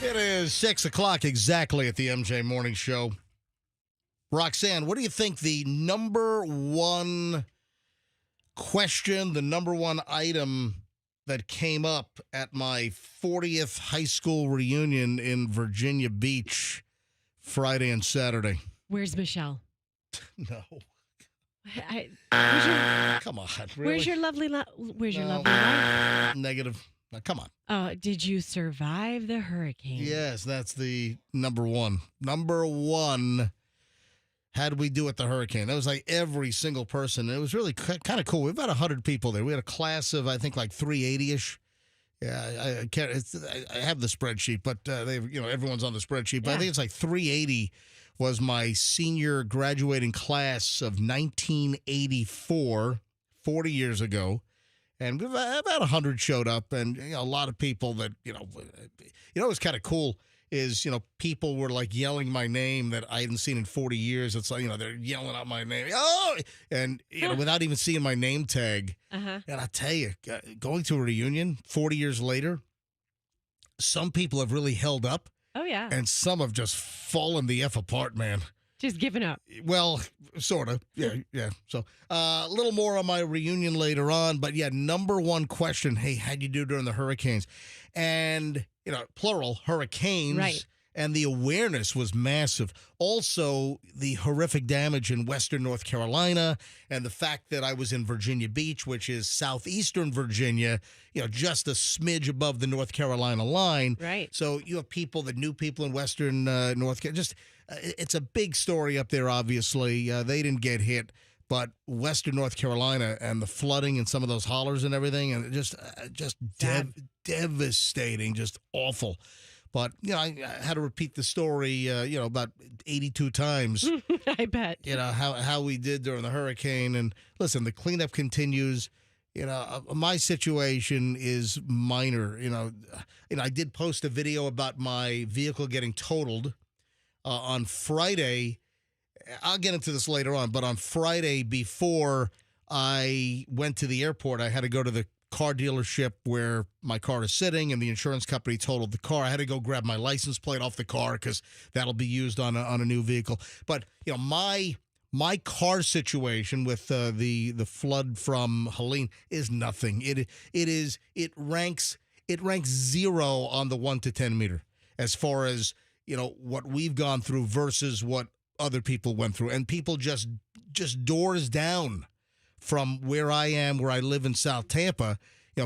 It is 6 o'clock exactly at the MJ Morning Show. Roxanne, what do you think the number one question, the number one item that came up at my 40th high school reunion in Virginia Beach Friday and Saturday? Where's Michelle? No. Come on, really? Where's your lovely wife? Negative. Now, come on. Did you survive the hurricane? Yes, that's the number one. Number one. How did we do at the hurricane? That was like every single person. It was really kind of cool. We had about 100 people there. We had a class of, I think, like 380-ish. Yeah, I can't. I have the spreadsheet, but everyone's on the spreadsheet. But I think it's like 380 was my senior graduating class of 1984, 40 years ago. And about 100 showed up, and a lot of people that, it was kind of cool is, people were like yelling my name that I hadn't seen in 40 years. It's like, they're yelling out my name. Oh, and, without even seeing my name tag. Uh-huh. And I tell you, going to a reunion 40 years later, some people have really held up. Oh, yeah. And some have just fallen the F apart, man. Just given up. Well, sort of. Yeah. So a little more on my reunion later on. But, number one question, hey, how'd you do during the hurricanes? And, plural, hurricanes. Right. And the awareness was massive. Also, the horrific damage in western North Carolina and the fact that I was in Virginia Beach, which is southeastern Virginia, just a smidge above the North Carolina line. Right. So you have people that knew people in western North Carolina. It's a big story up there, obviously. They didn't get hit. But western North Carolina and the flooding and some of those hollers and everything, and just devastating, just awful. But, I had to repeat the story, about 82 times. I bet. How we did during the hurricane. And listen, the cleanup continues. My situation is minor. I did post a video about my vehicle getting totaled on Friday. I'll get into this later on, but on Friday before I went to the airport, I had to go to the car dealership where my car is sitting, and the insurance company totaled the car. I had to go grab my license plate off the car because that'll be used on a new vehicle. But my car situation with the flood from Helene is nothing. It ranks 0 on the 1 to 10 meter as far as what we've gone through versus what other people went through, and people just doors down from where I am, where I live in South Tampa.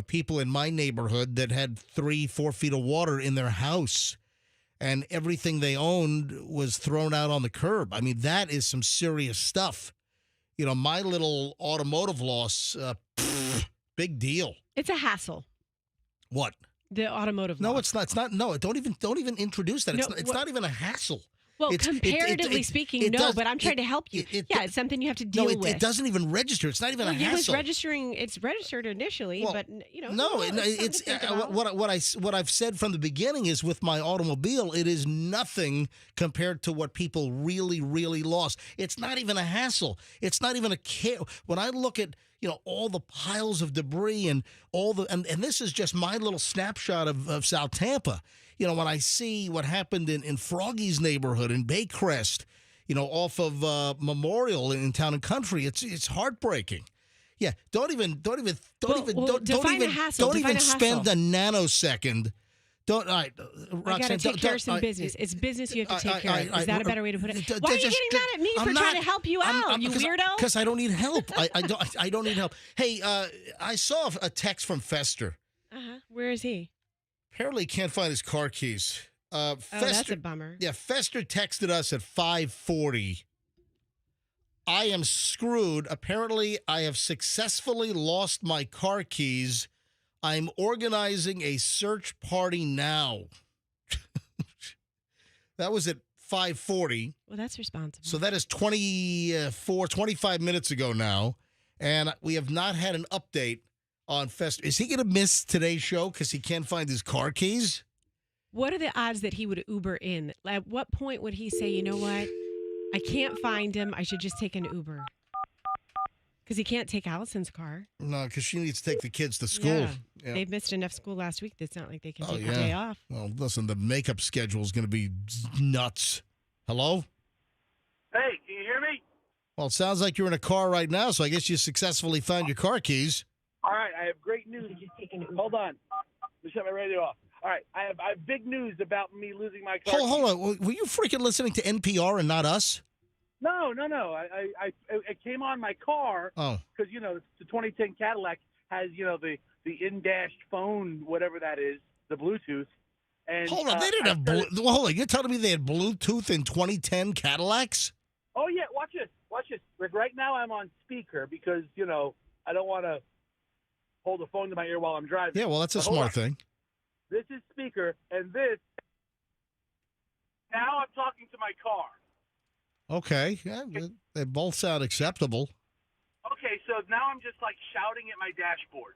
People in my neighborhood that had 3-4 feet of water in their house, and everything they owned was thrown out on the curb. I mean, that is some serious stuff. My little automotive loss, big deal. It's a hassle. What? The automotive No, loss. it's not. It's not. No, don't even introduce that. No, it's not even a hassle. Well, comparatively speaking, but I'm trying to help you. It's something you have to deal with. It doesn't even register. It's not even a hassle. It's registered initially, but No, it's what I've said from the beginning is with my automobile, it is nothing compared to what people really, really lost. It's not even a hassle. It's not even a care. When I look at all the piles of debris and and this is just my little snapshot of South Tampa. When I see what happened in Froggy's neighborhood in Baycrest, off of Memorial in Town and Country, it's heartbreaking. Yeah, don't even spend a nanosecond. All right, Roxanne, I got to take care of some business. It's business you have to take care of. Is that a better way to put it? Why are you getting mad at me for trying to help you out, you weirdo? Because I don't need help. I don't need help. Hey, I saw a text from Fester. Uh-huh. Where is he? Apparently can't find his car keys. Fester, that's a bummer. Yeah, Fester texted us at 5:40. I am screwed. Apparently, I have successfully lost my car keys. I'm organizing a search party now. That was at 5:40. Well, that's responsible. So that is 25 minutes ago now. And we have not had an update on Fester. Is he going to miss today's show because he can't find his car keys? What are the odds that he would Uber in? At what point would he say, you know what? I can't find him. I should just take an Uber. Because he can't take Allison's car. No, because she needs to take the kids to school. Yeah. They've missed enough school last week. It's not like they can take a day off. Well, listen, the makeup schedule is going to be nuts. Hello? Hey, can you hear me? Well, it sounds like you're in a car right now, so I guess you successfully found your car keys. All right, I have great news. Hold on. Let me shut my radio off. All right, I have big news about me losing my car. Hold on. Were you freaking listening to NPR and not us? No. It came on my car. Oh. Because, the 2010 Cadillac has, the in-dash phone, whatever that is, the Bluetooth. And hold on. They didn't have Bluetooth. Hold on. You're telling me they had Bluetooth in 2010 Cadillacs? Oh, yeah. Watch this. Like right now I'm on speaker because, I don't want to hold the phone to my ear while I'm driving. Yeah, well, that's a smart thing. This is speaker, and this. Now I'm talking to my car. Okay. Yeah, they both sound acceptable. Okay, so now I'm just like shouting at my dashboard.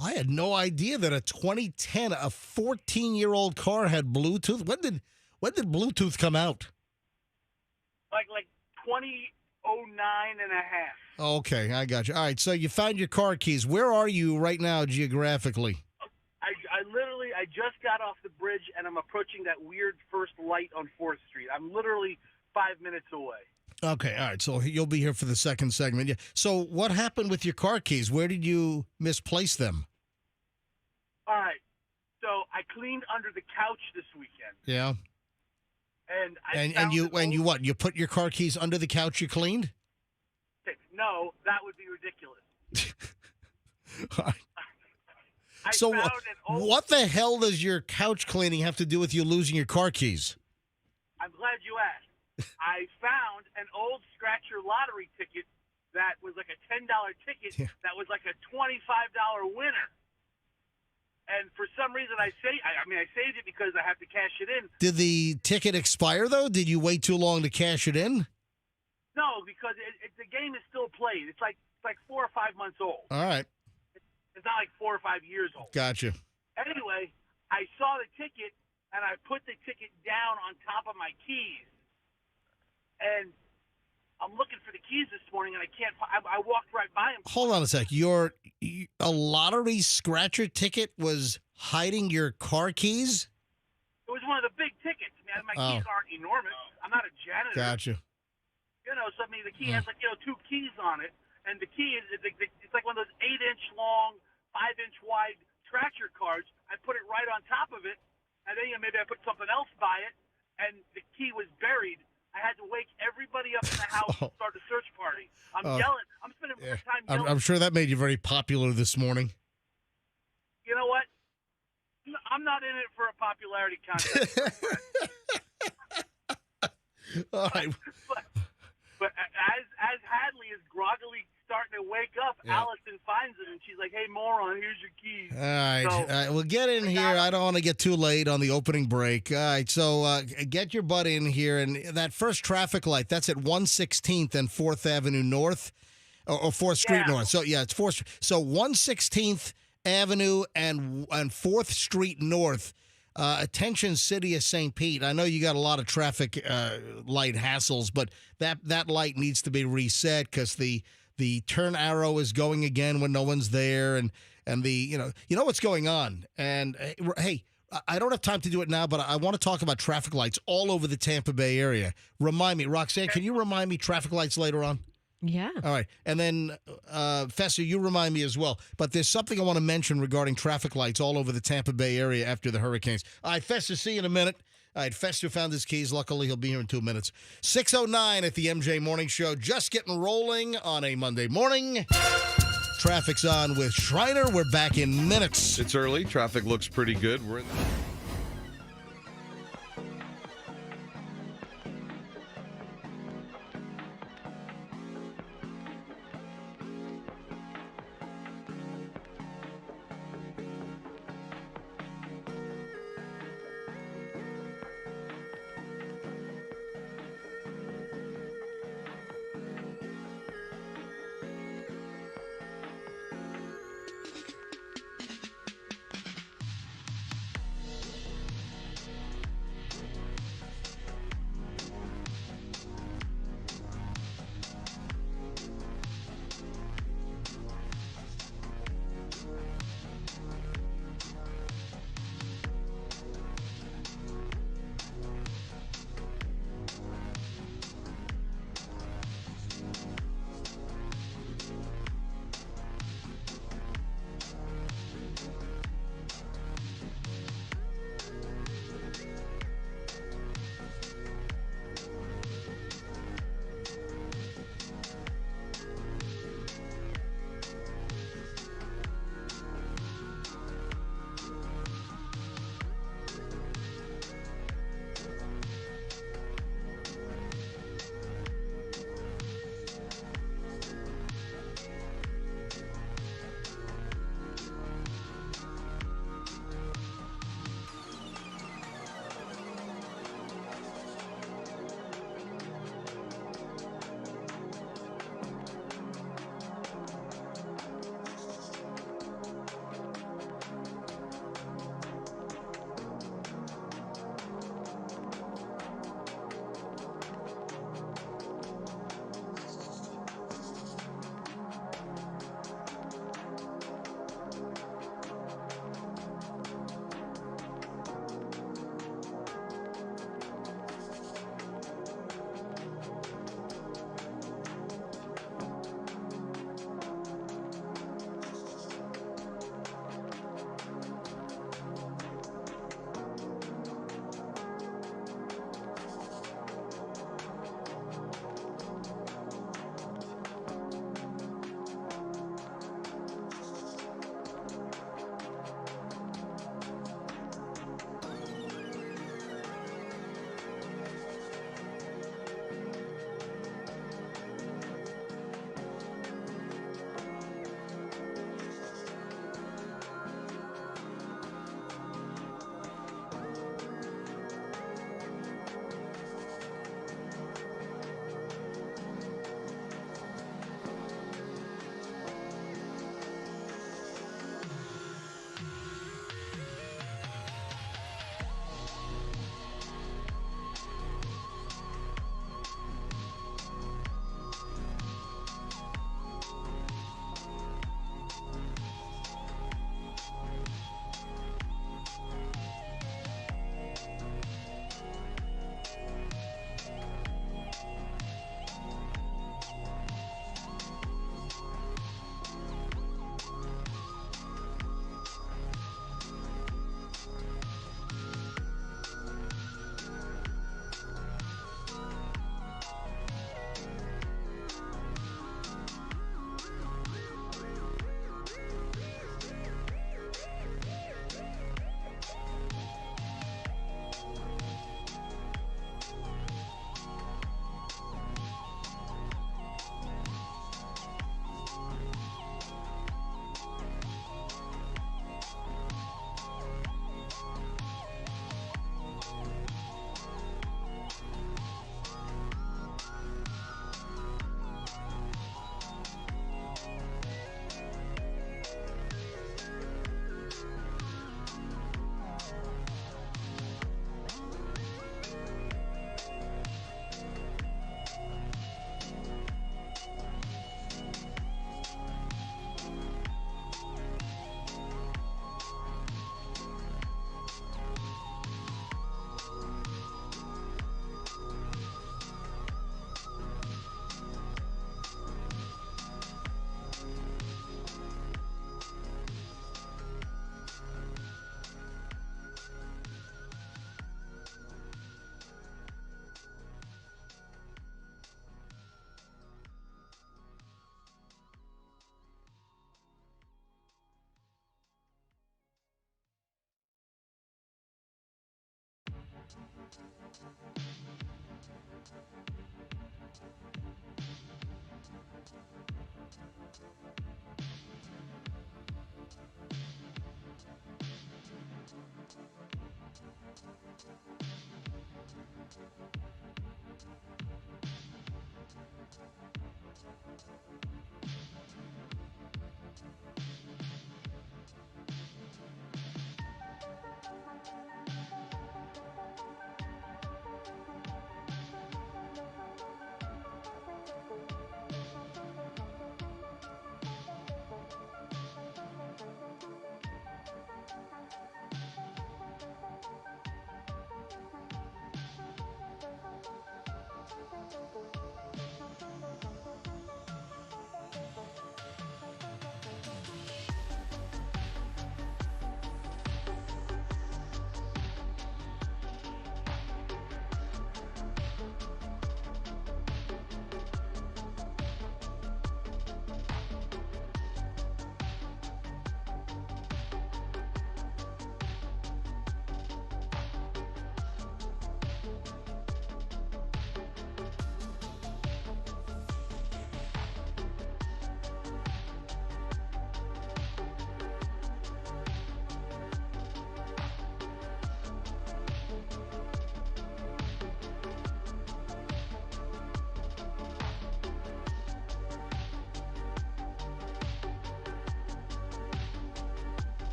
I had no idea that a 2010, a 14-year-old car had Bluetooth. When did Bluetooth come out? Like 2009 and a half. Okay, I got you. All right, so you found your car keys. Where are you right now geographically? I just got off the bridge, and I'm approaching that weird first light on 4th Street. I'm literally 5 minutes away. Okay, all right, so you'll be here for the second segment. Yeah. So what happened with your car keys? Where did you misplace them? All right, so I cleaned under the couch this weekend. Yeah. And you what? You put your car keys under the couch you cleaned? No, that would be ridiculous. All right. So what the hell does your couch cleaning have to do with you losing your car keys? I'm glad you asked. I found an old scratcher lottery ticket that was like a $10 ticket that was like a $25 winner. And for some reason I saved it because I have to cash it in. Did the ticket expire though? Did you wait too long to cash it in? No, because the game is still played. It's like 4 or 5 months old. All right. It's not like 4 or 5 years old. Gotcha. Anyway, I saw the ticket, and I put the ticket down on top of my keys. And I'm looking for the keys this morning, and I can't. I walked right by them. Hold on a sec. A lottery scratcher ticket was hiding your car keys? It was one of the big tickets. Man, my keys aren't enormous. I'm not a janitor. Gotcha. So the key has 2 keys on it, and the key is it's like one of those 8-inch long, 5-inch wide scratcher cards. I put it right on top of it, and then maybe I put something else by it, and the key was buried. I had to wake everybody up in the house and start a search party. I'm yelling. I'm spending more time yelling. I'm sure that made you very popular this morning. You know what? I'm not in it for a popularity contest. All right. But as Hadley is groggily starting to wake up, Allison finds it, and she's like, "Hey, moron, here's your keys." All right. Well, get in here. I don't want to get too late on the opening break. All right, so get your butt in here. And that first traffic light, that's at 116th and 4th Avenue North, or 4th Street North. So, it's 4th. So 116th Avenue and 4th Street North. Attention, City of St. Pete. I know you got a lot of traffic light hassles, but that light needs to be reset because the turn arrow is going again when no one's there, and the you know what's going on. And hey, I don't have time to do it now, but I want to talk about traffic lights all over the Tampa Bay area. Remind me, Roxanne, can you remind me traffic lights later on? Yeah. All right. And then, Fester, you remind me as well. But there's something I want to mention regarding traffic lights all over the Tampa Bay area after the hurricanes. All right, Fester, see you in a minute. All right, Fester found his keys. Luckily, he'll be here in 2 minutes. 6:09 at the MJ Morning Show. Just getting rolling on a Monday morning. Traffic's on with Shriner. We're back in minutes. It's early. Traffic looks pretty good. We're in the...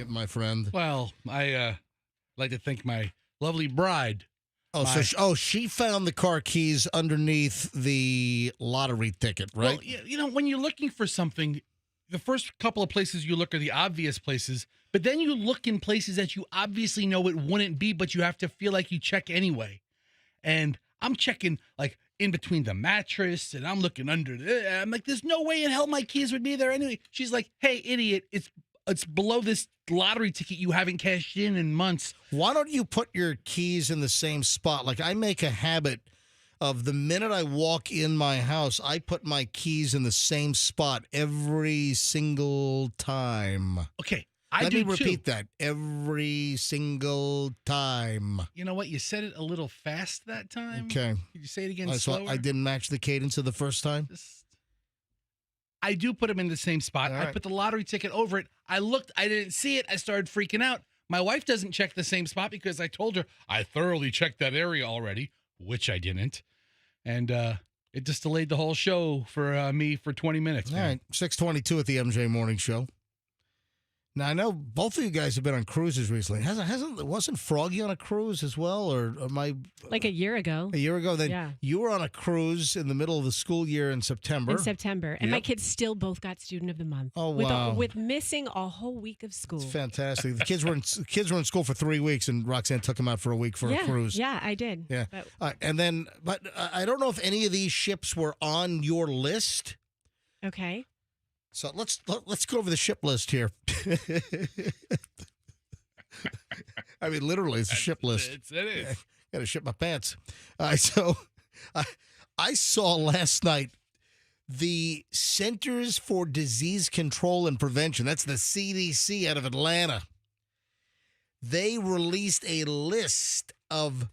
my friend? Well, I like to thank my lovely bride. She found the car keys underneath the lottery ticket, right? Well, when you're looking for something, the first couple of places you look are the obvious places, but then you look in places that you obviously know it wouldn't be, but you have to feel like you check anyway. And I'm checking like in between the mattress, and I'm looking under there. I'm like, there's no way in hell my keys would be there anyway. She's like, hey, idiot, it's below this lottery ticket you haven't cashed in months. Why don't you put your keys in the same spot? Like, I make a habit of the minute I walk in my house, I put my keys in the same spot every single time. Okay, Let me repeat that. Every single time. You know what? You said it a little fast that time. Okay. Could you say it again slower? So I didn't match the cadence of the first time? I do put them in the same spot. Right. I put the lottery ticket over it. I looked. I didn't see it. I started freaking out. My wife doesn't check the same spot because I told her I thoroughly checked that area already, which I didn't. And it just delayed the whole show for me for 20 minutes. All right. 6:22 at the MJ Morning Show. Now, I know both of you guys have been on cruises recently. Wasn't Froggy on a cruise as well? Or am I... Like a year ago. A year ago? Then yeah. You were on a cruise in the middle of the school year in September. And my kids still both got Student of the Month. Oh, wow. With missing a whole week of school. It's fantastic. The kids were in school for 3 weeks, and Roxanne took them out for a week for a cruise. Yeah, I did. Yeah. But I don't know if any of these ships were on your list. Okay. So let's go over the ship list here. I mean, literally, it's a ship list. It is. Got to ship my pants. So I saw last night the Centers for Disease Control and Prevention. That's the CDC out of Atlanta. They released a list of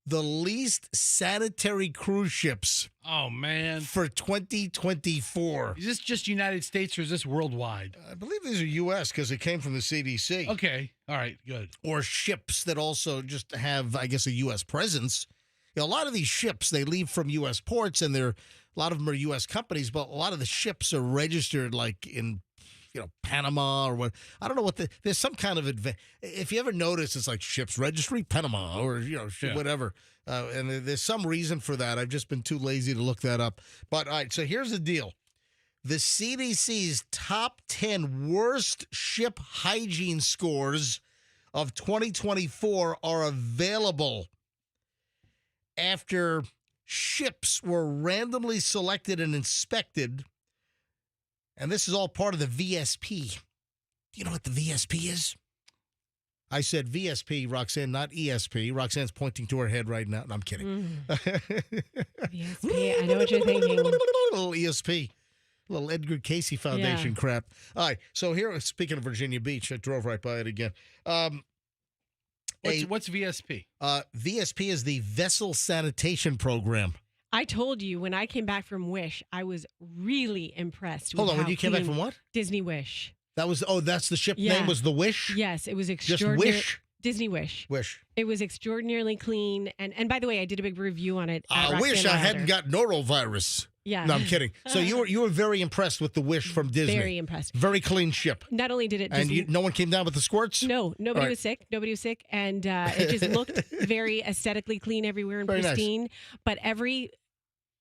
the least sanitary cruise ships. Oh, man. For 2024. Is this just United States or is this worldwide? I believe these are U.S. because it came from the CDC. Okay. All right. Good. Or ships that also just have, I guess, a U.S. presence. A lot of these ships, they leave from U.S. ports, and a lot of them are U.S. companies, but a lot of the ships are registered like in Panama or what. I don't know there's some kind of if you ever notice, it's like ships registry Panama or whatever. And there's some reason for that. I've just been too lazy to look that up. But all right, so here's the deal. The CDC's top 10 worst ship hygiene scores of 2024 are available after ships were randomly selected and inspected. And this is all part of the VSP. Do you know what the VSP is? I said VSP, Roxanne, not ESP. Roxanne's pointing to her head right now. No, I'm kidding. VSP, I know what you're thinking. Little ESP. Little Edgar Casey Foundation crap. All right, so here, speaking of Virginia Beach, I drove right by it again. What's VSP? VSP is the Vessel Sanitation Program. I told you when I came back from Wish, I was really impressed. Hold on, when you came back from what? Disney Wish. That's the ship name was the Wish? Yes, it was extraordinary. Just Wish? Disney Wish. Wish. It was extraordinarily clean. And by the way, I did a big review on it. I wish I hadn't got norovirus. Yeah. No, I'm kidding. So you were very impressed with the Wish from Disney. Very impressed. Very clean ship. Not only did it and no one came down with the squirts? No, nobody was sick. Nobody was sick. And it just looked very aesthetically clean everywhere and very pristine. Nice. But every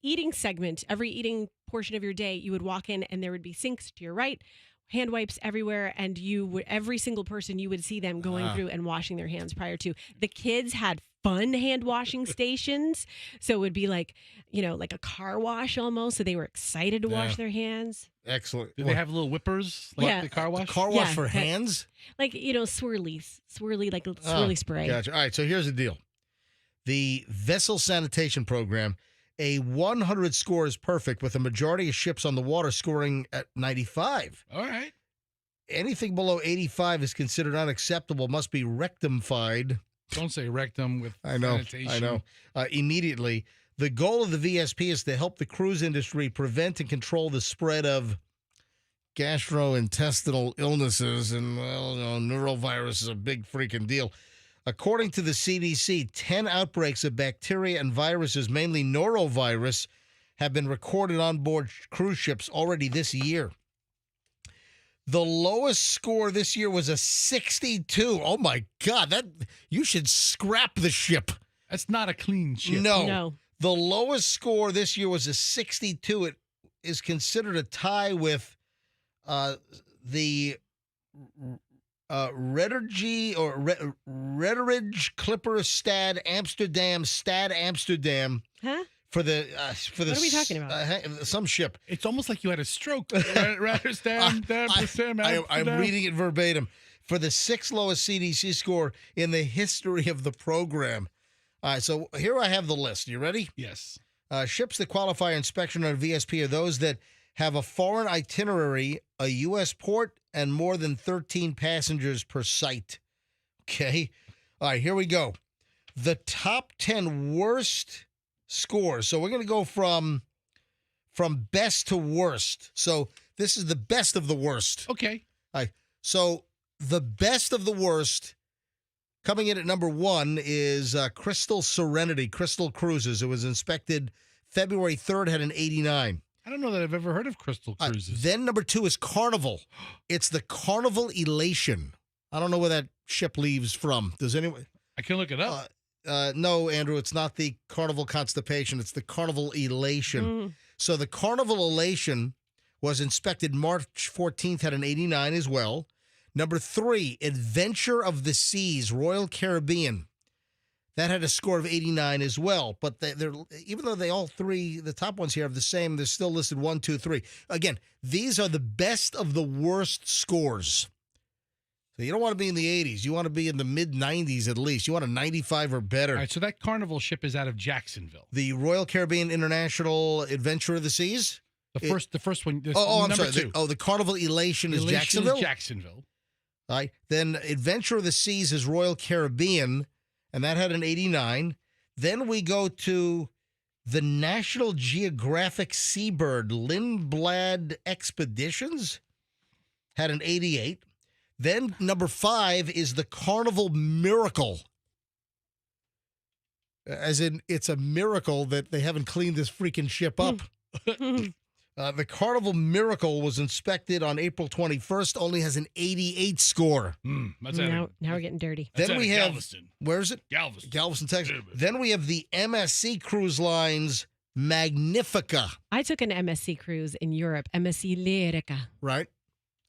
eating segment, every eating portion of your day, you would walk in and there would be sinks to your right, hand wipes everywhere, and every single person, you would see them going through and washing their hands prior to. The kids had fun hand washing stations, so it would be like a car wash almost, so they were excited to wash their hands. Excellent. Do they have little whippers like the car wash? The car wash for hands? Like, swirly like a swirly spray. Gotcha. All right, so here's the deal. The Vessel Sanitation Program, a 100 score is perfect, with a majority of ships on the water scoring at 95. All right. Anything below 85 is considered unacceptable, must be rectified. Don't say rectum with sanitation. I know. Immediately. The goal of the VSP is to help the cruise industry prevent and control the spread of gastrointestinal illnesses, and, neurovirus is a big freaking deal. According to the CDC, 10 outbreaks of bacteria and viruses, mainly norovirus, have been recorded on board cruise ships already this year. The lowest score this year was a 62. Oh my God, that you should scrap the ship. That's not a clean ship. No. The lowest score this year was a 62. It is considered a tie with the Reddergy or Redderidge Clipper Stad Amsterdam. Huh? For the What are we talking about? Some ship. It's almost like you had a stroke. I'm I'm reading it verbatim. For the 6th lowest CDC score in the history of the program. All right, so here I have the list. You ready? Yes. Ships that qualify inspection on VSP are those that have a foreign itinerary, a U.S. port, and more than 13 passengers per site. Okay. All right, here we go. The top 10 worst scores. So we're going to go from best to worst. So this is the best of the worst. Okay. All right. So the best of the worst, coming in at number 1 is Crystal Serenity, Crystal Cruises. It was inspected February 3rd, had an 89. I don't know that I've ever heard of Crystal Cruises. Then number 2 is Carnival. It's the Carnival Elation. I don't know where that ship leaves from. Does anyone? I can look it up. No, Andrew, it's not the Carnival Constipation. It's the Carnival Elation. So the Carnival Elation was inspected March 14th, had an 89 as well. Number 3, Adventure of the Seas, Royal Caribbean. That had a score of 89 as well. But they're even though they all three, the top ones here, have the same, they're still listed 1, 2, 3. Again, these are the best of the worst scores. So you don't want to be in the 80s. You want to be in the mid-90s at least. You want a 95 or better. All right, so that Carnival ship is out of Jacksonville. The Royal Caribbean International Adventure of the Seas? The first one. I'm number sorry. 2. The Carnival Elation is Elation Jacksonville? is Jacksonville. All right. Then Adventure of the Seas is Royal Caribbean, and that had an 89. Then we go to the National Geographic Seabird Lindblad Expeditions, had an 88. Then number 5 is the Carnival Miracle. As in, it's a miracle that they haven't cleaned this freaking ship up. The Carnival Miracle was inspected on April 21st, only has an 88 score. Now we're getting dirty. Then we have, Galveston. where is it? Galveston, Texas. Yeah, but- Then we have the MSC Cruise Lines Magnifica, I took an MSC cruise in Europe, MSC Lyrica. right?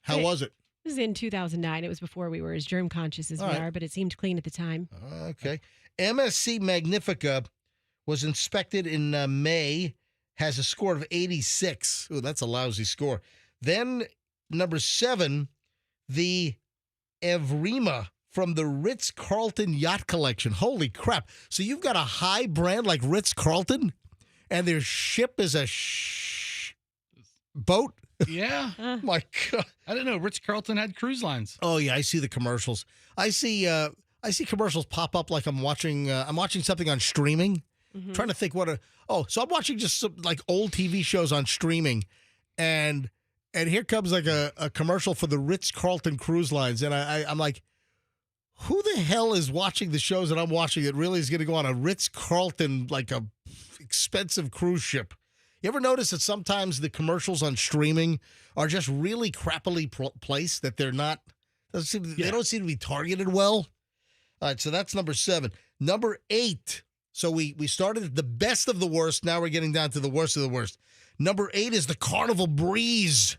How Hey. was it? It was in 2009. It was before we were as germ conscious as All we right. are, but it seemed clean at the time. Okay. MSC Magnifica was inspected in May, has a score of 86. Ooh, that's a lousy score. Then number 7, the Evrima from the Ritz-Carlton Yacht Collection. Holy crap. So you've got a high brand like Ritz-Carlton, and their ship is a boat? Yeah. My God. I didn't know Ritz-Carlton had cruise lines. Oh yeah, I see the commercials. I see commercials pop up like I'm watching something on streaming. Trying to think so I'm watching just some like old TV shows on streaming, and here comes like a commercial for the Ritz-Carlton Cruise Lines, and I'm like, who the hell is watching the shows that I'm watching that really is going to go on a Ritz-Carlton, like a expensive cruise ship? You ever notice that sometimes the commercials on streaming are just really crappily placed, that they're not, they don't seem to be targeted well? All right, so that's number 7. Number 8. So we started at the best of the worst. Now we're getting down to the worst of the worst. Number 8 is the Carnival Breeze.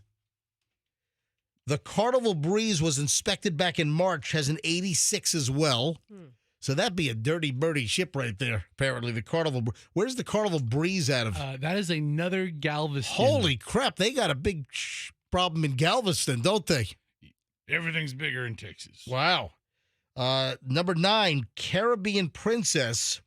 The Carnival Breeze was inspected back in March, has an 86 as well. So that'd be a dirty birdie ship right there, apparently. The Carnival. Where's the Carnival Breeze out of? That is another Galveston. Holy crap, they got a big problem in Galveston, don't they? Everything's bigger in Texas. Wow. Number 9, Caribbean Princess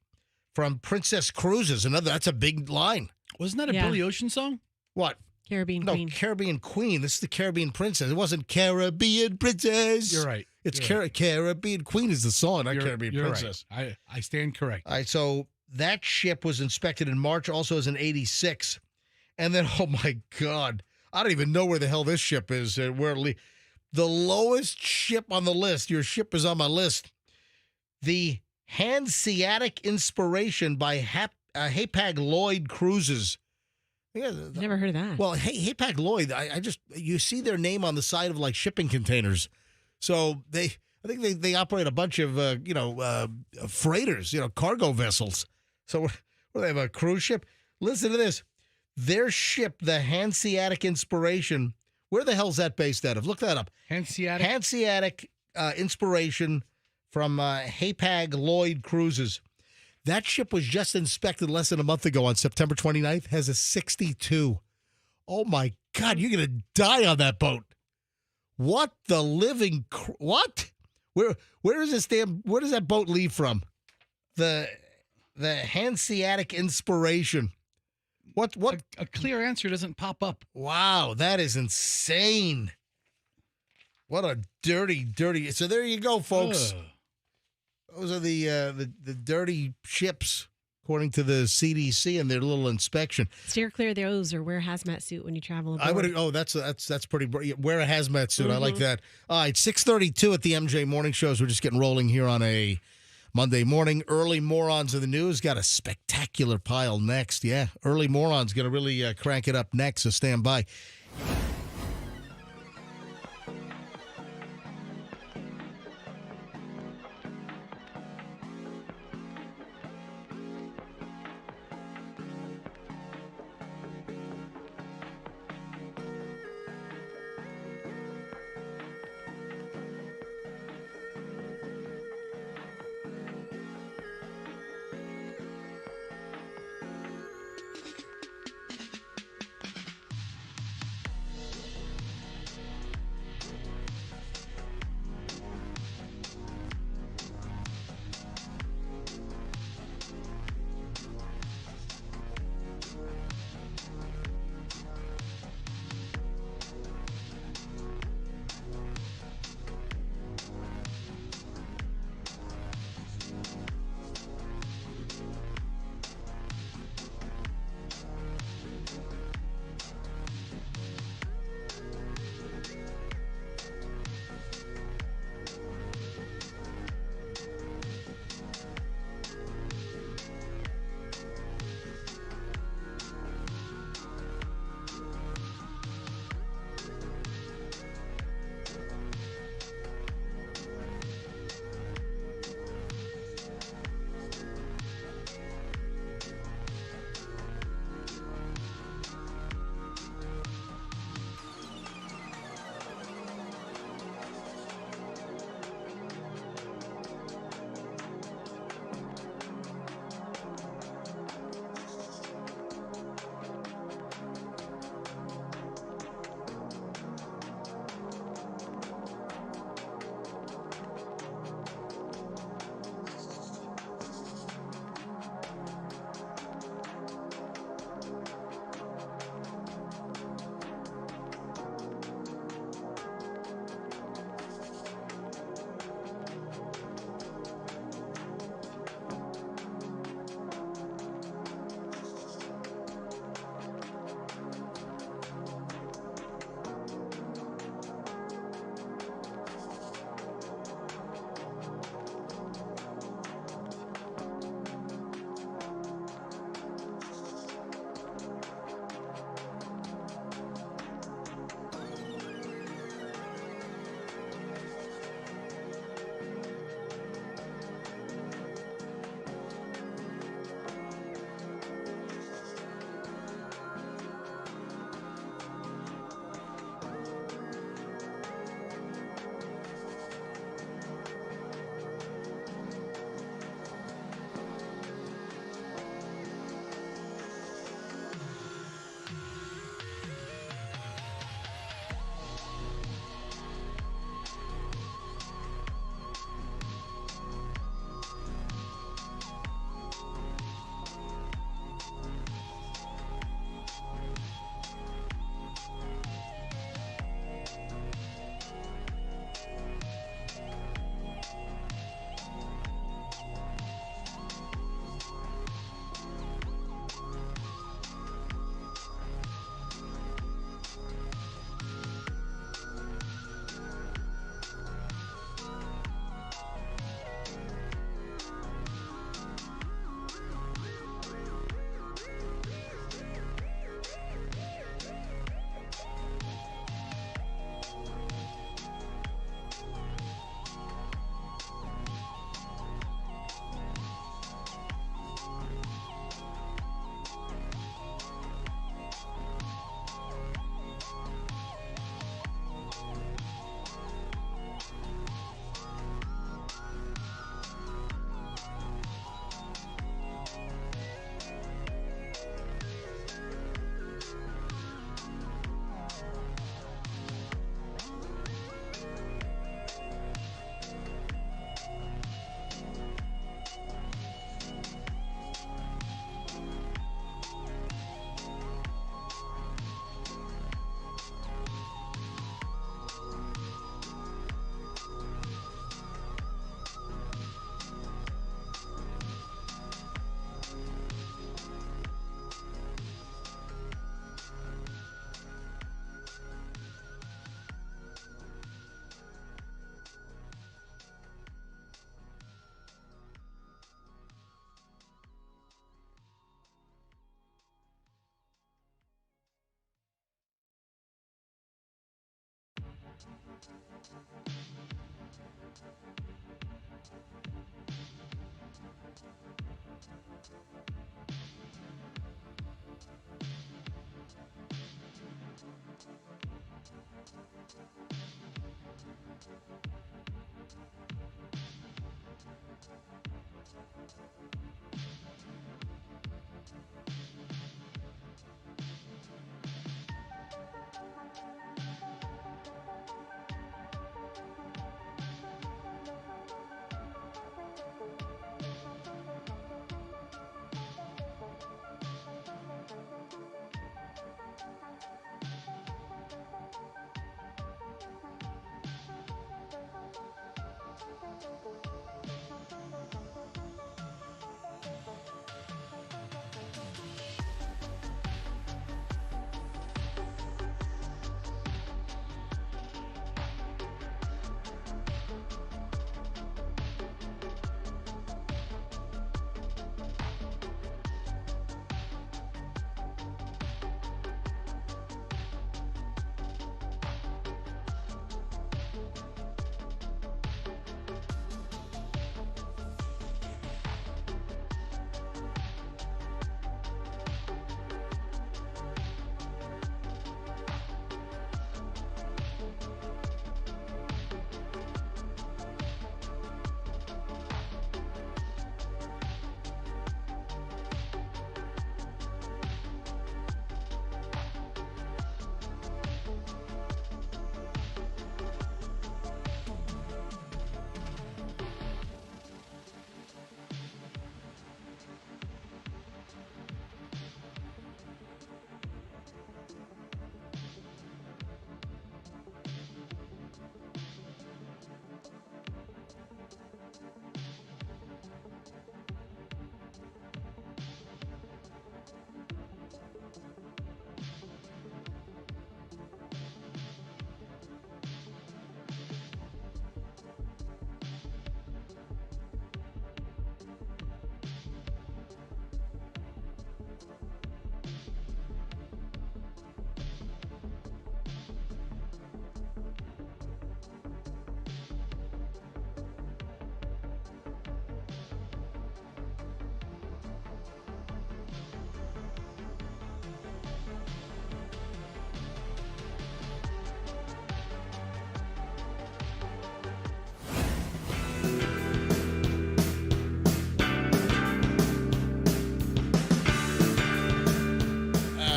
from Princess Cruises. That's a big line. Wasn't that a Billy Ocean song? What? Caribbean No, Queen. Caribbean Queen. This is the Caribbean Princess. It wasn't Caribbean Princess. You're right. It's You're right. Caribbean Queen is the song, not Caribbean You're Princess. Right. I stand correct. All right, so that ship was inspected in March, also as an 86. And then, oh my God, I don't even know where the hell this ship is. The lowest ship on the list, your ship is on my list, the Hanseatic Inspiration by Hapag Lloyd Cruises. Yeah, Never heard of that. well, hey, Pack Lloyd, you see their name on the side of like shipping containers. So I think they operate a bunch of, freighters, cargo vessels. So what do they have, a cruise ship? Listen to this. Their ship, the Hanseatic Inspiration, where the hell's that based out of? Look that up. Hanseatic Inspiration from Hapag Lloyd Cruises. That ship was just inspected less than a month ago on September 29th, has a 62. Oh, my God, you're going to die on that boat. What the living... what? Where is this where does that boat leave from? The Hanseatic Inspiration. What? A clear answer doesn't pop up. Wow, that is insane. What a dirty... So there you go, folks. Ugh. Those are the dirty ships, according to the CDC and their little inspection. Steer clear of those or wear a hazmat suit when you travel aboard. I would. Oh, that's pretty. Wear a hazmat suit. I like that. All right, 6:32 at the MJ Morning Shows. We're just getting rolling here on a Monday morning. Early Morons of the News got a spectacular pile next. Yeah, Early Morons going to really crank it up next. So stand by.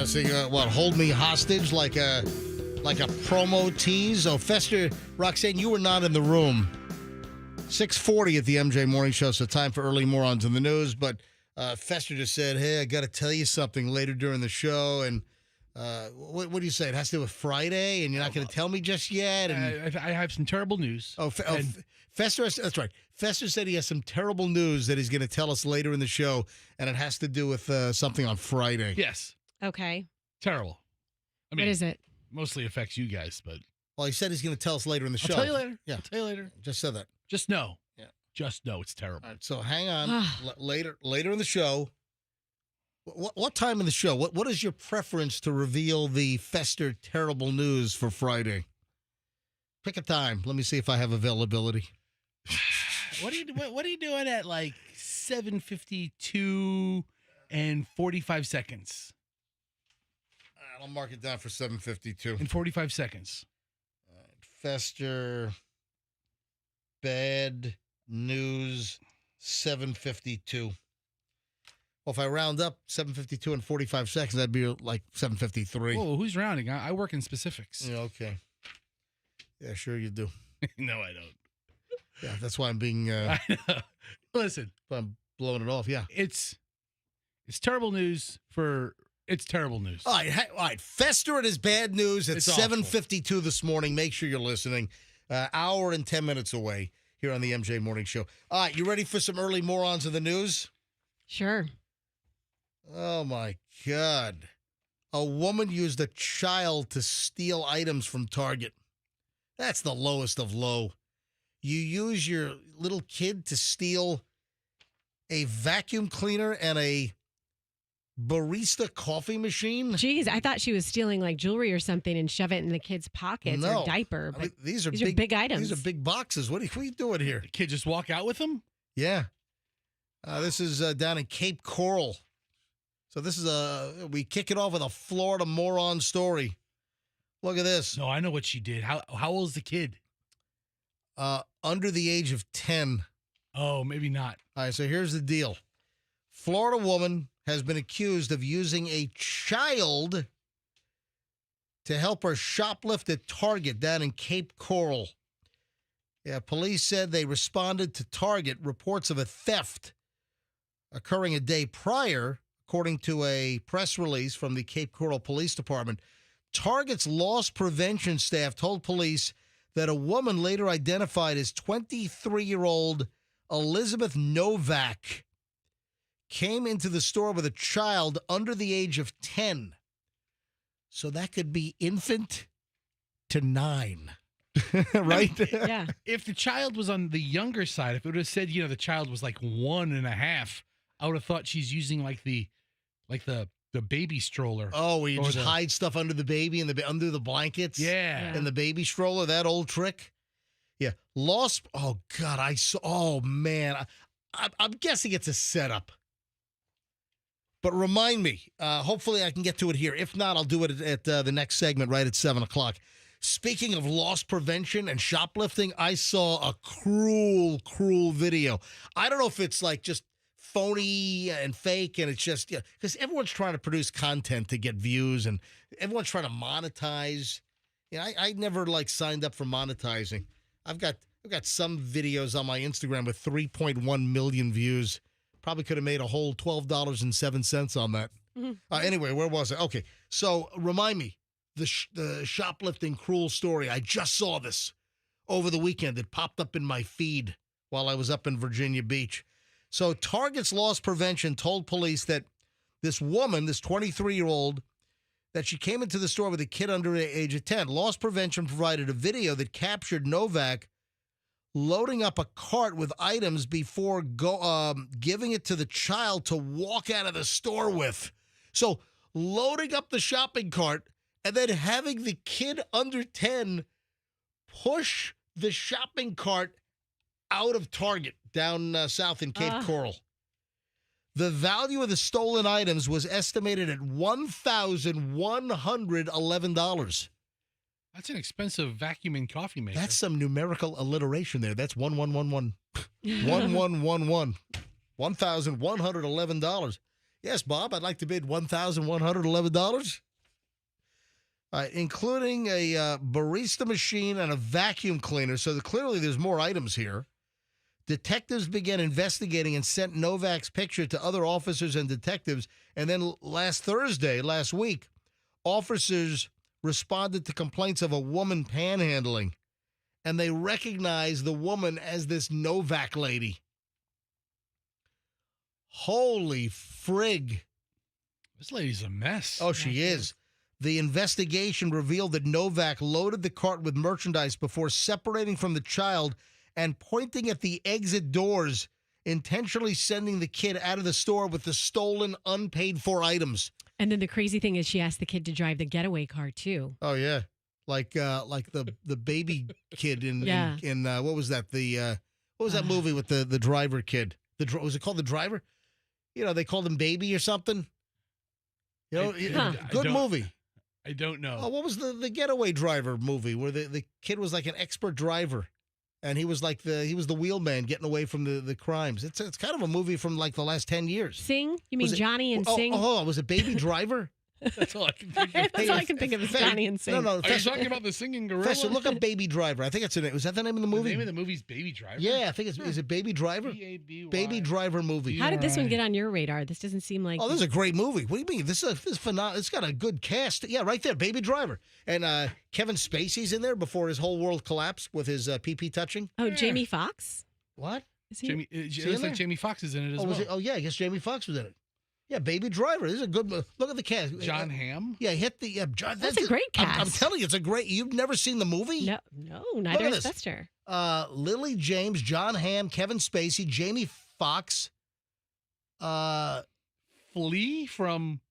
Singing, what, Hold Me Hostage, like a promo tease? Oh, Fester, Roxanne, you were not in the room. 6:40 at the MJ Morning Show, so time for early morons in the news. But Fester just said, hey, I got to tell you something later during the show. And what do you say? It has to do with Friday, and you're not going to tell me just yet? And I have some terrible news. Fester, that's right. Fester said he has some terrible news that he's going to tell us later in the show, and it has to do with something on Friday. Yes. Okay. Terrible. I mean, what is it? Mostly affects you guys, but. Well, he said he's going to tell us later in the show. I'll tell you later. Yeah. I'll tell you later. Just said that. Just know. Yeah. Just know it's terrible. All right, so hang on. Later in the show. What time in the show? What is your preference to reveal the Fester terrible news for Friday? Pick a time. Let me see if I have availability. What are you doing at like 7:52 and 45 seconds? I'll mark it down for 7:52. In 45 seconds. Fester bad news 7:52. Well, if I round up 7:52 and 45 seconds, that'd be like 7:53. Whoa, who's rounding? I work in specifics. Yeah, okay. Yeah, sure you do. No, I don't. Yeah, that's why I'm being. I know. Listen, I'm blowing it off. Yeah, it's terrible news for. It's terrible news. All right. Fester and his bad news at It's 7:52 this morning. Make sure you're listening. Hour and 10 minutes away here on the MJ Morning Show. All right, you ready for some early morons in the news? Sure. Oh, my God. A woman used a child to steal items from Target. That's the lowest of low. You use your little kid to steal a vacuum cleaner and a barista coffee machine? Jeez, I thought she was stealing like jewelry or something and shove it in the kid's pockets or diaper. But I mean, these are big items. These are big boxes. What are you doing here? The kid just walk out with them? Yeah. This is down in Cape Coral. So this is we kick it off with a Florida moron story. Look at this. No, I know what she did. How old is the kid? Under the age of 10. Oh, maybe not. All right, so here's the deal. Florida woman has been accused of using a child to help her shoplift at Target down in Cape Coral. Yeah, police said they responded to Target reports of a theft occurring a day prior, according to a press release from the Cape Coral Police Department. Target's loss prevention staff told police that a woman later identified as 23-year-old Elizabeth Novak came into the store with a child under the age of 10. So that could be infant to 9. Right? Yeah. If the child was on the younger side, if it would have said, the child was like 1.5, I would have thought she's using like the baby stroller. Oh, where you just hide stuff under the baby and under the blankets? Yeah. And the baby stroller, that old trick? Yeah. Lost. Oh, God. Oh, man. I'm guessing it's a setup. But remind me. Hopefully I can get to it here. If not, I'll do it at the next segment right at 7 o'clock. Speaking of loss prevention and shoplifting, I saw a cruel, cruel video. I don't know if it's like just phony and fake, and it's just, because everyone's trying to produce content to get views, and everyone's trying to monetize. I never signed up for monetizing. I've got some videos on my Instagram with 3.1 million views. Probably could have made a whole $12.07 on that. Mm-hmm. Anyway, where was I? Okay, so remind me, the shoplifting cruel story. I just saw this over the weekend. It popped up in my feed while I was up in Virginia Beach. So Target's loss prevention told police that this woman, this 23-year-old, that she came into the store with a kid under the age of 10. Loss prevention provided a video that captured Novak loading up a cart with items before giving it to the child to walk out of the store with. So loading up the shopping cart and then having the kid under 10 push the shopping cart out of Target down south in Cape Coral. The value of the stolen items was estimated at $1,111. That's an expensive vacuum and coffee maker. That's some numerical alliteration there. That's 1111. 1111. $1,111. Yes, Bob, I'd like to bid $1,111. All right, including a barista machine and a vacuum cleaner. So clearly there's more items here. Detectives began investigating and sent Novak's picture to other officers and detectives. And then last week, officers responded to complaints of a woman panhandling. And they recognized the woman as this Novak lady. Holy frig. This lady's a mess. Oh, she is. The investigation revealed that Novak loaded the cart with merchandise before separating from the child and pointing at the exit doors, intentionally sending the kid out of the store with the stolen, unpaid-for items. And then the crazy thing is she asked the kid to drive the getaway car, too. Oh, yeah. Like the baby kid in what was that? What was that movie with the driver kid? Was it called The Driver? They called him Baby or something. Good movie. I don't know. Oh, what was the getaway driver movie where the kid was like an expert driver, and he was like the wheelman getting away from the crimes. It's kind of a movie from like the last 10 years. Sing? You mean Johnny and Sing? Oh, was it Baby Driver? That's all I can think of. That's all I can think of is Johnny and Sing. No. Are you talking about the singing gorilla? Professor, look up Baby Driver. I think that's the name. Was that the name of the movie? The name of the movie's Baby Driver? Yeah, I think is it Baby Driver? B-A-B-Y. Baby Driver movie. How did this one get on your radar? This doesn't seem like... Oh, this is a great movie. What do you mean? This is phenomenal. It's got a good cast. Yeah, right there, Baby Driver. And Kevin Spacey's in there before his whole world collapsed with his pee-pee touching. Oh, yeah. Jamie Foxx? What? Is he? It looks like Jamie Foxx is in it as well. Oh, yeah, I guess Jamie Foxx was in it. Yeah, Baby Driver. This is a good movie. Look at the cast. John Hamm? Yeah, hit the... That's a great cast. I'm telling you, it's a great... You've never seen the movie? No, neither has Fester. Lily James, John Hamm, Kevin Spacey, Jamie Foxx. Flea from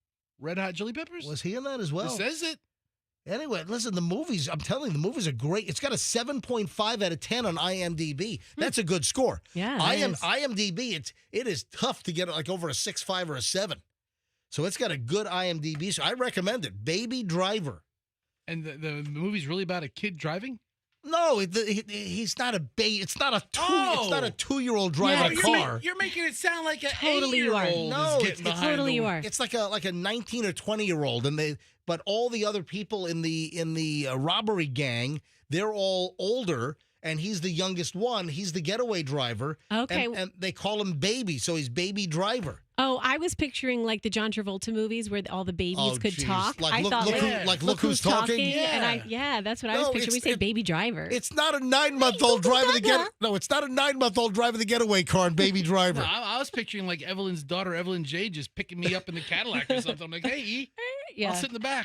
Red Hot Chili Peppers? Was he in that as well? It says it. Anyway, listen, the movies, I'm telling you, the movies are great. It's got a 7.5 out of 10 on IMDb. That's a good score. Yeah, IMDb, it is tough to get like over a 6.5 or a 7. So it's got a good IMDb. So I recommend it. Baby Driver. And the movie's really about a kid driving? No, he's not a baby. It's not a It's not a 2-year-old driving Yeah, a car. You're making it sound like a Totally you are. 8-year-old No, is getting it's behind totally the you wheel. are. It's like a 19 or 20-year-old, but all the other people in the robbery gang, they're all older, and he's the youngest one. He's the getaway driver. Okay. and they call him Baby, so he's Baby Driver. Oh, I was picturing like the John Travolta movies where all the babies could geez. talk. Like, I look, thought, look, like, look who's talking. And that's what I was No, picturing. We say baby driver. It's not a 9-month-old driving it's not a 9-month-old driving the getaway car and Baby Driver. No, I was picturing like Evelyn's daughter, Evelyn J, just picking me up in the Cadillac or something. I'm like, hey, E, yeah. I'll sit in the back.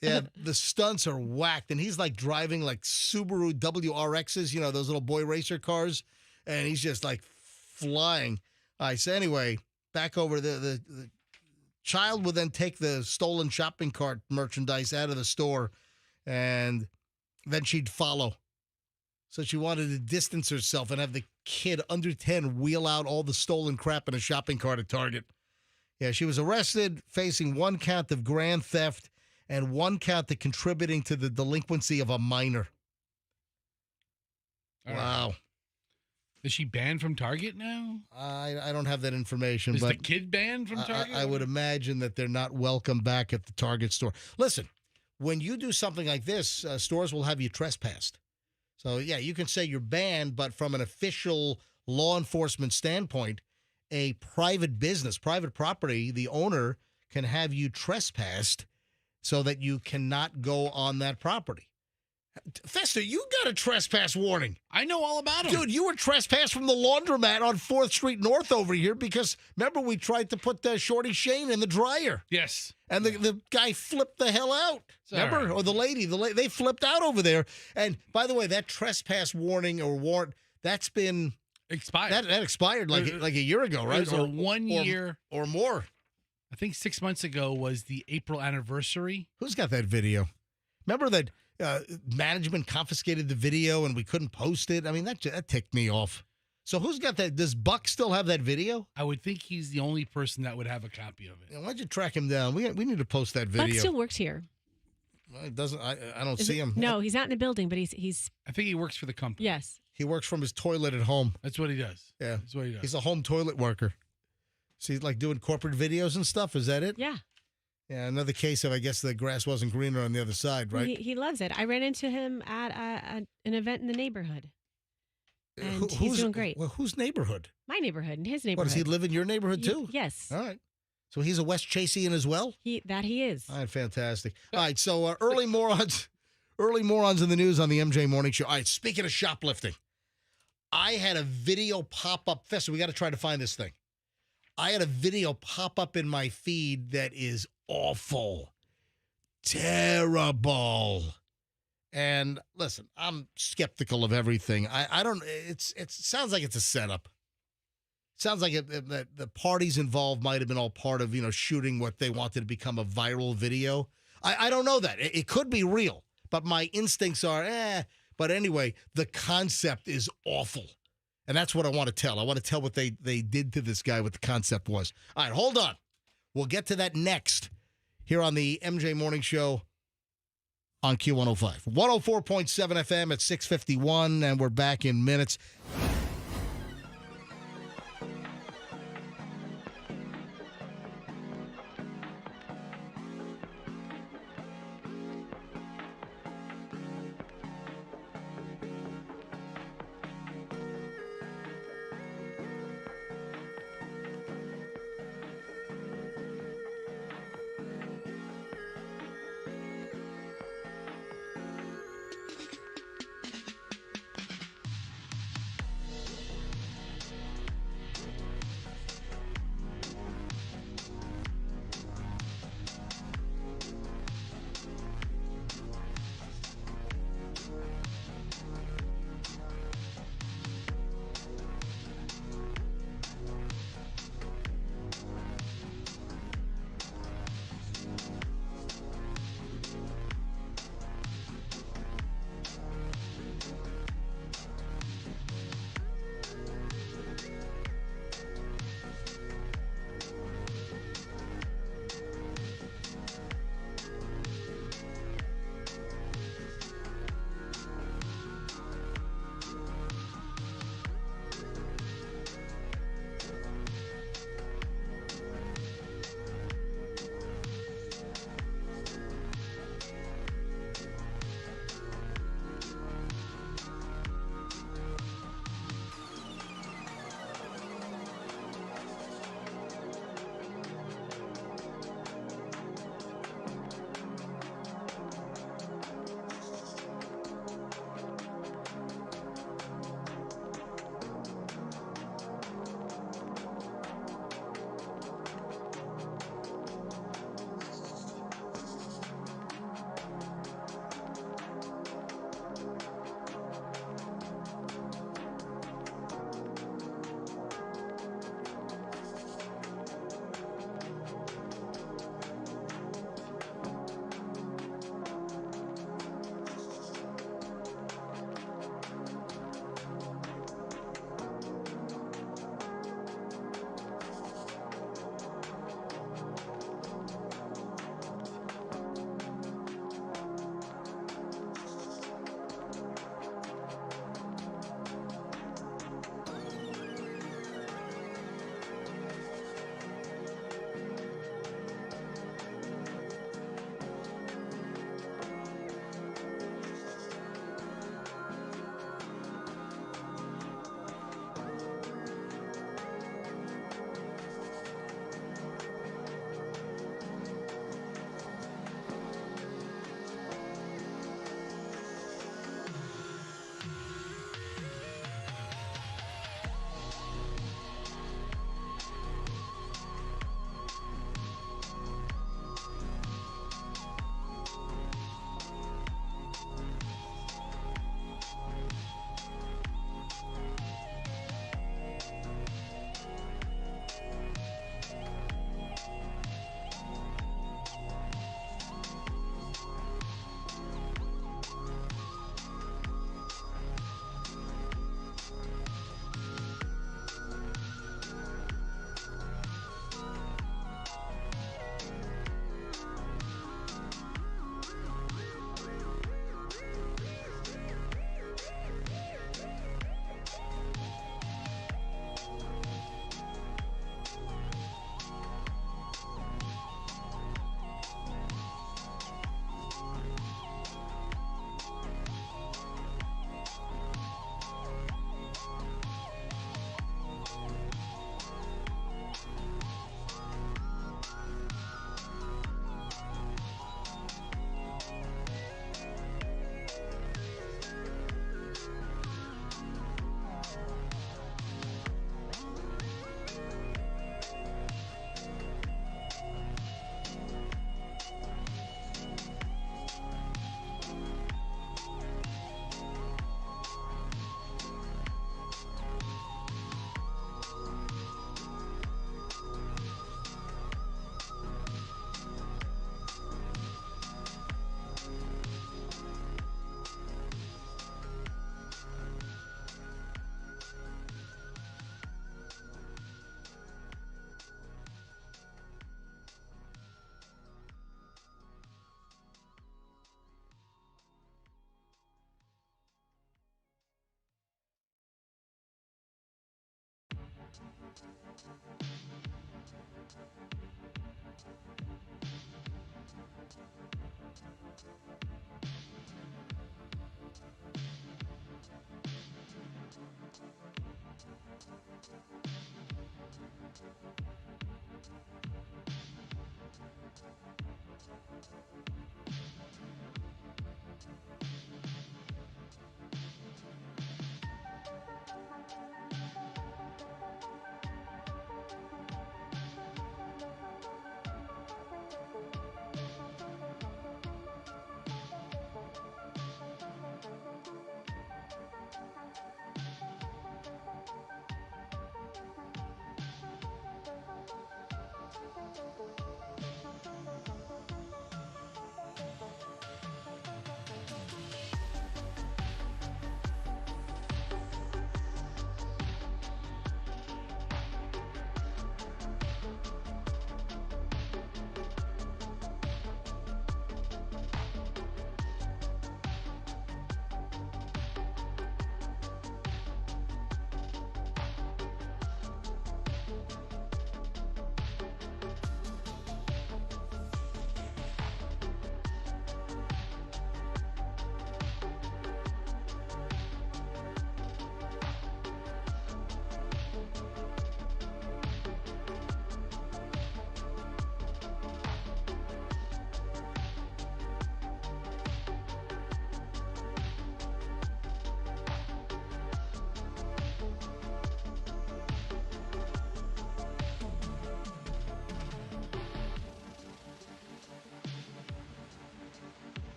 Yeah, the stunts are whacked, and he's like driving like Subaru WRXs, those little boy racer cars, and he's just like flying. All right, so anyway, back over the child would then take the stolen shopping cart merchandise out of the store, and then she'd follow. So she wanted to distance herself and have the kid under 10 wheel out all the stolen crap in a shopping cart at Target. Yeah, she was arrested, facing 1 count of grand theft and 1 count of contributing to the delinquency of a minor. All right. Wow. Is she banned from Target now? I don't have that information, Is but the kid banned from Target? I would imagine that they're not welcome back at the Target store. Listen, when you do something like this, stores will have you trespassed. So, yeah, you can say you're banned, but from an official law enforcement standpoint, a private business, private property, the owner can have you trespassed so that you cannot go on that property. Fester, you got a trespass warning. I know all about him. Dude, you were trespassed from the laundromat on 4th Street North over here because, remember, we tried to put Shorty Shane in the dryer. Yes. And the guy flipped the hell out. Remember? Right. Or the lady, they flipped out over there. And, by the way, that trespass warning or warrant, that's been... Expired. That expired like a year ago, right? It was a 1 year. Or more. I think 6 months ago was the April anniversary. Who's got that video? Remember that management confiscated the video and we couldn't post it? I mean, that ticked me off. So who's got that? Does Buck still have that video? I would think he's the only person that would have a copy of it. Why don't you track him down? We need to post that video. Buck still works here. Well, it doesn't. I don't see him. No, he's not in the building, but he's. I think he works for the company. Yes. He works from his toilet at home. That's what he does. Yeah, That's what he does. he's a home toilet worker. So he's like doing corporate videos and stuff. Is that it? Yeah. Yeah. Another case of, I guess, the grass wasn't greener on the other side, right? He loves it. I ran into him at an event in the neighborhood. And he's Whose- doing great. Well, whose neighborhood? My neighborhood and his What, neighborhood. does he live in your neighborhood too? Yes. All right. So he's a West Chasian as well? He is. All right, fantastic. All right, so early morons in the news on the MJ Morning Show. All right, speaking of shoplifting, I had a video pop up. Fester, we got to try to find this thing. I had a video pop up in my feed that is awful, terrible. And listen, I'm skeptical of everything. I don't. It sounds like it's a setup. Sounds like that the parties involved might have been all part of, shooting what they wanted to become a viral video. I don't know that. It could be real, but my instincts are, But anyway, the concept is awful. And that's what I want to tell. I want to tell what they did to this guy, what the concept was. All right, hold on. We'll get to that next here on the MJ Morning Show on Q105. 104.7 FM at 6:51, and we're back in minutes.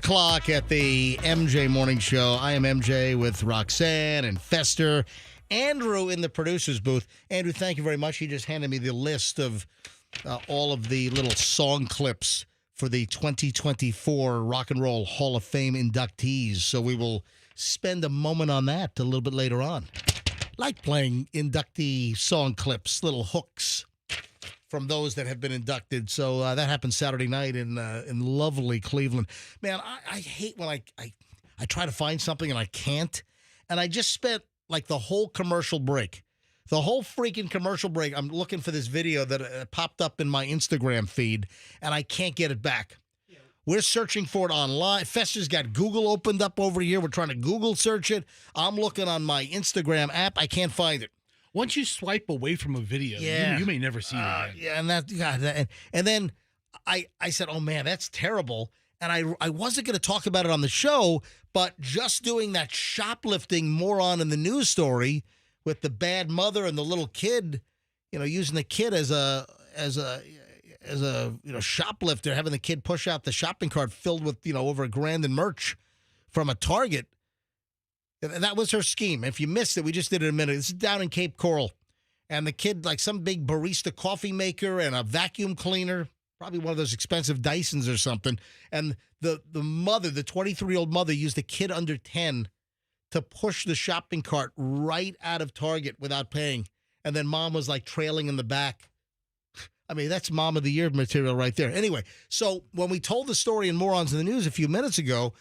O'clock at the MJ Morning Show. I am MJ with Roxanne and Fester. Andrew in the producer's booth. Andrew, thank you very much. He just handed me the list of all of the little song clips for the 2024 Rock and Roll Hall of Fame inductees. So we will spend a moment on that a little bit later on. Like playing inductee song clips, little hooks from those that have been inducted. So that happened Saturday night in lovely Cleveland. Man, I hate when I try to find something and I can't. And I just spent like the whole commercial break. The whole freaking commercial break, I'm looking for this video that popped up in my Instagram feed, and I can't get it back. Yeah. We're searching for it online. Fester's got Google opened up over here. We're trying to Google search it. I'm looking on my Instagram app. I can't find it. Once you swipe away from a video, you may never see it again. Yeah, and and then I said, oh, man, that's terrible. And I wasn't going to talk about it on the show, but just doing that shoplifting moron in the news story with the bad mother and the little kid, using the kid as a shoplifter, having the kid push out the shopping cart filled with, over $1,000 in merch from a Target. And that was her scheme. If you missed it, we just did it in a minute. This is down in Cape Coral. And the kid, like some big barista coffee maker and a vacuum cleaner, probably one of those expensive Dysons or something. And the mother, the 23-year-old mother, used a kid under 10 to push the shopping cart right out of Target without paying. And then mom was like trailing in the back. I mean, that's Mom of the Year material right there. Anyway, so when we told the story in Morons in the News a few minutes ago,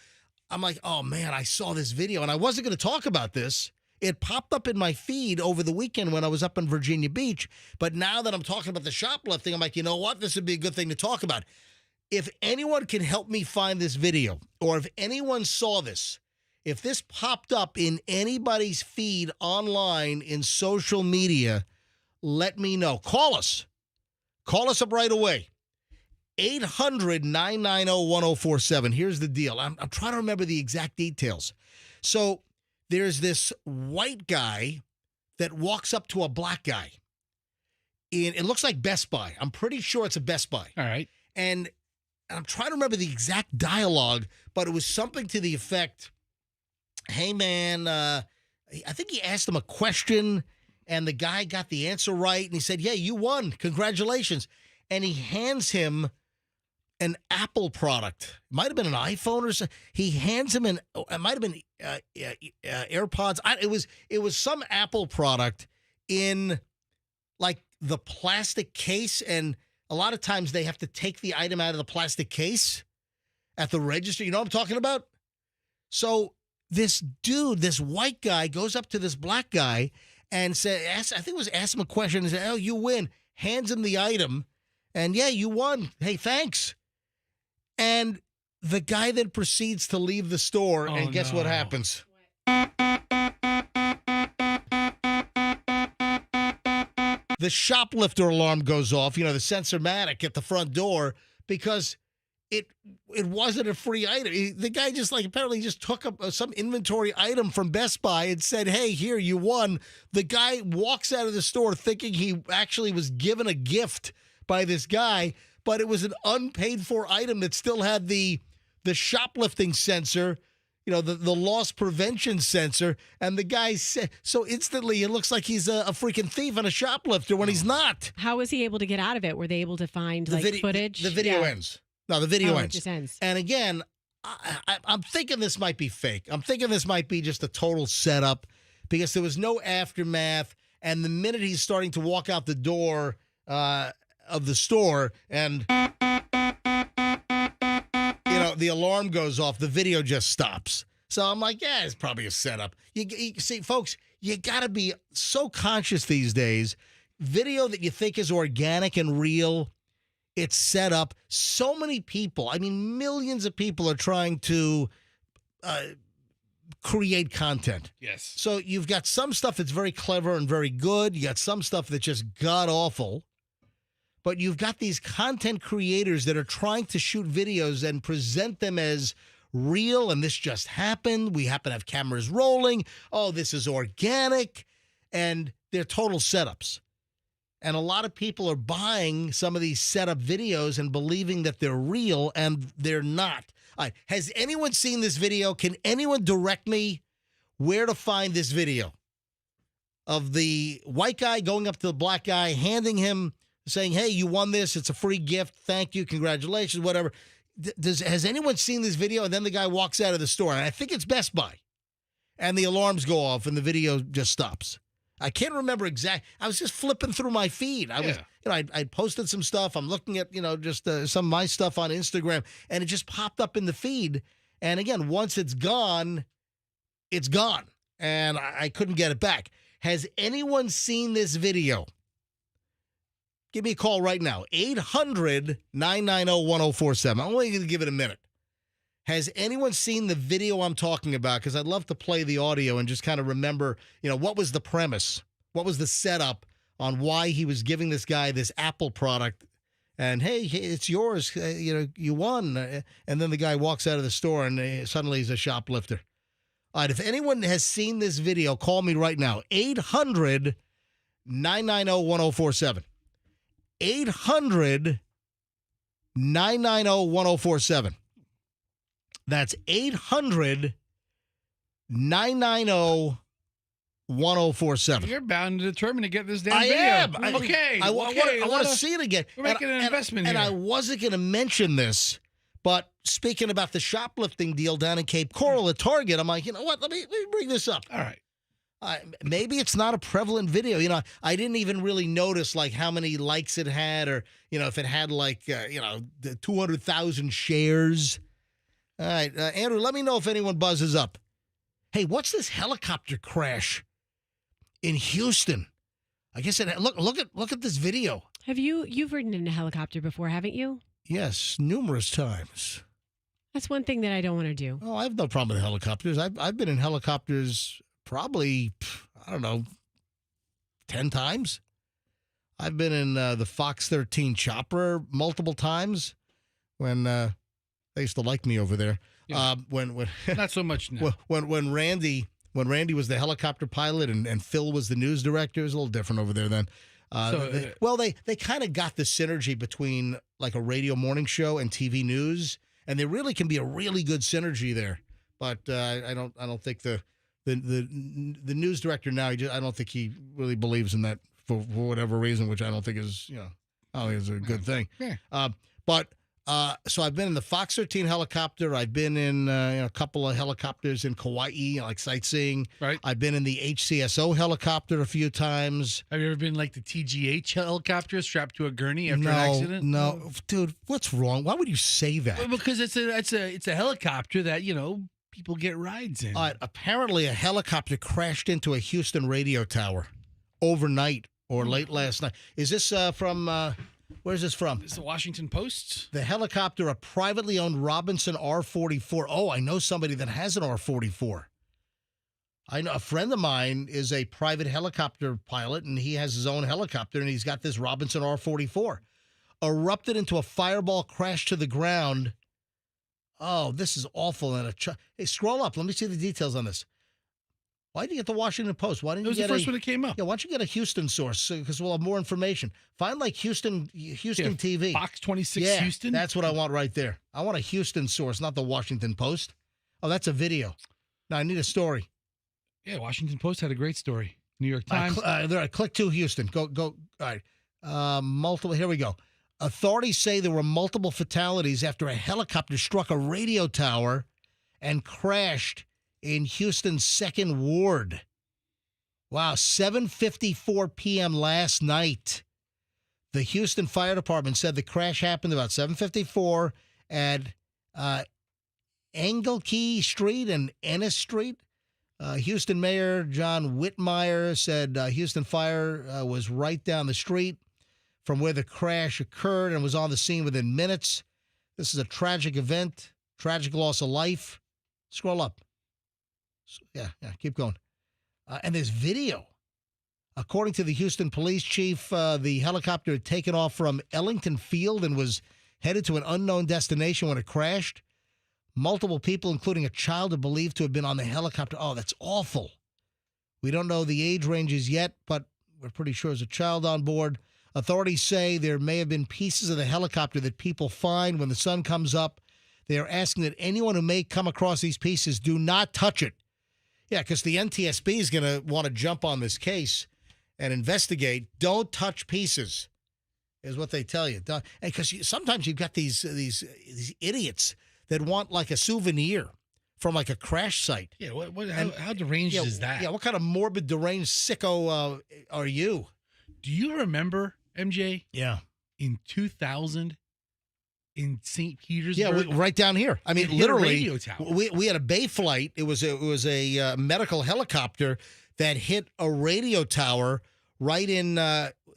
I'm like, oh, man, I saw this video. And I wasn't going to talk about this. It popped up in my feed over the weekend when I was up in Virginia Beach. But now that I'm talking about the shoplifting, I'm like, you know what? This would be a good thing to talk about. If anyone can help me find this video, or if anyone saw this, if this popped up in anybody's feed online in social media, let me know. Call us. Call us up right away. 800-990-1047. Here's the deal. I'm trying to remember the exact details. So there's this white guy that walks up to a black guy. It looks like Best Buy. I'm pretty sure it's a Best Buy. All right. And I'm trying to remember the exact dialogue, but it was something to the effect, hey, man, I think he asked him a question, and the guy got the answer right, and he said, yeah, you won. Congratulations. And he hands him an Apple product. It might have been an iPhone or something. He hands him it might have been AirPods. It was some Apple product in like the plastic case, and a lot of times they have to take the item out of the plastic case at the register. You know what I'm talking about? So this dude, this white guy, goes up to this black guy and ask him a question and said, oh, you win. Hands him the item. And yeah, you won. Hey, thanks. And the guy then proceeds to leave the store, and guess what happens? The shoplifter alarm goes off, the Sensormatic at the front door, because it wasn't a free item. The guy just apparently just took up some inventory item from Best Buy and said, hey, here, you won. The guy walks out of the store thinking he actually was given a gift by this guy, but it was an unpaid for item that still had the shoplifting sensor, the loss prevention sensor, and the guy said, so instantly it looks like he's a freaking thief and a shoplifter when he's not. How was he able to get out of it? Were they able to find footage? The video ends. No, the video ends. It just ends. And again, I'm thinking this might be fake. I'm thinking this might be just a total setup, because there was no aftermath, and the minute he's starting to walk out the door of the store and the alarm goes off, the video just stops. So I'm like, yeah, it's probably a setup. You see, folks, you got to be so conscious these days. Video that you think is organic and real, it's set up. So many people, millions of people are trying to create content. Yes. So you've got some stuff that's very clever and very good. You got some stuff that's just god-awful. But you've got these content creators that are trying to shoot videos and present them as real, and this just happened. We happen to have cameras rolling. Oh, this is organic. And they're total setups. And a lot of people are buying some of these setup videos and believing that they're real, and they're not. All right. Has anyone seen this video? Can anyone direct me where to find this video of the white guy going up to the black guy, handing him, saying, hey, you won this. It's a free gift. Thank you. Congratulations, whatever. Has anyone seen this video? And then the guy walks out of the store, and I think it's Best Buy, and the alarms go off and the video just stops. I can't remember exactly. I was just flipping through my feed. I posted some stuff. I'm looking at, just some of my stuff on Instagram, and it just popped up in the feed. And again, once it's gone, it's gone. And I couldn't get it back. Has anyone seen this video? Give me a call right now, 800-990-1047. I'm only going to give it a minute. Has anyone seen the video I'm talking about? Because I'd love to play the audio and just kind of remember, what was the premise? What was the setup on why he was giving this guy this Apple product? And, hey, it's yours. You won. And then the guy walks out of the store, and suddenly he's a shoplifter. All right, if anyone has seen this video, call me right now, 800-990-1047. 800-990-1047. That's 800-990-1047. You're bound and determined to get this damn video. Am. Okay. I want to see it again. We're making an investment here. And I wasn't going to mention this, but speaking about the shoplifting deal down in Cape Coral at Target, I'm like, you know what? Let me bring this up. All right. Maybe it's not a prevalent video. I didn't even really notice how many likes it had, or if it had 200,000 shares. All right, Andrew, let me know if anyone buzzes up. Hey, what's this helicopter crash in Houston? I guess look at this video. You've ridden in a helicopter before, haven't you? Yes, numerous times. That's one thing that I don't want to do. Oh, I have no problem with helicopters. I've been in helicopters probably, 10 times. I've been in the Fox 13 chopper multiple times. when they used to like me over there. Yeah. When Not so much now. when Randy was the helicopter pilot and Phil was the news director, it was a little different over there then. They kind of got the synergy between like a radio morning show and TV news, and there really can be a really good synergy there. But I don't think the news director now, I don't think he really believes in that for whatever reason, which I don't think is I don't think is a good thing. Yeah. So I've been in the Fox 13 helicopter. I've been in a couple of helicopters in Kauai, like sightseeing. Right. I've been in the HCSO helicopter a few times. Have you ever been like the TGH helicopter strapped to a gurney after an accident? No, dude, what's wrong? Why would you say that? Well, because it's a helicopter that people get rides in. Apparently, a helicopter crashed into a Houston radio tower overnight or late last night. Is this from? Where's this from? It's the Washington Post. The helicopter, a privately owned Robinson R-44. Oh, I know somebody that has an R-44. I know a friend of mine is a private helicopter pilot, and he has his own helicopter, and he's got this Robinson R-44. Erupted into a fireball, crashed to the ground. Oh, this is awful. And hey, scroll up. Let me see the details on this. Why didn't you get the Washington Post? Why didn't It was you get the first one that came up. Yeah, why don't you get a Houston source because we'll have more information. Find like Houston TV. Fox 26 Houston. That's what I want right there. I want a Houston source, not the Washington Post. Oh, that's a video. Now I need a story. Yeah, Washington Post had a great story. New York Times. Click to Houston. Go. All right. Multiple. Here we go. Authorities say there were multiple fatalities after a helicopter struck a radio tower and crashed in Houston's 2nd Ward. Wow, 7:54 p.m. last night. The Houston Fire Department said the crash happened about 7:54 at Engelkey Street and Ennis Street. Houston Mayor John Whitmire said Houston Fire was right down the street from where the crash occurred and was on the scene within minutes. This is a tragic event, tragic loss of life. Scroll up. Yeah, keep going. And there's video. According to the Houston police chief, the helicopter had taken off from Ellington Field and was headed to an unknown destination when it crashed. Multiple people, including a child, are believed to have been on the helicopter. Oh, that's awful. We don't know the age ranges yet, but we're pretty sure there's a child on board. Authorities say there may have been pieces of the helicopter that people find when the sun comes up. They are asking that anyone who may come across these pieces do not touch it. Yeah, because the NTSB is going to want to jump on this case and investigate. Don't touch pieces, is what they tell you. Because sometimes you've got these idiots that want like a souvenir from like a crash site. Yeah, how deranged is that? Yeah, what kind of morbid, deranged sicko are you? Do you remember, MJ? Yeah. In 2000, in St. Petersburg. Yeah, right down here. I mean, It hit a literally, radio tower. we had a Bay flight. It was a medical helicopter that hit a radio tower right in.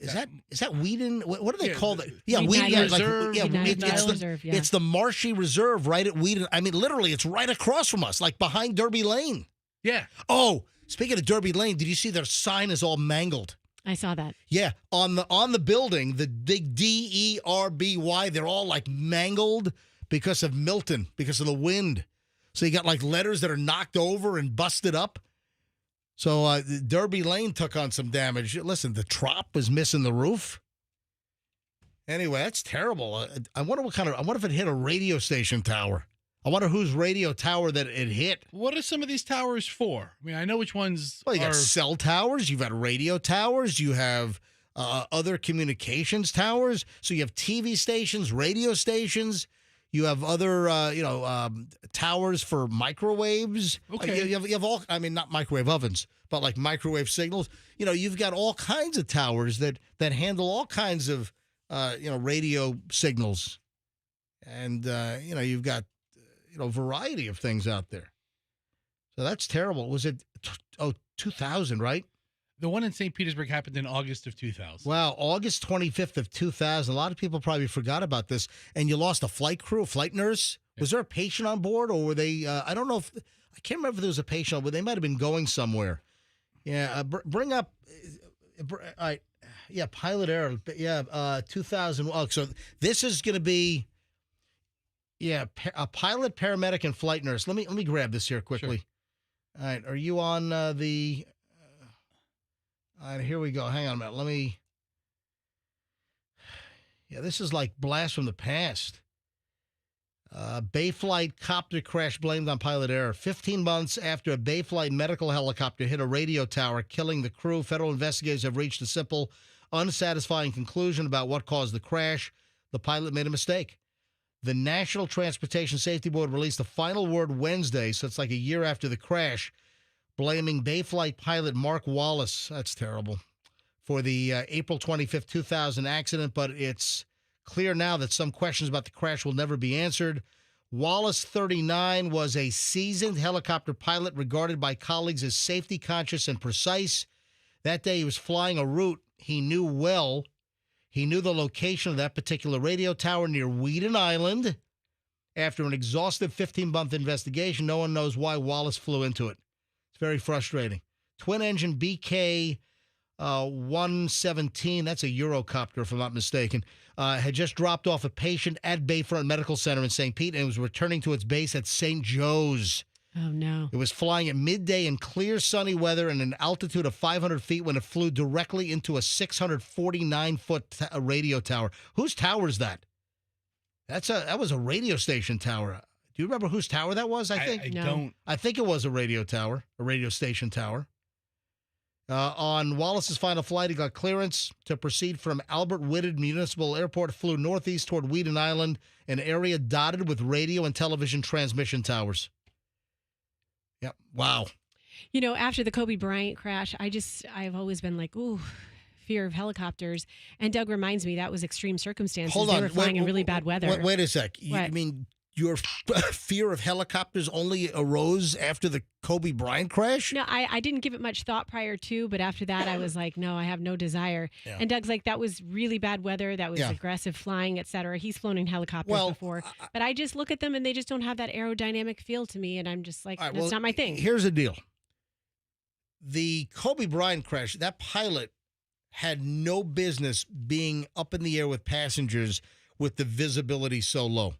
Is that Whedon? What do they call it? Yeah, Midnight Whedon. Reserve. It's Reserve, yeah. it's the Marshy Reserve right at Whedon. I mean, literally, it's right across from us, like behind Derby Lane. Yeah. Oh, speaking of Derby Lane, did you see their sign is all mangled? I saw that. Yeah, on the building, the big DERBY, they're all like mangled because of Milton, because of the wind. So you got like letters that are knocked over and busted up. So Derby Lane took on some damage. Listen, the Trop was missing the roof. Anyway, that's terrible. I wonder if it hit a radio station tower. I wonder whose radio tower that it hit. What are some of these towers for? I mean, I know which ones. Well, you got cell towers, you've got radio towers, you have other communications towers. So you have TV stations, radio stations. You have other, towers for microwaves. Okay. You have all. I mean, not microwave ovens, but like microwave signals. You know, you've got all kinds of towers that handle all kinds of, radio signals, and you've got variety of things out there. So that's terrible. Was it 2000, right? The one in St. Petersburg happened in August of 2000. Wow, August 25th of 2000. A lot of people probably forgot about this. And you lost a flight crew, a flight nurse. Yeah. Was there a patient on board, or were they? I don't know if I can't remember if there was a patient on board. They might have been going somewhere. Yeah, bring up. All right, yeah, pilot error. Yeah, 2000. Oh, so this is going to be. Yeah, a pilot, paramedic, and flight nurse. Let me grab this here quickly. Sure. All right, are you on the? All right, here we go. Hang on a minute. Let me. Yeah, this is like blast from the past. Bayflight copter crash blamed on pilot error. 15 months after a Bayflight medical helicopter hit a radio tower, killing the crew, federal investigators have reached a simple, unsatisfying conclusion about what caused the crash. The pilot made a mistake. The National Transportation Safety Board released the final word Wednesday, so it's like a year after the crash, blaming Bayflight pilot Mark Wallace, that's terrible, for the April 25th, 2000 accident, but it's clear now that some questions about the crash will never be answered. Wallace, 39, was a seasoned helicopter pilot regarded by colleagues as safety conscious and precise. That day he was flying a route he knew well. He knew the location of that particular radio tower near Weeden Island. After an exhaustive 15-month investigation, no one knows why Wallace flew into it. It's very frustrating. Twin-engine BK 117, that's a Eurocopter if I'm not mistaken, had just dropped off a patient at Bayfront Medical Center in St. Pete and was returning to its base at St. Joe's. Oh, no. It was flying at midday in clear, sunny weather and an altitude of 500 feet when it flew directly into a 649-foot radio tower. Whose tower is that? That was a radio station tower. Do you remember whose tower that was, I think? I No. don't. I think it was a radio tower, a radio station tower. On Wallace's final flight, he got clearance to proceed from Albert Whitted Municipal Airport, flew northeast toward Weeden Island, an area dotted with radio and television transmission towers. Yep. Wow. You know, after the Kobe Bryant crash, I've always been like, ooh, fear of helicopters. And Doug reminds me that was extreme circumstances. Hold they on. were flying in really bad weather. Wait a sec. You What? mean your fear of helicopters only arose after the Kobe Bryant crash? No, I didn't give it much thought prior to, but after that, I was like, no, I have no desire. Yeah. And Doug's like, that was really bad weather. That was Yeah. aggressive flying, et cetera. He's flown in helicopters Well, before. But I just look at them and they just don't have that aerodynamic feel to me. And I'm just like, All right, that's well, not my thing. Here's the deal. The Kobe Bryant crash, that pilot had no business being up in the air with passengers with the visibility so low.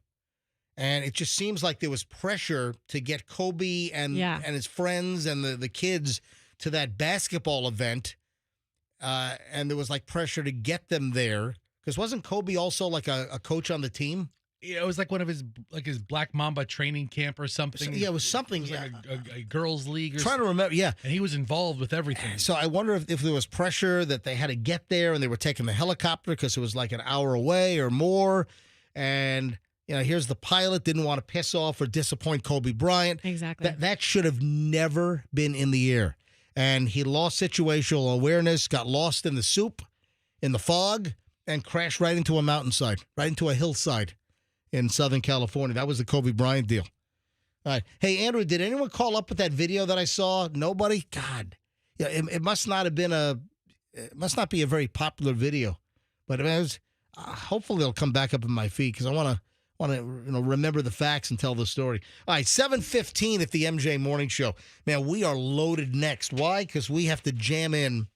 And it just seems like there was pressure to get Kobe and his friends and the kids to that basketball event. And there was like pressure to get them there. Because wasn't Kobe also like a coach on the team? Yeah, it was like one of his Black Mamba training camp or something. Yeah, it was something. It was like a girls' league or Trying to remember, yeah. And he was involved with everything. So I wonder if there was pressure that they had to get there and they were taking the helicopter because it was like an hour away or more. And, you know, here's the pilot, didn't want to piss off or disappoint Kobe Bryant. Exactly. That should have never been in the air. And he lost situational awareness, got lost in the soup, in the fog, and crashed right into a mountainside, right into a hillside in Southern California. That was the Kobe Bryant deal. All right. Hey, Andrew, did anyone call up with that video that I saw? Nobody? God. Yeah, it must not have been it must not be a very popular video. But it was, hopefully it'll come back up in my feed because I want to remember the facts and tell the story. All right, 7:15 at the MJ Morning Show. Man, we are loaded next. Why? Because we have to jam in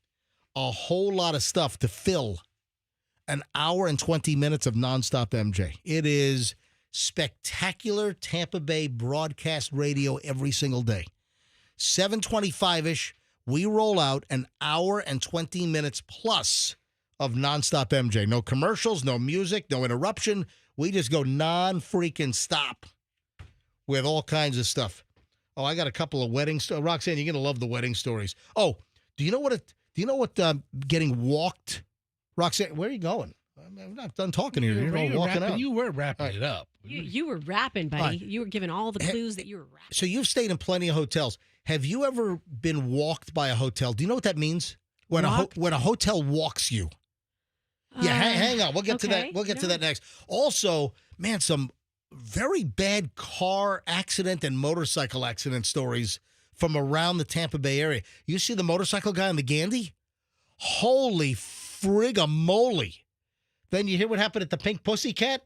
a whole lot of stuff to fill an hour and 20 minutes of nonstop MJ. It is spectacular Tampa Bay broadcast radio every single day. 7:25-ish, we roll out an hour and 20 minutes plus of nonstop MJ. No commercials, no music, no interruption. We just go non-freaking stop with all kinds of stuff. Oh, I got a couple of wedding stories. Roxanne, you're going to love the wedding stories. Oh, do you know what getting walked? Roxanne, where are you going? I'm not done talking here. You're all walking out. You were wrapping it up. You were rapping, buddy. Right. You were giving all the clues that you were rapping. So you've stayed in plenty of hotels. Have you ever been walked by a hotel? Do you know what that means? When a hotel walks you. Yeah, hang on. We'll get to that. We'll get to that next. Also, man, some very bad car accident and motorcycle accident stories from around the Tampa Bay area. You see the motorcycle guy on the Gandy? Holy frigamoly. Then you hear what happened at the Pink Pussycat?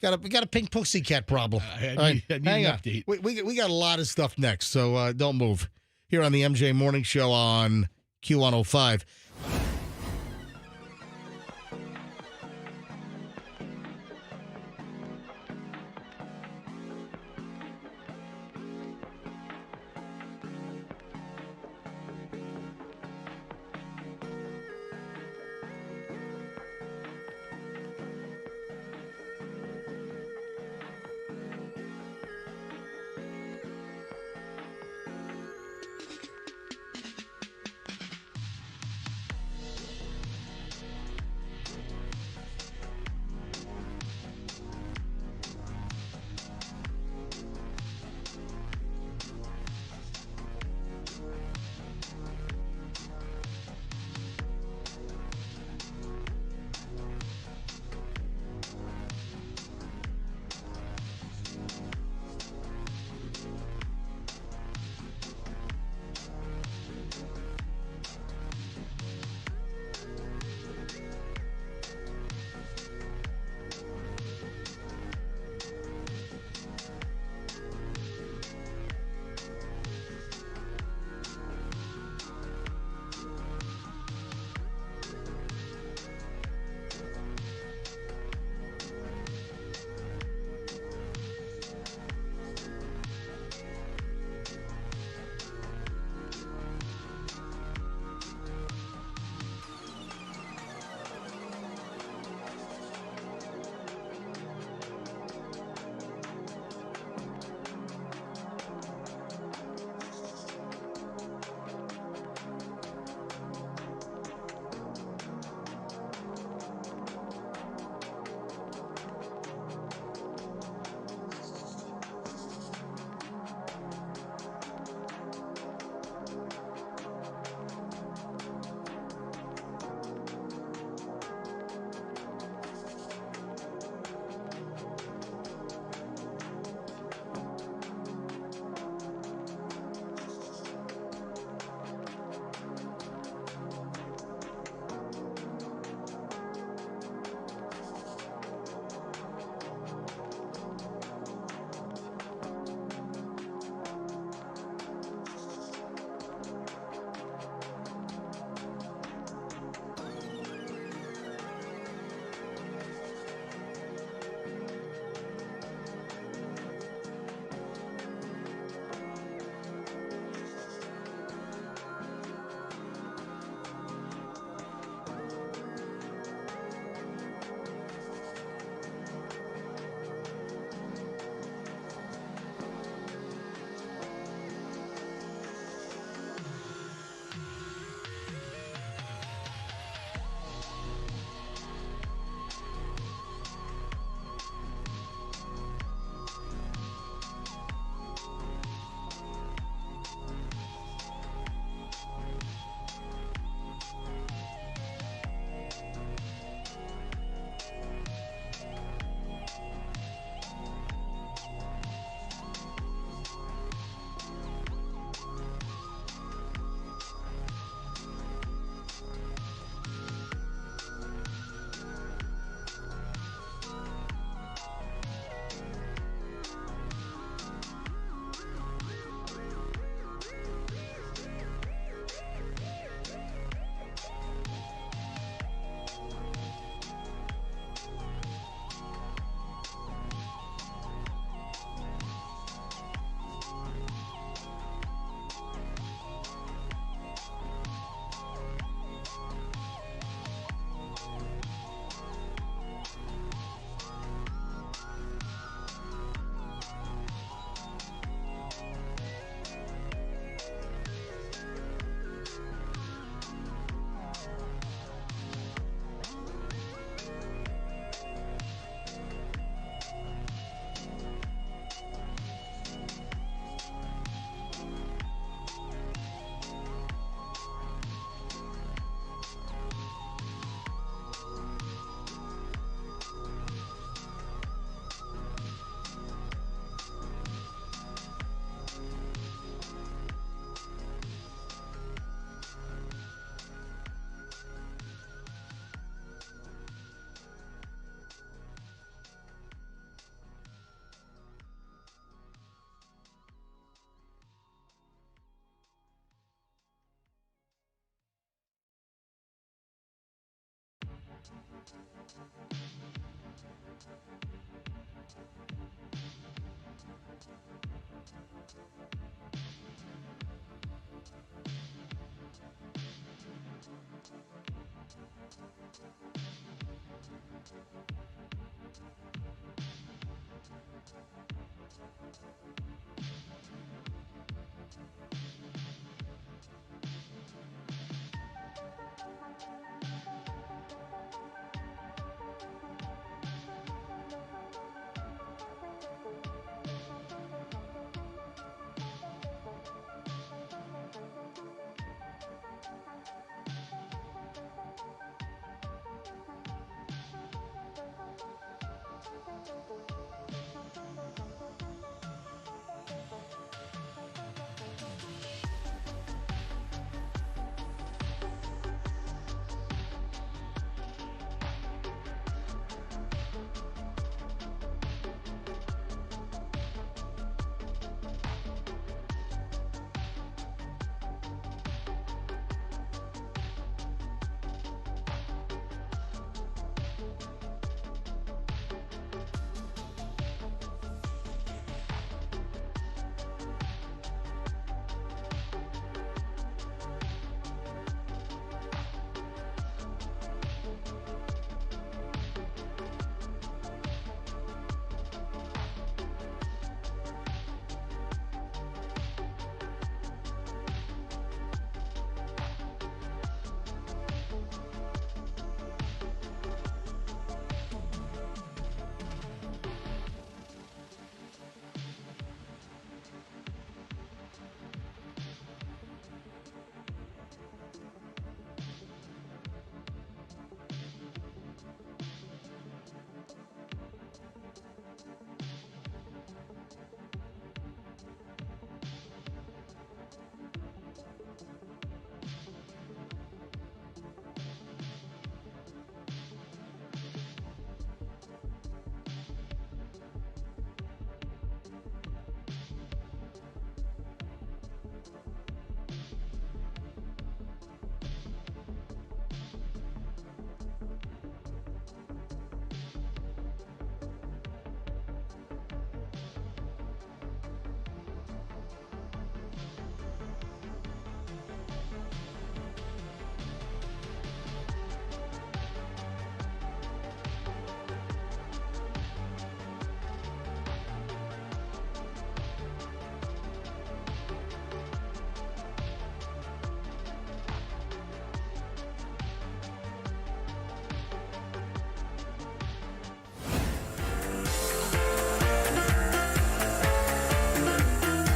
We got a Pink Pussycat problem. I need an update. We got a lot of stuff next, so don't move. Here on the MJ Morning Show on Q105.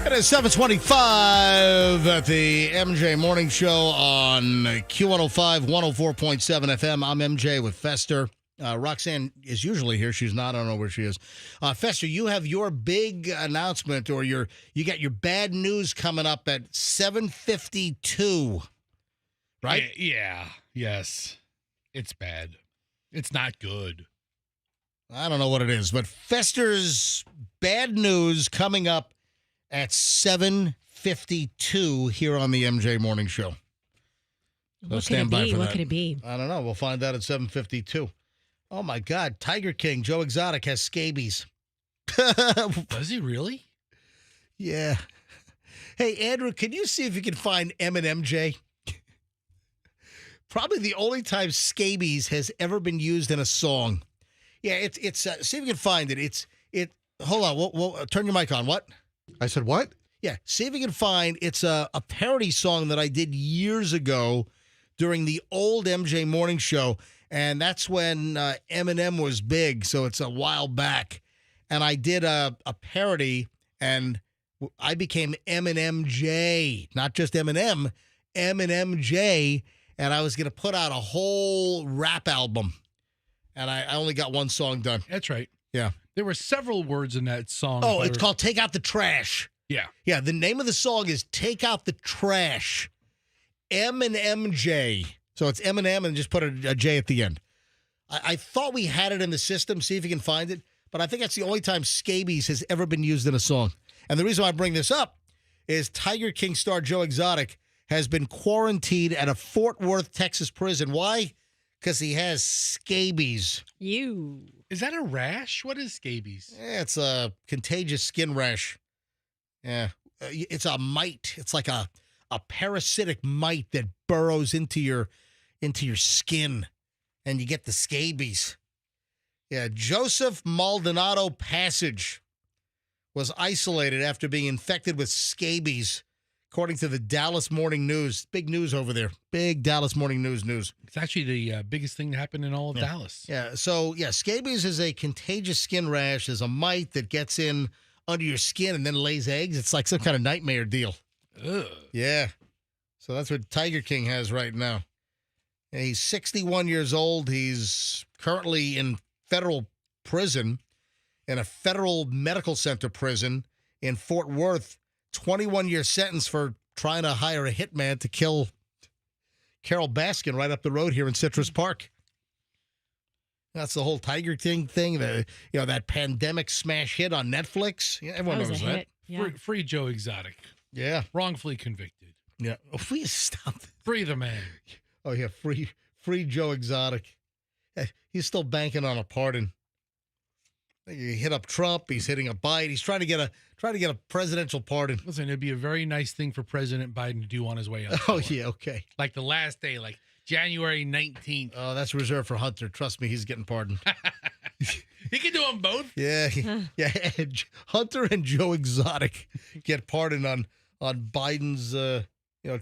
It is 7:25 at the MJ Morning Show on Q105, 104.7 FM. I'm MJ with Fester. Roxanne is usually here. She's not. I don't know where she is. Fester, you have your big announcement, or you got your bad news coming up at 7:52, right? Yeah. Yes. It's bad. It's not good. I don't know what it is, but Fester's bad news coming up at 7:52 here on the MJ Morning Show. So What stand could it by be? for What that. could it be? I don't know. We'll find out at 7:52. Oh, my God. Tiger King, Joe Exotic, has scabies. Does he really? Yeah. Hey, Andrew, can you see if you can find M&MJ? Probably the only time scabies has ever been used in a song. Yeah, it's see if you can find it. Hold on. We'll turn your mic on. What? I said, what? Yeah, see if you can find, it's a parody song that I did years ago during the old MJ Morning Show, and that's when Eminem was big, so it's a while back. And I did a parody, and I became MJ, not just Eminem, MJ, and I was going to put out a whole rap album, and I only got one song done. That's right. Yeah. There were several words in that song. Oh, it's called Take Out the Trash. Yeah. Yeah, the name of the song is Take Out the Trash. M&MJ. So it's Eminem and just put a J at the end. I thought we had it in the system. See if you can find it. But I think that's the only time scabies has ever been used in a song. And the reason why I bring this up is Tiger King star Joe Exotic has been quarantined at a Fort Worth, Texas prison. Why? Because he has scabies. Is that a rash? What is scabies? Yeah, it's a contagious skin rash. Yeah. It's a mite. It's like a parasitic mite that burrows into your skin, and you get the scabies. Yeah, Joseph Maldonado Passage was isolated after being infected with scabies, according to the Dallas Morning News. Big news over there. Big Dallas Morning News. It's actually the biggest thing that happened in all of Dallas. Yeah, so, scabies is a contagious skin rash. There's a mite that gets in under your skin and then lays eggs. It's like some kind of nightmare deal. Ugh. Yeah. So that's what Tiger King has right now. And he's 61 years old. He's currently in federal prison, in a federal medical center prison in Fort Worth. 21-year sentence for trying to hire a hitman to kill Carol Baskin right up the road here in Citrus Park. That's the whole Tiger King thing. That pandemic smash hit on Netflix. Yeah, everyone knows that. Yeah. Free Joe Exotic. Yeah. Wrongfully convicted. Yeah. Oh, please stop. Free the man. Oh yeah, free Joe Exotic. He's still banking on a pardon. He hit up Trump. He's hitting a Biden. He's trying to get a presidential pardon. Listen, it'd be a very nice thing for President Biden to do on his way out. Oh yeah, okay. Like the last day, like January 19th. Oh, that's reserved for Hunter. Trust me, he's getting pardoned. He can do them both. Yeah, yeah. Hunter and Joe Exotic get pardoned on Biden's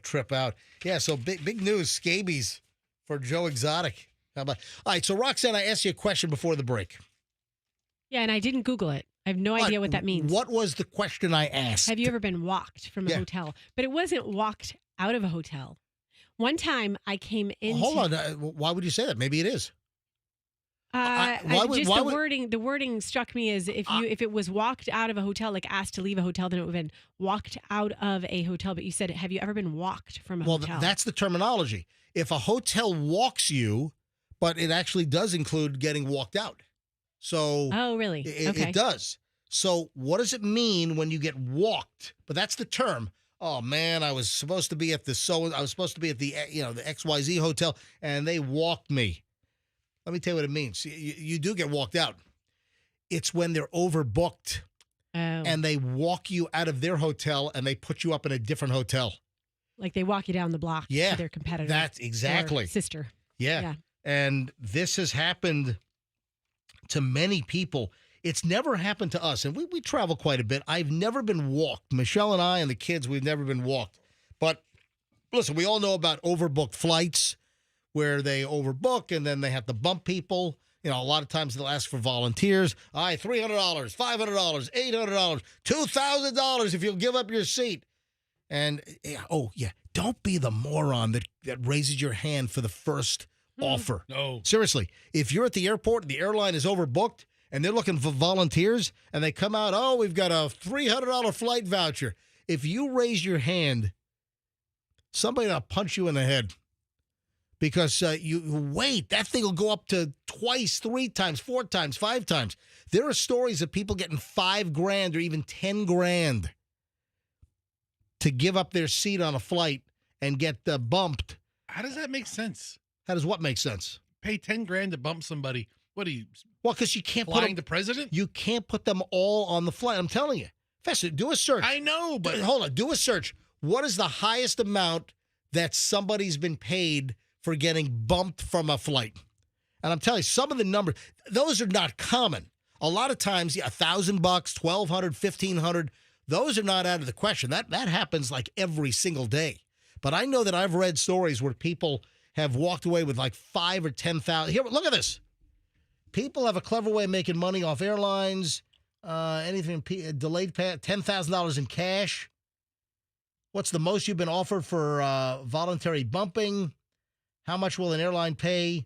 trip out. Yeah, so big news, scabies for Joe Exotic. How about? All right, so Roxanne, I asked you a question before the break. Yeah, and I didn't Google it. I have no idea what that means. What was the question I asked? Have you ever been walked from a hotel? But it wasn't walked out of a hotel. One time I came into... Hold on. Why would you say that? Maybe it is. The wording struck me as if it was walked out of a hotel, like asked to leave a hotel, then it would have been walked out of a hotel. But you said, have you ever been walked from a hotel? Well, that's the terminology. If a hotel walks you, but it actually does include getting walked out. So oh, really? It does. So what does it mean when you get walked? But that's the term. Oh man, I was supposed to be at the the XYZ hotel and they walked me. Let me tell you what it means. You do get walked out. It's when they're overbooked and they walk you out of their hotel and they put you up in a different hotel. Like they walk you down the block to their competitor. That's exactly. Or sister. Yeah. And this has happened to many people. It's never happened to us. And we travel quite a bit. I've never been walked. Michelle and I and the kids, we've never been walked. But listen, we all know about overbooked flights where they overbook and then they have to bump people. You know, a lot of times they'll ask for volunteers. All right, $300, $500, $800, $2,000 if you'll give up your seat. And, don't be the moron that raises your hand for the first offer. No. Seriously, if you're at the airport and the airline is overbooked and they're looking for volunteers and they come out, we've got a $300 flight voucher. If you raise your hand, somebody will punch you in the head because you wait. That thing will go up to twice, 3 times, 4 times, 5 times. There are stories of people getting $5,000 or even $10,000 to give up their seat on a flight and get bumped. How does that make sense? How does what make sense? Pay $10,000 to bump somebody. What are you? Well, because you can't flying the president. You can't put them all on the flight. I'm telling you, Fester, do a search. I know, but hold on, do a search. What is the highest amount that somebody's been paid for getting bumped from a flight? And I'm telling you, some of the numbers, those are not common. A lot of times, $1,000, $1,200, $1,500. Those are not out of the question. That happens like every single day. But I know that I've read stories where people have walked away with like $5,000 or $10,000. Here, look at this. People have a clever way of making money off airlines. Anything delayed pay, $10,000 in cash. What's the most you've been offered for voluntary bumping? How much will an airline pay?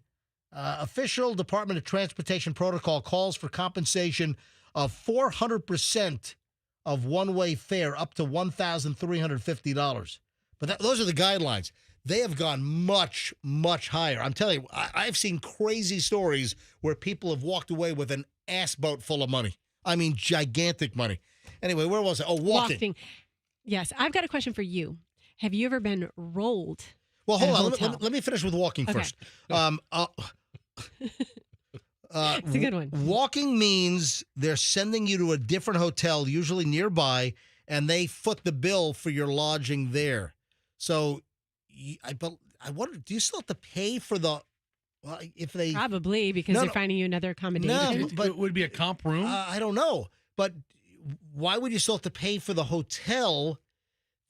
Official Department of Transportation protocol calls for compensation of 400% of one-way fare up to $1,350. But those are the guidelines. They have gone much, much higher. I'm telling you, I've seen crazy stories where people have walked away with an ass boat full of money. I mean, gigantic money. Anyway, where was it? Oh, walking. Yes. I've got a question for you. Have you ever been rolled? Well, hold on. Let me finish with walking first. It's a good one. Walking means they're sending you to a different hotel, usually nearby, and they foot the bill for your lodging there. So I wonder, do you still have to pay for the? Well, if they Probably because No, they're no. finding you another accommodation. No, But but- it would be a comp room. I don't know, but why would you still have to pay for the hotel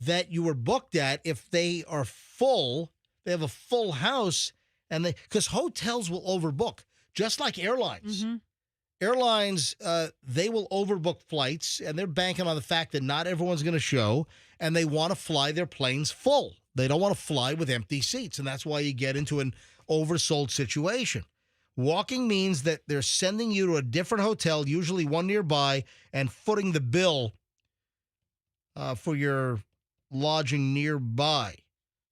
that you were booked at if they are full? They have a full house, and because hotels will overbook, just like airlines. Mm-hmm. Airlines, they will overbook flights, and they're banking on the fact that not everyone's going to show, and they want to fly their planes full. They don't want to fly with empty seats, and that's why you get into an oversold situation. Walking means that they're sending you to a different hotel, usually one nearby, and footing the bill for your lodging nearby.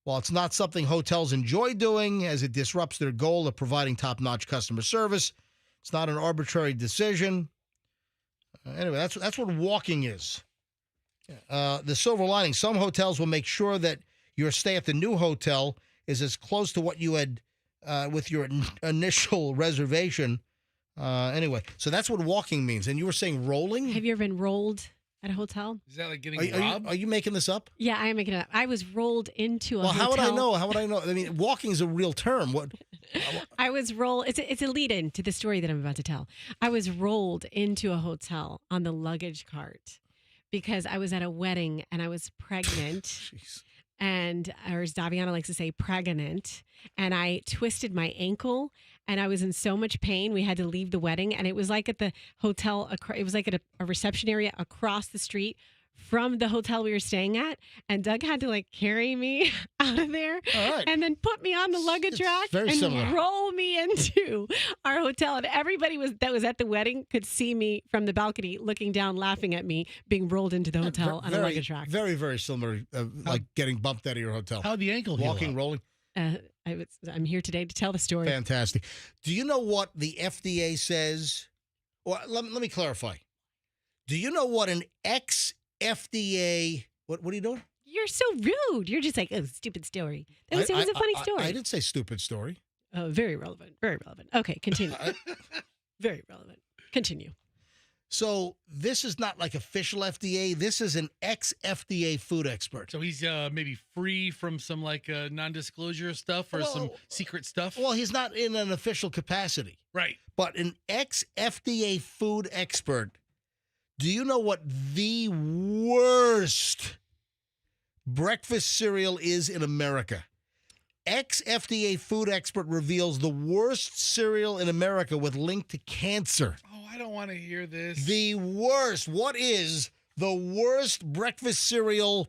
While it's not something hotels enjoy doing, as it disrupts their goal of providing top-notch customer service, it's not an arbitrary decision. Anyway, that's what walking is. The silver lining, some hotels will make sure that your stay at the new hotel is as close to what you had with your initial reservation. Anyway, so that's what walking means. And you were saying rolling? Have you ever been rolled at a hotel? Is that like getting Are robbed? you making this up? Yeah, I am making it up. I was rolled into a Well, hotel. how would I know? How would I know? I mean, walking is a real term. What? I was rolled. It's a lead in to the story that I'm about to tell. I was rolled into a hotel on the luggage cart because I was at a wedding and I was pregnant. Jeez. And, or as Daviana likes to say, pregnant. And I twisted my ankle and I was in so much pain. We had to leave the wedding. And it was like at the hotel, it was like at a reception area across the street from the hotel we were staying at. And Doug had to like carry me out of there All right. and then put me on the luggage It's rack very and similar. roll me into our hotel. And everybody that was at the wedding could see me from the balcony looking down, laughing at me being rolled into the hotel on a luggage rack. Very, very similar, like getting bumped out of your hotel. How'd the ankle heal Walking, up? rolling. I'm here today to tell the story. Fantastic. Do you know what the FDA says? Well, let me clarify. Do you know what an ex-FDA, what are you doing? You're so rude. You're just like, oh, stupid story. It was a funny story. I didn't say stupid story. Very relevant. Very relevant. Okay, continue. Very relevant. Continue. So this is not like official FDA. This is an ex-FDA food expert. So he's maybe free from some like non-disclosure stuff or some secret stuff. Well, he's not in an official capacity, Right. but an ex-FDA food expert. Do you know what the worst breakfast cereal is in America? Ex-FDA food expert reveals the worst cereal in America with link to cancer. Oh, I don't want to hear this. The worst. What is the worst breakfast cereal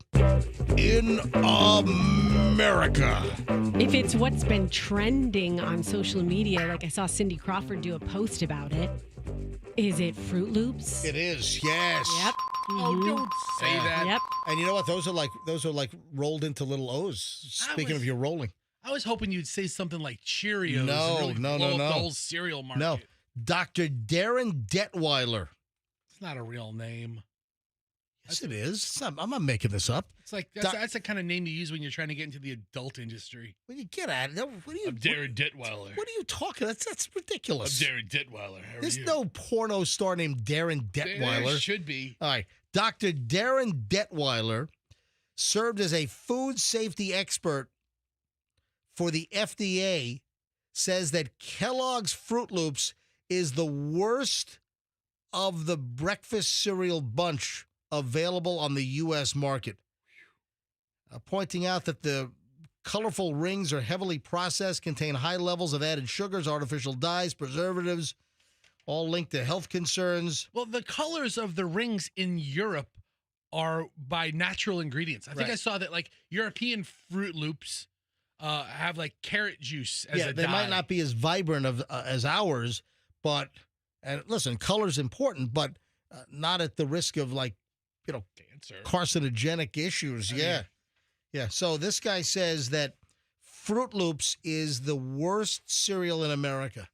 in America? If it's what's been trending on social media, like I saw Cindy Crawford do a post about it, is it Fruit Loops? It is, yes. Yep. Oh, Mhm. don't say Yeah. that. Yep. And you know what? Those are like rolled into little O's. Speaking of your rolling. I was hoping you'd say something like Cheerios. No, and really no, blow no, up no. The whole cereal market. No. Dr. Darren Detweiler. It's not a real name. Yes, it is. I'm not making this up. It's like that's the kind of name you use when you're trying to get into the adult industry. When you get at it, what are you? I'm Darren Detweiler. What are you talking? That's I'm ridiculous. Darren Detweiler. How are There's you? no porno star named Darren There Detweiler. should be. All right. Dr. Darren Detweiler served as a food safety expert for the FDA, says that Kellogg's Fruit Loops is the worst of the breakfast cereal bunch available on the U.S. market. Pointing out that the colorful rings are heavily processed, contain high levels of added sugars, artificial dyes, preservatives, all linked to health concerns. Well, the colors of the rings in Europe are by natural ingredients. I think Right. I saw that like European Fruit Loops have like carrot juice as a They dye. might not be as vibrant as ours, but and listen, color's important, but not at the risk of like Cancer. carcinogenic issues. Yeah. So this guy says that Fruit Loops is the worst cereal in America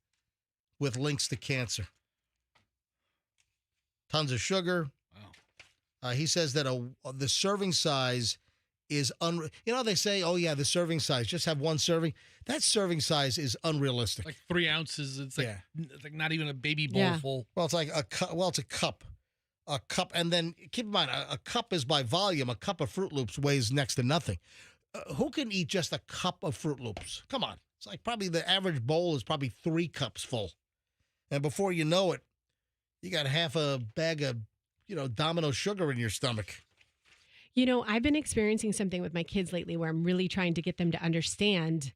with links to cancer. Tons of sugar. Wow. He says that the serving size is they say, oh yeah, the serving size, just have one serving. That serving size is unrealistic. Like 3 ounces. It's like Yeah. it's like not even a baby bowl Yeah. full. Well, it's like a cup. Well, it's a cup. A cup, and then keep in mind, a cup is by volume. A cup of Fruit Loops weighs next to nothing. who can eat just a cup of Fruit Loops? Come on. It's like probably the average bowl is probably 3 cups full. And before you know it, you got half a bag of, Domino sugar in your stomach. I've been experiencing something with my kids lately where I'm really trying to get them to understand,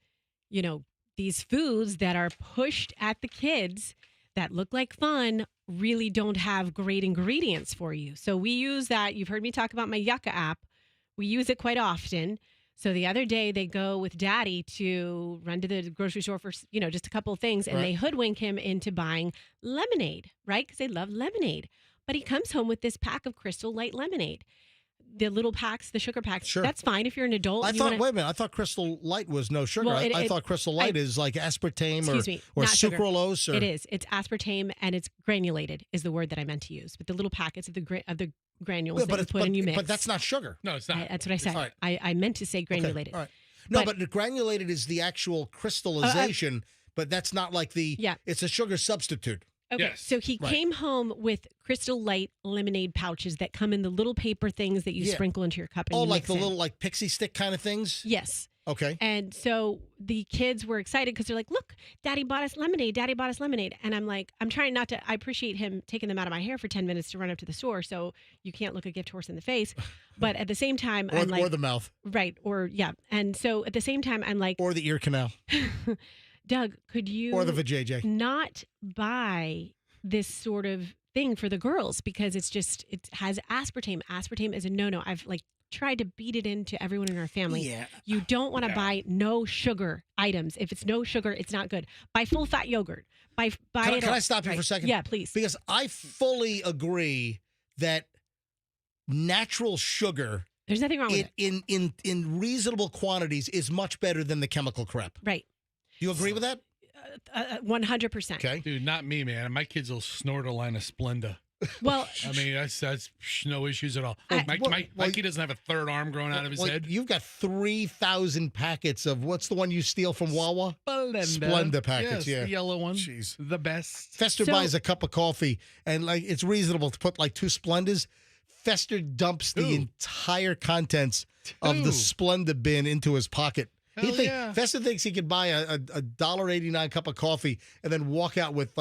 these foods that are pushed at the kids that look like fun really don't have great ingredients for you. So we use that. You've heard me talk about my Yucca app. We use it quite often. So the other day they go with Daddy to run to the grocery store for, just a couple of things, and they hoodwink him into buying lemonade, right? Because they love lemonade. But he comes home with this pack of Crystal Light lemonade. The little packs, the sugar packs. Sure. That's fine if you're an adult. Wait a minute. I thought Crystal Light was no sugar. Well, I thought Crystal Light is like aspartame or not sugar. sucralose. Or... It is. It's aspartame and it's granulated is the word that I meant to use. But the little packets of the granules that you put in your mix. But that's not sugar. No, it's not. That's what I said. Right. I meant to say granulated. Okay. All right. No, but the granulated is the actual crystallization, but that's not like it's a sugar substitute. Okay, yes. So he came home with Crystal Light lemonade pouches that come in the little paper things that you sprinkle into your cup. And like the little pixie stick kind of things? Yes. Okay. And so the kids were excited because they're like, look, Daddy bought us lemonade. Daddy bought us lemonade. And I'm like, I'm trying not to, I appreciate him taking them out of my hair for 10 minutes to run up to the store. So you can't look a gift horse in the face. But at the same time, I'm like. Or the mouth. Right. And so at the same time, I'm like. Or the ear canal. Doug, could you. Or the vajayjay. Not buy this sort of thing for the girls because it has aspartame. Aspartame is a no-no. I've tried to beat it into everyone in our family. Yeah. You don't want to buy no sugar items. If it's no sugar, it's not good. Buy full fat yogurt. Can I stop you for a second? Yeah, please. Because I fully agree that natural sugar, there's nothing wrong with it. In reasonable quantities, is much better than the chemical crap. Right. Do you agree with that? 100%. Okay. Dude, not me, man. My kids will snort a line of Splenda. Well, I mean, that's no issues at all. My kid doesn't have a third arm growing out of his head. You've got 3,000 packets of what's the one you steal from Wawa? Splenda packets, yes, the yellow one. Jeez. The best. Fester buys a cup of coffee, and it's reasonable to put 2 Splendas. Fester dumps the entire contents of the Splenda bin into his pocket. Fester thinks he could buy a $1.89 cup of coffee and then walk out with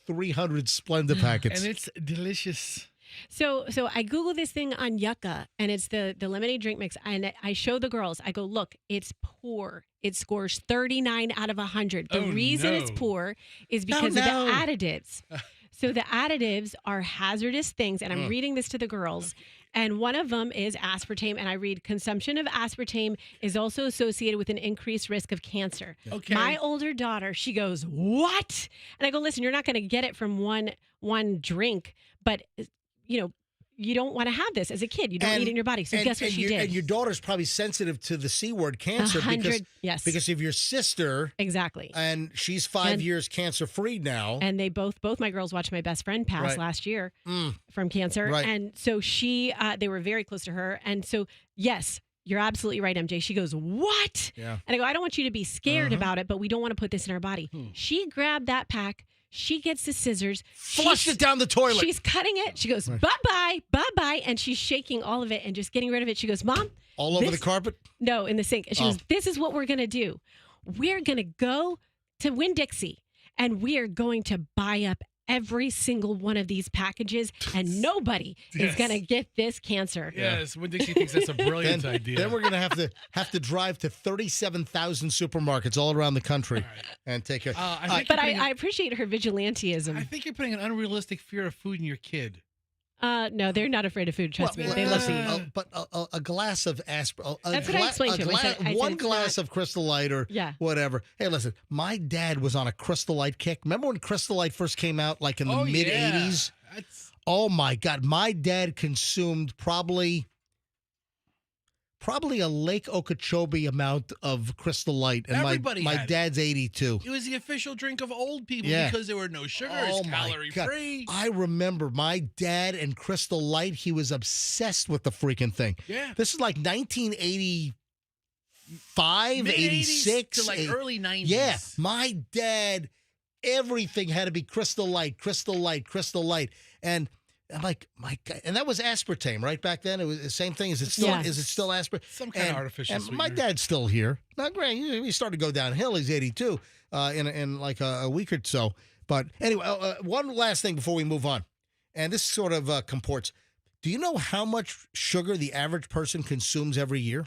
300 Splenda packets. And it's delicious. So I Google this thing on Yucca, and it's the lemonade drink mix, and I show the girls. I go, look, it's poor. It scores 39 out of 100. The reason it's poor is because of the additives. So the additives are hazardous things, and I'm reading this to the girls. And one of them is aspartame. And I read, consumption of aspartame is also associated with an increased risk of cancer. Okay. My older daughter, she goes, what? And I go, listen, you're not going to get it from one drink, but you don't want to have this as a kid. You don't need it in your body. So guess what she did? And your daughter's probably sensitive to the C word, cancer. 100, yes. Because of your sister. Exactly. And she's 5 years cancer-free now. And they both my girls watched my best friend pass last year from cancer. Right. And so they were very close to her. And so, yes, you're absolutely right, MJ. She goes, what? Yeah. And I go, I don't want you to be scared about it, but we don't want to put this in our body. She grabbed that pack. She gets the scissors. Flushed it down the toilet. She's cutting it. She goes, bye-bye, bye-bye. And she's shaking all of it and just getting rid of it. She goes, Mom. All over the carpet? No, in the sink. And she goes, this is what we're going to do. We're going to go to Winn-Dixie, and we are going to buy up every single one of these packages, and nobody is going to get this cancer. Yes, Winn-Dixie thinks that's a brilliant idea. Then we're going to have to drive to 37,000 supermarkets all around the country and take care. I appreciate her vigilanteism. I think you're putting an unrealistic fear of food in your kid. No, they're not afraid of food. Trust me, they love to eat. But a glass of aspirin. That's what I explained to him. I said one glass of Crystal Light or whatever. Hey, listen, my dad was on a Crystal Light kick. Remember when Crystal Light first came out, in the mid '80s? Oh my God, my dad consumed probably a Lake Okeechobee amount of Crystal Light, and my dad's 82. It was the official drink of old people because there were no sugars, calorie-free. I remember my dad and Crystal Light. He was obsessed with the freaking thing. Yeah. This is 1985, 86. To early 90s. Yeah. My dad, everything had to be Crystal Light, Crystal Light, Crystal Light. And I'm like, my God. And that was aspartame, right? Back then, it was the same thing. Is it still? Yes. Is it still aspartame? Some kind of artificial And my sweetener. dad's still here. Not great. He started to go downhill. He's 82 in like a week or so. But anyway, one last thing before we move on, and this sort of comports. Do you know how much sugar the average person consumes every year?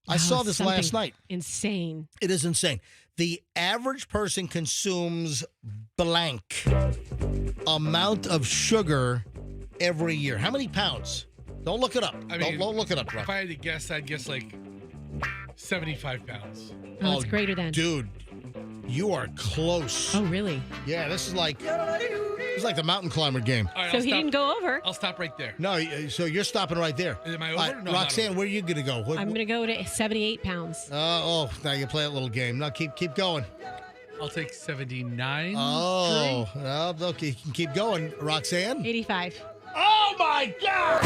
I saw this last night. Insane. It is insane. The average person consumes blank amount of sugar every year. How many pounds? Don't look it up. I mean, don't look it up, Rob. If I had to guess, I'd guess like 75 pounds. Oh, it's greater than. Dude, you are close. Oh, really? Yeah, this is like the mountain climber game. All right, So I'll he stop- didn't go over. I'll stop right there. No, so you're stopping right there. Am I All over? right, No, I'm not Roxanne, over. where are you going to go? I'm going to go to 78 pounds. Now you play a little game. No, keep going. I'll take 79. Oh, well, okay, you can keep going. Roxanne? 85. Oh, my God!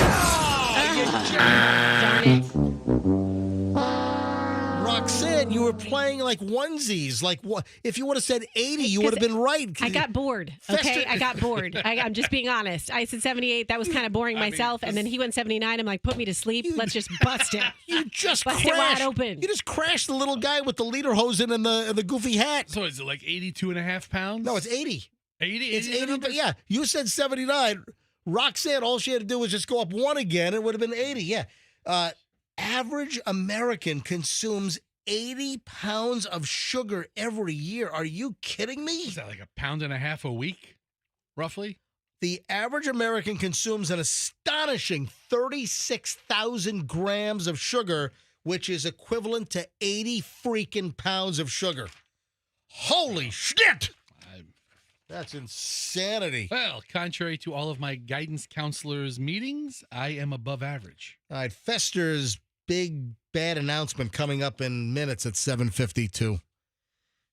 Darn it. Roxanne, you were playing like onesies. Like, what? If you would have said 80, you would have been right. I got bored. Okay, I got bored. I'm just being honest. I said 78. That was kind of boring myself, and then he went 79. I'm like, put me to sleep. Let's just bust it. You just Bust crashed. it wide open. You just crashed the little guy with the lederhosen and the goofy hat. So is it like 82 and a half pounds? No, it's 80. 80? It's 80 80. But yeah, you said 79. Roxanne, all she had to do was just go up one again. It would have been 80. Yeah. Average American consumes 80 pounds of sugar every year. Are you kidding me? Is that like a pound and a half a week, roughly? The average American consumes an astonishing 36,000 grams of sugar, which is equivalent to 80 freaking pounds of sugar. Holy shit! That's insanity. Well, contrary to all of my guidance counselors' meetings, I am above average. All right, Fester's big bad announcement coming up in minutes at 7:52.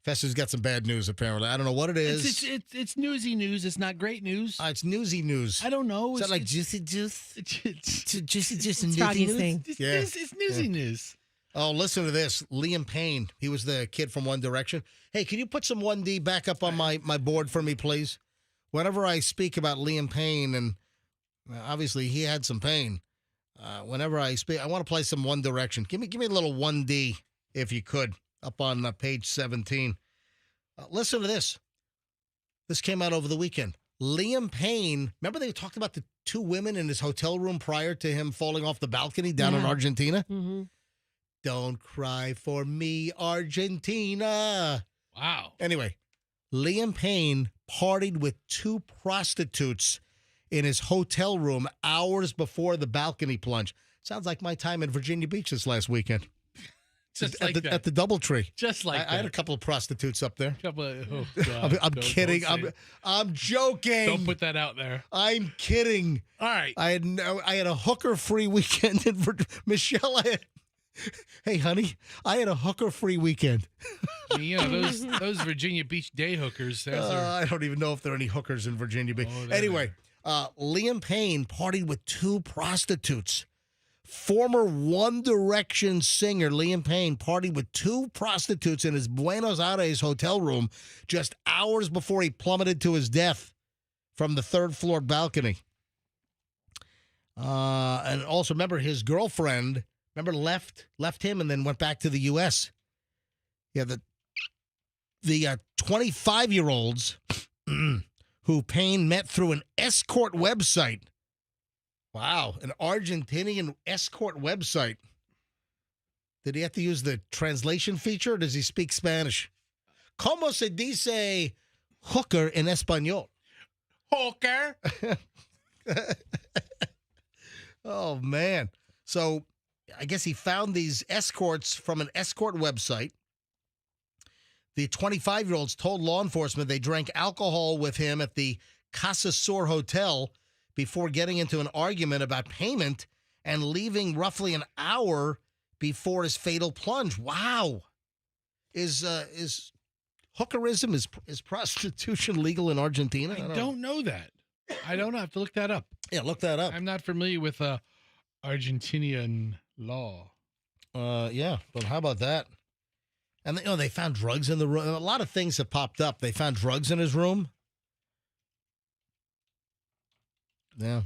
Fester's got some bad news, apparently. I don't know what it is. It's newsy news. It's not great news. It's newsy news. I don't know. Is that It's like juicy juice? Juicy juice and It's newsy Froggy's news? thing. It's newsy news. Oh, listen to this. Liam Payne. He was the kid from One Direction. Hey, can you put some 1D back up on my board for me, please? Whenever I speak about Liam Payne, and obviously he had some pain, whenever I speak, I want to play some One Direction. Give me a little 1D, if you could, up on page 17. Listen to this. This came out over the weekend. Liam Payne, remember they talked about the two women in his hotel room prior to him falling off the balcony down in Argentina? Mm-hmm. Don't cry for me, Argentina. Wow. Anyway, Liam Payne partied with two prostitutes in his hotel room hours before the balcony plunge. Sounds like my time in Virginia Beach this last weekend. Just at like the Doubletree. Just like I had a couple of prostitutes up there. oh, God. I'm kidding. Don't say- I'm joking. Don't put that out there. I'm kidding. All right. I had a hooker-free weekend in Michelle. Hey, honey, I had a hooker-free weekend. I mean, you know, those Virginia Beach day hookers. Those are, I don't even know if there are any hookers in Virginia Beach. Oh, there Anyway, Liam Payne partied with two prostitutes. Former One Direction singer Liam Payne partied with two prostitutes in his Buenos Aires hotel room just hours before he plummeted to his death from the third-floor balcony. And also, remember, his girlfriend, left him and then went back to the U.S. Yeah, the 25-year-olds who Payne met through an escort website. Wow, an Argentinian escort website. Did he have to use the translation feature, or does he speak Spanish? ¿Cómo se dice hooker en español? hooker. Oh, man. So I guess he found these escorts from an escort website. The 25-year-olds told law enforcement they drank alcohol with him at the Casa Sur Hotel before getting into an argument about payment and leaving roughly an hour before his fatal plunge. Wow. Is hookerism, is prostitution legal in Argentina? I don't know that. I don't know. I have to look that up. Yeah, look that up. I'm not familiar with Argentinian law. Yeah, but how about that? And they found drugs in the room. A lot of things have popped up. They found drugs in his room. Yeah.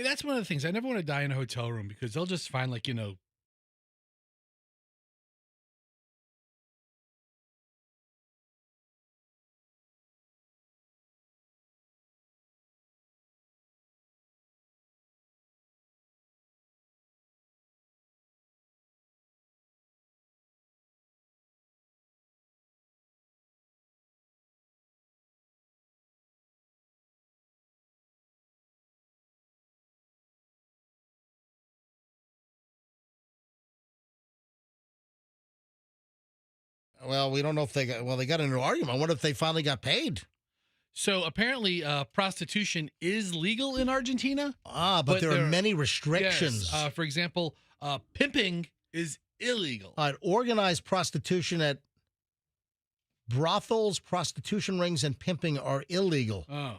That's one of the things. I never want to die in a hotel room because they'll just find like, Well, we don't know if they got into an argument. I wonder if they finally got paid. So apparently prostitution is legal in Argentina. But there are many restrictions. Yes, for example, pimping is illegal. Organized prostitution at brothels, prostitution rings, and pimping are illegal. Oh.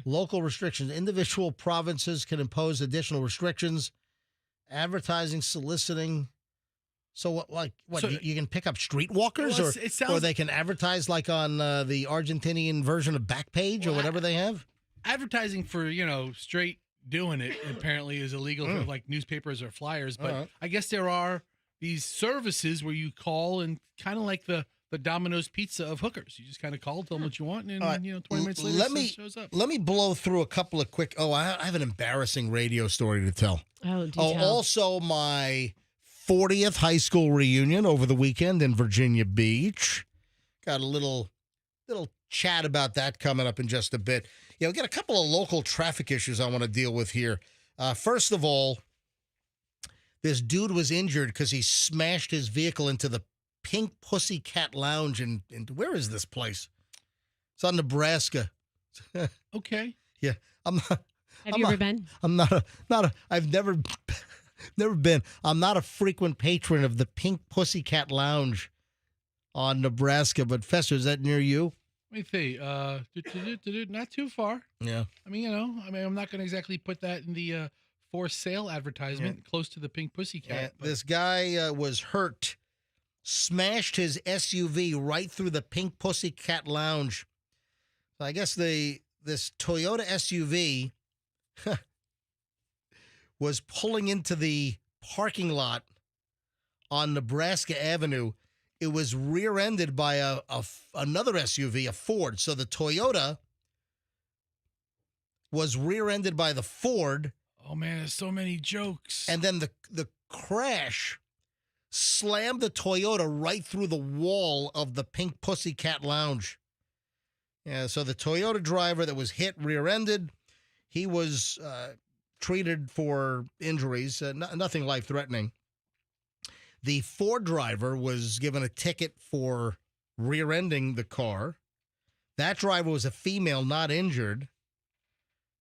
Local restrictions. Individual provinces can impose additional restrictions. Advertising, soliciting. So what? So- you can pick up streetwalkers, Well, or it sounds- or they can advertise like on the Argentinian version of Backpage or Well, whatever they have. Advertising for, straight doing it apparently is illegal for like newspapers or flyers. But Alright. I guess there are these services where you call and kind of like the Domino's pizza of hookers. You just kind of call, tell them what you want, and All right. 20 minutes later it shows up. Let me blow through a couple of quick. I have an embarrassing radio story to tell. Oh, do tell. Also my 40th high school reunion over the weekend in Virginia Beach. Got a little chat about that coming up in just a bit. We got a couple of local traffic issues I want to deal with here. First of all, this dude was injured because he smashed his vehicle into the Pink Pussycat Lounge in where is this place? It's on Nebraska. Okay. Yeah, Have you ever been? I'm not a. I've never been. I'm not a frequent patron of the Pink Pussycat Lounge on Nebraska, but Fester, is that near you? Let me see. Not too far. Yeah. I mean, I'm not going to exactly put that in the for sale advertisement close to the Pink Pussycat. But This guy was hurt, smashed his SUV right through the Pink Pussycat Lounge. So I guess this Toyota SUV was pulling into the parking lot on Nebraska Avenue. It was rear-ended by another SUV, a Ford. So the Toyota was rear-ended by the Ford. Oh man, there's so many jokes. And then the crash slammed the Toyota right through the wall of the Pink Pussycat Lounge. Yeah, so the Toyota driver that was hit rear-ended, he was treated for injuries, nothing life-threatening. The Ford driver was given a ticket for rear-ending the car. That driver was a female, not injured.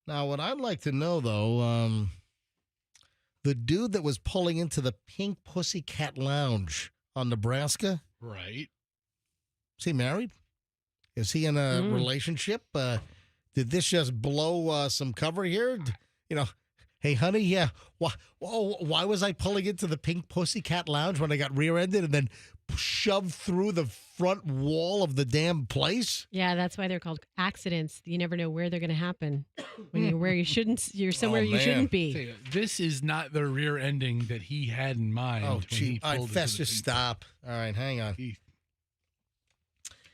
Now, what I'd like to know, though, the dude that was pulling into the Pink Pussycat Lounge on Nebraska, Right. is he married? Is he in a relationship? Did this just blow some cover here? Hey, honey, yeah. Why was I pulling into the Pink Pussycat Lounge when I got rear-ended and then shoved through the front wall of the damn place? Yeah, that's why they're called accidents. You never know where they're going to happen. When you're where you shouldn't, you're somewhere you man. shouldn't be. Say, this is not the rear ending that he had in mind. Oh, when gee. he All right, pulled into Fester, the Pink- stop. All right, hang on.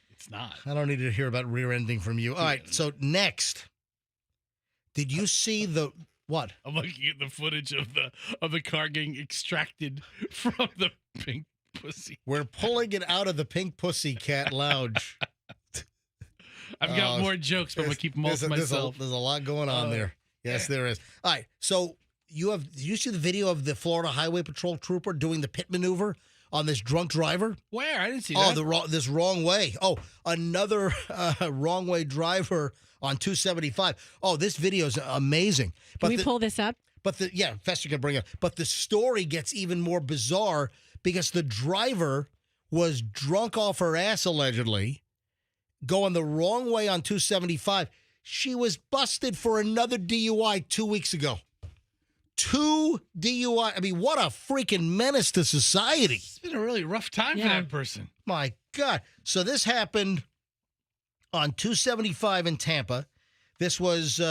It's not. I don't need to hear about rear-ending from you. All right, so next. Did you see the... What? I'm looking at the footage of the car getting extracted from the Pink Pussy. We're pulling it out of the Pink Pussycat Lounge. I've got more jokes, but I'm gonna keep them all to myself. There's a lot going on there. Yes, there is. All right. So did you see the video of the Florida Highway Patrol trooper doing the pit maneuver on this drunk driver? Where? I didn't see that. This wrong way. Oh, another wrong way driver on 275. Oh, this video is amazing. Can we pull this up? But Fester can bring it. But the story gets even more bizarre because the driver was drunk off her ass, allegedly, going the wrong way on 275. She was busted for another DUI 2 weeks ago. 2 DUI. I mean, what a freaking menace to society. It's been a really rough time for that person. My God. So this happened on 275 in Tampa. This was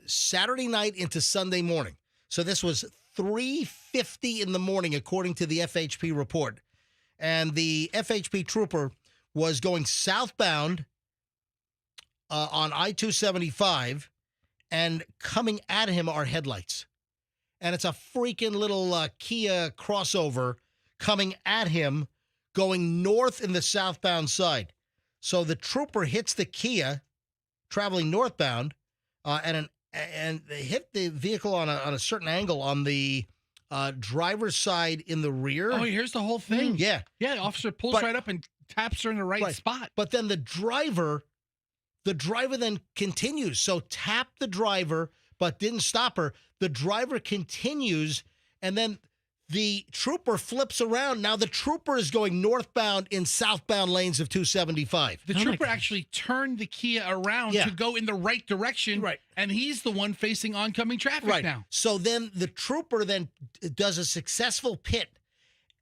Saturday night into Sunday morning. So this was 3:50 in the morning, according to the FHP report. And the FHP trooper was going southbound on I-275, and coming at him are headlights. And it's a freaking little Kia crossover coming at him, going north in the southbound side. So the trooper hits the Kia traveling northbound, and they hit the vehicle on a certain angle on the driver's side in the rear. Oh, here's the whole thing. Yeah. Yeah, the officer pulls right up and taps her in the right spot. But then the driver then continues. So tapped the driver, but didn't stop her. The driver continues, and then the trooper flips around. Now the trooper is going northbound in southbound lanes of 275. The trooper actually turned the Kia around to go in the right direction, and he's the one facing oncoming traffic now. So then the trooper then does a successful pit.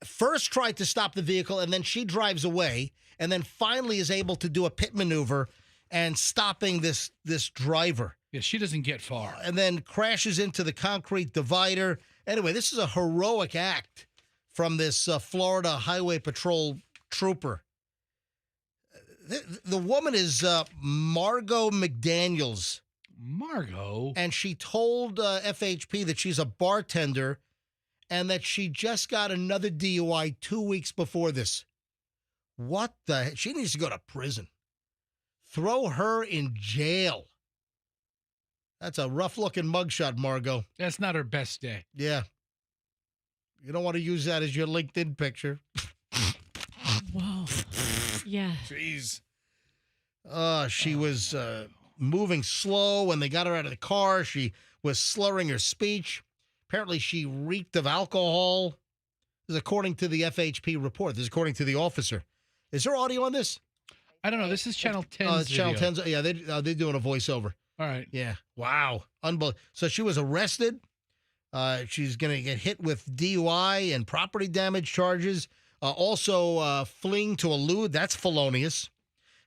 First tried to stop the vehicle, and then she drives away, and then finally is able to do a pit maneuver and stopping this driver. Yeah, she doesn't get far. And then crashes into the concrete divider. Anyway, this is a heroic act from this Florida Highway Patrol trooper. The woman is Margot McDaniels. Margot? And she told FHP that she's a bartender and that she just got another DUI 2 weeks before this. What the heck? She needs to go to prison. Throw her in jail. That's a rough-looking mugshot, Margot. That's not her best day. Yeah. You don't want to use that as your LinkedIn picture. Whoa. Yeah. Jeez. She was moving slow when they got her out of the car. She was slurring her speech. Apparently, she reeked of alcohol. This is according to the FHP report. This is according to the officer. Is there audio on this? I don't know. This is Channel 10's it's Channel 10's. Yeah, they're doing a voiceover. All right. Yeah. Wow. Unbelievable. So she was arrested. She's going to get hit with DUI and property damage charges. Also, fleeing to elude. That's felonious.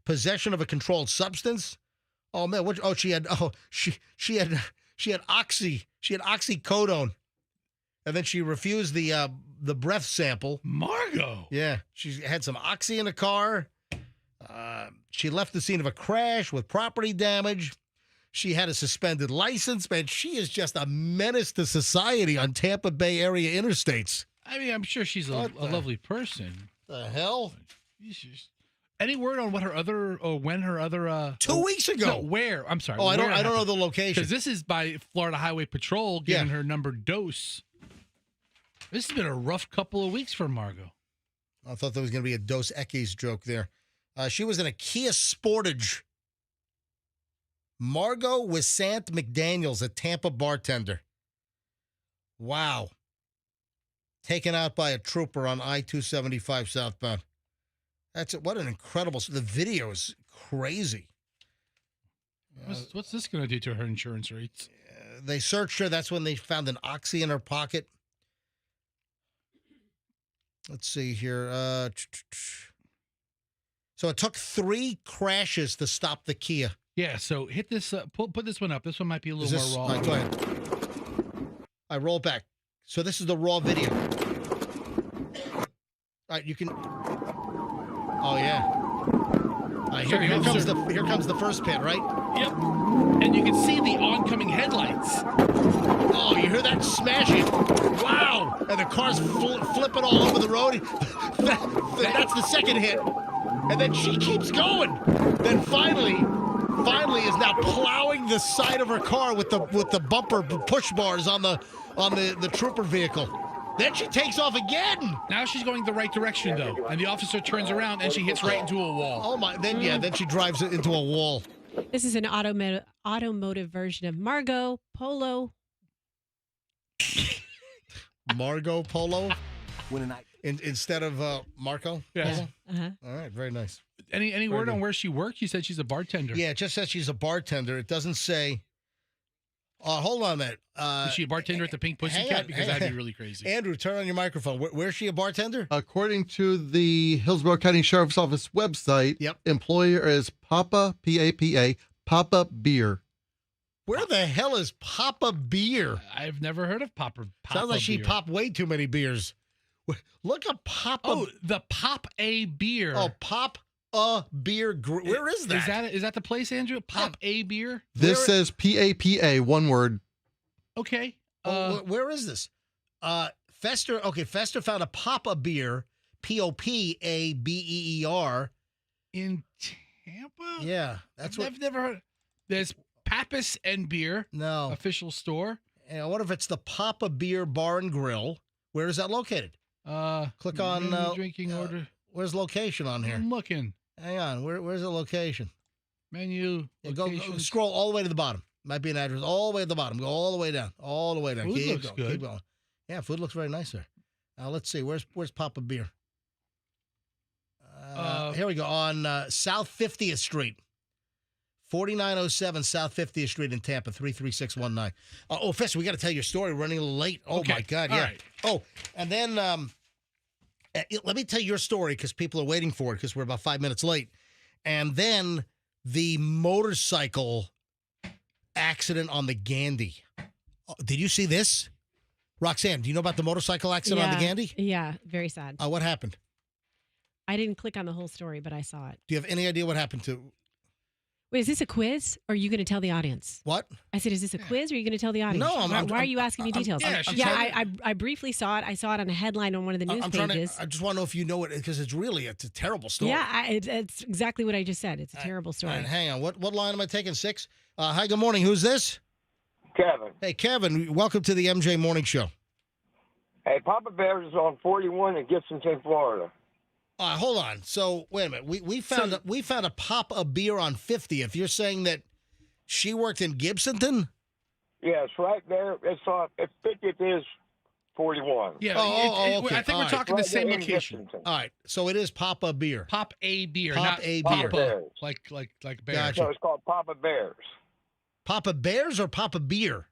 Possession of a controlled substance. Oh man. She had oxy. She had oxycodone, and then she refused the breath sample. Margot. Yeah. She had some oxy in the car. She left the scene of a crash with property damage. She had a suspended license, man. She is just a menace to society on Tampa Bay area interstates. I mean, I'm sure she's a lovely person. The hell? Any word on what when her other 2 weeks ago? No, where? I'm sorry. Oh, I don't know the location. Because this is by Florida Highway Patrol giving her numbered dose. This has been a rough couple of weeks for Margot. I thought there was going to be a Dos Equis joke there. She was in a Kia Sportage. Margot Wissant McDaniels, a Tampa bartender. Wow. Taken out by a trooper on I-275 southbound. What an incredible. The video is crazy. What's this going to do to her insurance rates? They searched her. That's when they found an oxy in her pocket. Let's see here. So it took 3 crashes to stop the Kia. Yeah, so hit this, put this one up. This one might be a little more raw. All right, go ahead. I roll back. So this is the raw video. All right, you can. Oh yeah. All right, here comes the first pit, right? Yep. And you can see the oncoming headlights. Oh, you hear that smashing? Wow! And the car's flipping all over the road. That's the second hit. And then she keeps going. Then finally is now plowing the side of her car with the bumper push bars on the trooper vehicle. Then she takes off again. Now she's going the right direction though, and the officer turns around and she hits right into a wall. Oh my! Then she drives into a wall. This is an automotive version of Margot Polo. Margot Polo. Instead of Marco? Yes. Uh-huh. All right, very nice. Any word on where she worked? You said she's a bartender. Yeah, it just says she's a bartender. It doesn't say. Hold on a minute. Is she a bartender at the Pink Pussycat? Because that'd be really crazy. Andrew, turn on your microphone. Where's she a bartender? According to the Hillsborough County Sheriff's Office website, employer is Papa, P-A-P-A, Papa Beer. Where the hell is Papa Beer? I've never heard of Papa Sounds like she beer. popped way too many beers. Look at Papa. Oh, the Pop A beer. Oh, Pop a Beer. Where is that? Is that the place, Andrew? Pop A beer. This says PAPA, one word. Okay. Where is this? Fester. Okay, Fester found a Papa Beer, POPABEER. In Tampa? Yeah, that's what. I've never heard. There's Pappas and Beer. No. Official store. And I wonder if it's the Papa Beer Bar and Grill. Where is that located? Click on menu, drinking order. Where's location on here? I'm looking. Hang on. Where's the location? Menu. Yeah, go locations. scroll all the way to the bottom. Might be an address all the way at the bottom. Go all the way down. All the way down. Food Keep looks going. good. Keep going. Yeah, food looks very nice there. Let's see. Where's Papa Beer? Here we go. On South 50th Street. 4907 South 50th Street in Tampa, 33619. Oh, Fester, we got to tell your story. We're running a little late. Oh, Okay. my God. All Yeah. right. Oh, and then let me tell your story because people are waiting for it because we're about 5 minutes late. And then the motorcycle accident on the Gandy. Did you see this? Roxanne, do you know about the motorcycle accident on the Gandy? Yeah, very sad. What happened? I didn't click on the whole story, but I saw it. Do you have any idea what happened to Wait, is this a quiz or are you going to tell the audience? what? I said, is this a quiz or are you going to tell the audience? No, Why are you asking me details? yeah, she's I briefly saw it. I saw it on a headline on one of the news I pages. just want to know if you know it because it's a terrible story. Yeah, it's exactly what I just said. It's a terrible story. All right, hang on. What line am I taking? 6? Hi, good morning. Who's this? Kevin. Hey, Kevin. Welcome to the MJ Morning Show. Hey, Papa Bear's is on 41 in Gibsonton, Florida. Hold on. So wait a minute. We found a Papa Beer on 50th. You're saying that she worked in Gibsonton? Yes, right there. It's on. 50th is 41. Yeah. Okay. I think All we're right. talking the Right same there in location. Gibsonton. All right. So it is Papa Beer. Pop A beer, Pop not A Papa, beer. like bear. Gotcha. So it's called Papa Bear's. Papa Bears or Papa Beer?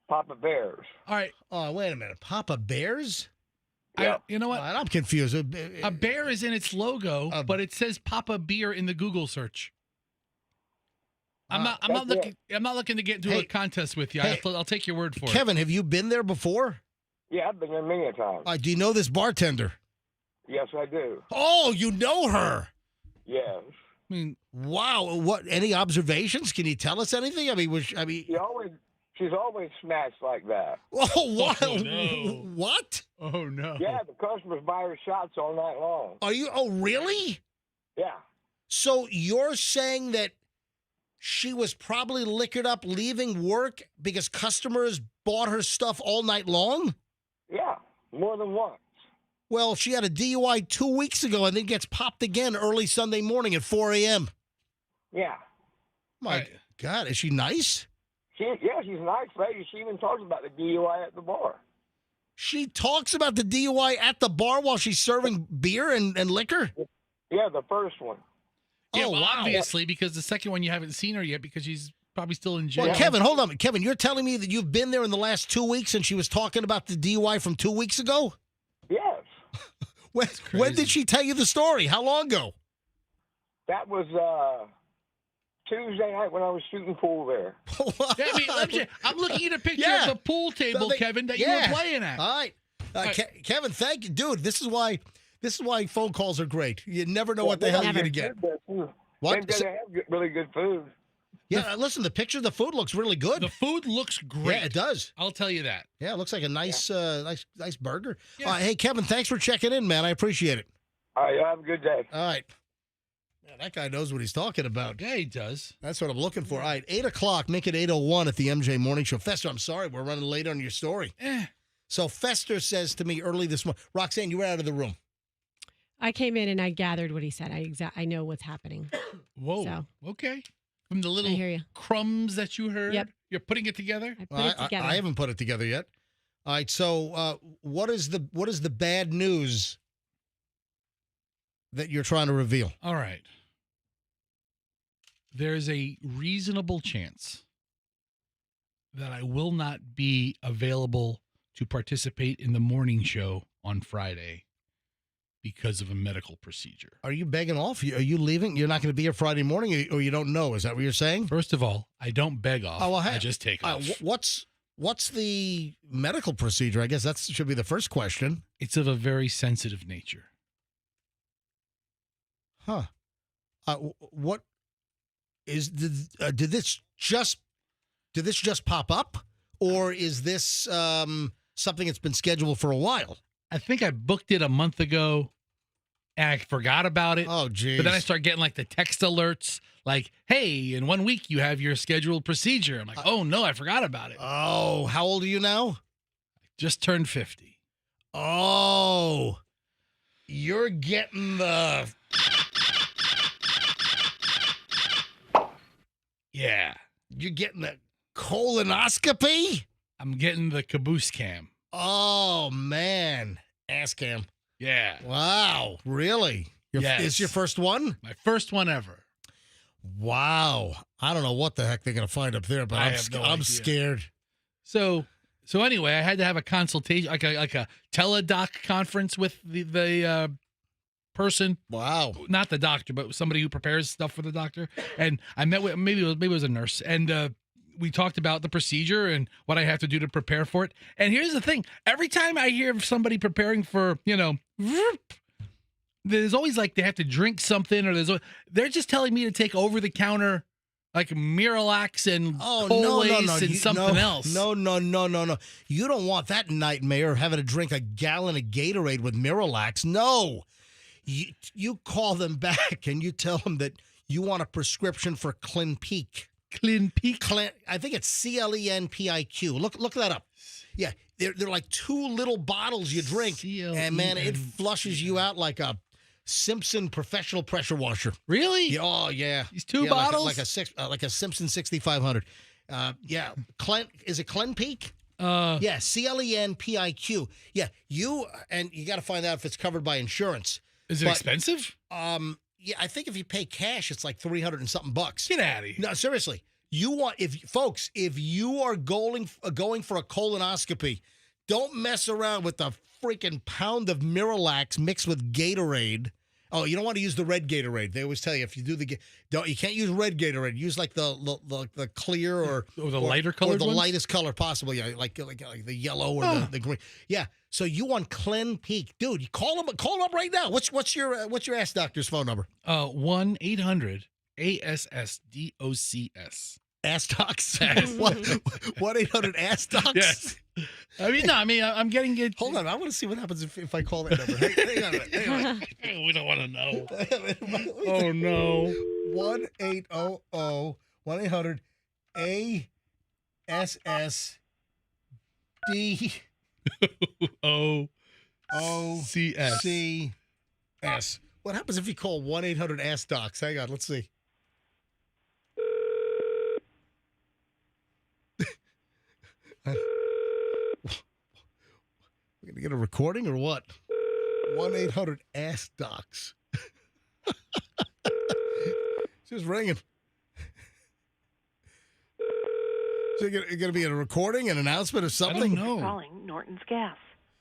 Papa Bear's. All right. Oh, wait a minute. Papa Bears? Yeah. You know All what? right, I'm confused. A bear is in its logo, but it says Papa Beer in the Google search. I'm not looking to get into a contest with you. Hey, I'll take your word for it. Kevin, have you been there before? Yeah, I've been there many a times. Do you know this bartender? Yes, I do. Oh, you know her. Yes. I mean, Wow. What? Any observations? Can you tell us anything? She's always smashed like that. Oh, what? Oh, no. What? oh no. Yeah, the customers buy her shots all night long. Are you? Oh, really? Yeah. So you're saying that she was probably liquored up leaving work because customers bought her stuff all night long? Yeah, more than once. Well, she had a DUI 2 weeks ago and then gets popped again early Sunday morning at 4 a.m. Yeah. My Right. God, is she nice? She's a nice lady. She even talks about the DUI at the bar. She talks about the DUI at the bar while she's serving beer and liquor? Yeah, the first one. Yeah, Oh, well, wow. obviously, because the second one you haven't seen her yet because she's probably still in jail. Well, Kevin, hold on. Kevin, you're telling me that you've been there in the last 2 weeks and she was talking about the DUI from 2 weeks ago? Yes. When did she tell you the story? How long ago? That was Tuesday night when I was shooting pool there. Yeah, I mean, I'm looking at a picture Yeah. of the pool table, Kevin, that you were playing at. All right. Kevin, thank you. Dude, this is why phone calls are great. You never know what the hell you're going to get. What? They have really good food. Yeah, listen, the picture of the food looks really good. The food looks great. Yeah, it does. I'll tell you that. Yeah, it looks like a nice nice burger. Yeah. Hey, Kevin, thanks for checking in, man. I appreciate it. All right, have a good day. All right. Man, that guy knows what he's talking about. Yeah, he does. That's what I'm looking for. All right, 8 o'clock, make it 8:01 at the MJ Morning Show. Fester, I'm sorry, we're running late on your story. So Fester says to me early this morning, Roxanne, you were out of the room. I came in and I gathered what he said. I know what's happening. Whoa. So. Okay. From the little I hear you. crumbs that you heard. Yep. You're putting it together. I put it together. I haven't put it together yet. All right, so what is the bad news that you're trying to reveal? All right. There's a reasonable chance that I will not be available to participate in the morning show on Friday because of a medical procedure. Are you begging off? Are you leaving? You're not going to be here Friday morning, or you don't know? Is that what you're saying? First of all, I don't beg off. Oh, well, I just take off. What's the medical procedure? I guess that should be the first question. It's of a very sensitive nature. Huh. What is did this just pop up, or is this something that's been scheduled for a while? I think I booked it a month ago, and I forgot about it. Oh, geez. But then I start getting like the text alerts, like, "Hey, in 1 week you have your scheduled procedure." I'm like, "Oh no, I forgot about it." Oh, how old are you now? Just turned 50. Oh, you're getting the. Yeah, You're getting the colonoscopy? I'm getting the caboose cam. Oh, man. Ass cam. Yeah, Wow. Really? Yes. It's your first one? my first one ever. Wow. I don't know what the heck they're going to find up there, but I I'm, have no I'm idea. scared. So anyway, I had to have a consultation, like a teledoc conference with the person, Wow. not the doctor, but somebody who prepares stuff for the doctor. And I met with maybe it was a nurse, and we talked about the procedure and what I have to do to prepare for it. And here's the thing: every time I hear of somebody preparing for, there's always like they have to drink something, or they're just telling me to take over the counter like Miralax and Colace and something else. No. You don't want that nightmare of having to drink a gallon of Gatorade with Miralax. No. You call them back and you tell them that you want a prescription for Clinpeak. Clinpeak? I think it's CLENPIQ. Look that up. Yeah, they're like two little bottles you drink, and man, it flushes you out like a Simpson professional pressure washer. Really? Yeah, oh yeah. These two Yeah, bottles? like a Simpson 6500. Yeah, is it Clinpeak? Yeah, CLENPIQ. Yeah, you got to find out if it's covered by insurance. Is it expensive? Yeah, I think if you pay cash, it's like $300 and something bucks. Get out of here. No, seriously. If you are going for a colonoscopy, don't mess around with the freaking pound of Miralax mixed with Gatorade. Oh, you don't want to use the red Gatorade. They always tell you if you do you can't use red Gatorade. Use like the clear or the lighter colored or the ones? lightest color possible. Yeah, like the yellow or the green. Yeah. So you want Clinpeak, dude? You call them up right now. What's your ass doctor's phone number? 1-800-ASSDOCS. Ass docs. 1-800-ASS-DOCS. Yes. I'm getting it. Hold on, I want to see what happens if I call that number. Hang on a minute. Hang on. We don't want to know. Oh no. 1-800-ASSDOCS. What happens if you call 1-800-ASS-DOCS? Hang on, let's see. We're gonna get a recording or what? 1-800-ASS-DOCS. It's just ringing. So you're gonna be a recording, an announcement, or something? I don't know. Calling Norton's Gas.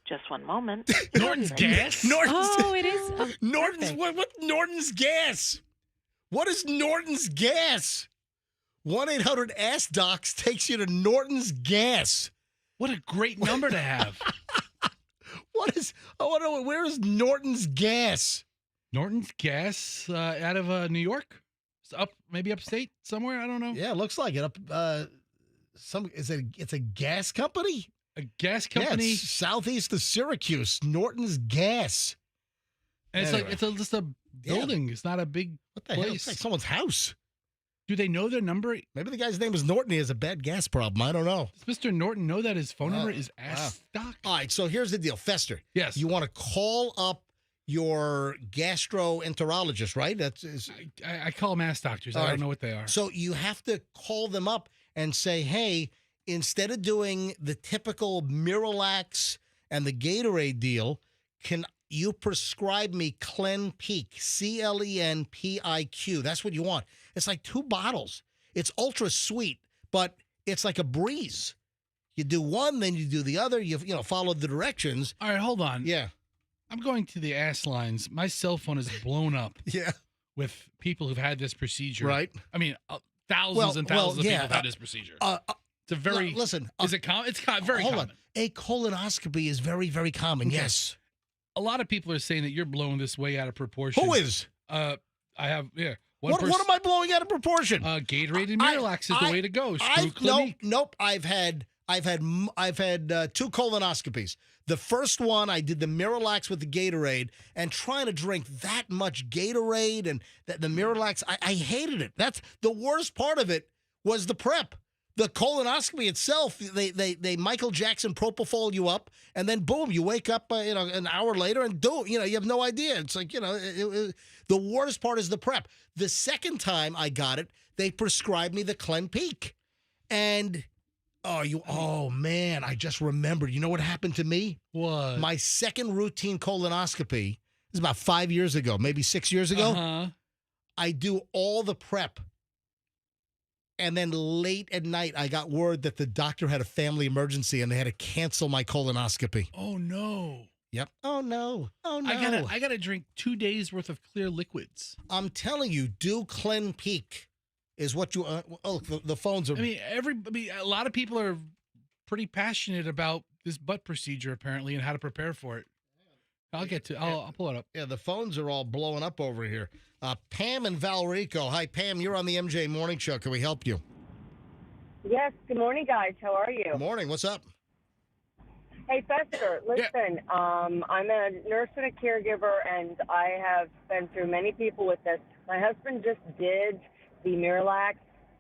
Just one moment. Norton's Gas? Oh, it is. Oh, Norton's perfect. what? Norton's Gas? What is Norton's Gas? 1-800-ASS-DOCS takes you to Norton's Gas. What a great number to have. I want to know, where is Norton's Gas? Norton's Gas out of New York? It's maybe upstate somewhere? I don't know. Yeah, it looks like it. It's a gas company? A gas Yeah, company. it's southeast of Syracuse. Norton's Gas. And it's Anyway. like just a building. It's not a big What the hell? place. It's like someone's house. Do they know their number? Maybe the guy's name is Norton. He has a bad gas problem. I don't know. Does Mr. Norton know that his phone number Wow. is Ass Doc? All right, so here's the deal. Fester. Yes. You want to call up your gastroenterologist, right? I call them ass doctors. All I right. don't know what they are. So you have to call them up and say, hey, instead of doing the typical Miralax and the Gatorade deal, can you prescribe me Clinpeak, CLENPIQ? That's what you want. It's like 2 bottles. It's ultra sweet, but it's like a breeze. You do one, then you do the other. You follow the directions. All right, hold on. Yeah. I'm going to the ass lines. My cell phone is blown up Yeah. with people who've had this procedure. Right. I mean, thousands and thousands of people have had this procedure. It's a very listen. Is it common? It's very hold common. on. A colonoscopy is very, very common. Okay. Yes. A lot of people are saying that you're blowing this way out of proportion. Who is? I have What am I blowing out of proportion? Gatorade and Miralax is the way to go. Nope. I've had 2 colonoscopies. The first one, I did the Miralax with the Gatorade, and trying to drink that much Gatorade and the Miralax, I hated it. That's the worst part of it was the prep. The colonoscopy itself, they Michael Jackson propofol you up, and then boom, you wake up, an hour later, and you have no idea. It's like, the worst part is the prep. The second time I got it, they prescribed me the Clenpeak, and oh man, I just remembered. You know what happened to me? What? My second routine colonoscopy is about 5 years ago, maybe 6 years ago. Uh-huh. I do all the prep. And then late at night, I got word that the doctor had a family emergency and they had to cancel my colonoscopy. Oh no. Yep. Oh no. I gotta drink 2 days worth of clear liquids. I'm telling you, do Clenpeak is what you. The phones are. I mean, a lot of people are pretty passionate about this butt procedure apparently and how to prepare for it. I'll pull it up. Yeah, the phones are all blowing up over here. Pam and Valrico. Hi, Pam. You're on the MJ Morning Show. Can we help you? Yes. Good morning, guys. How are you? Good morning. What's up? Hey, Fester, listen, I'm a nurse and a caregiver, and I have been through many people with this. My husband just did the Miralax.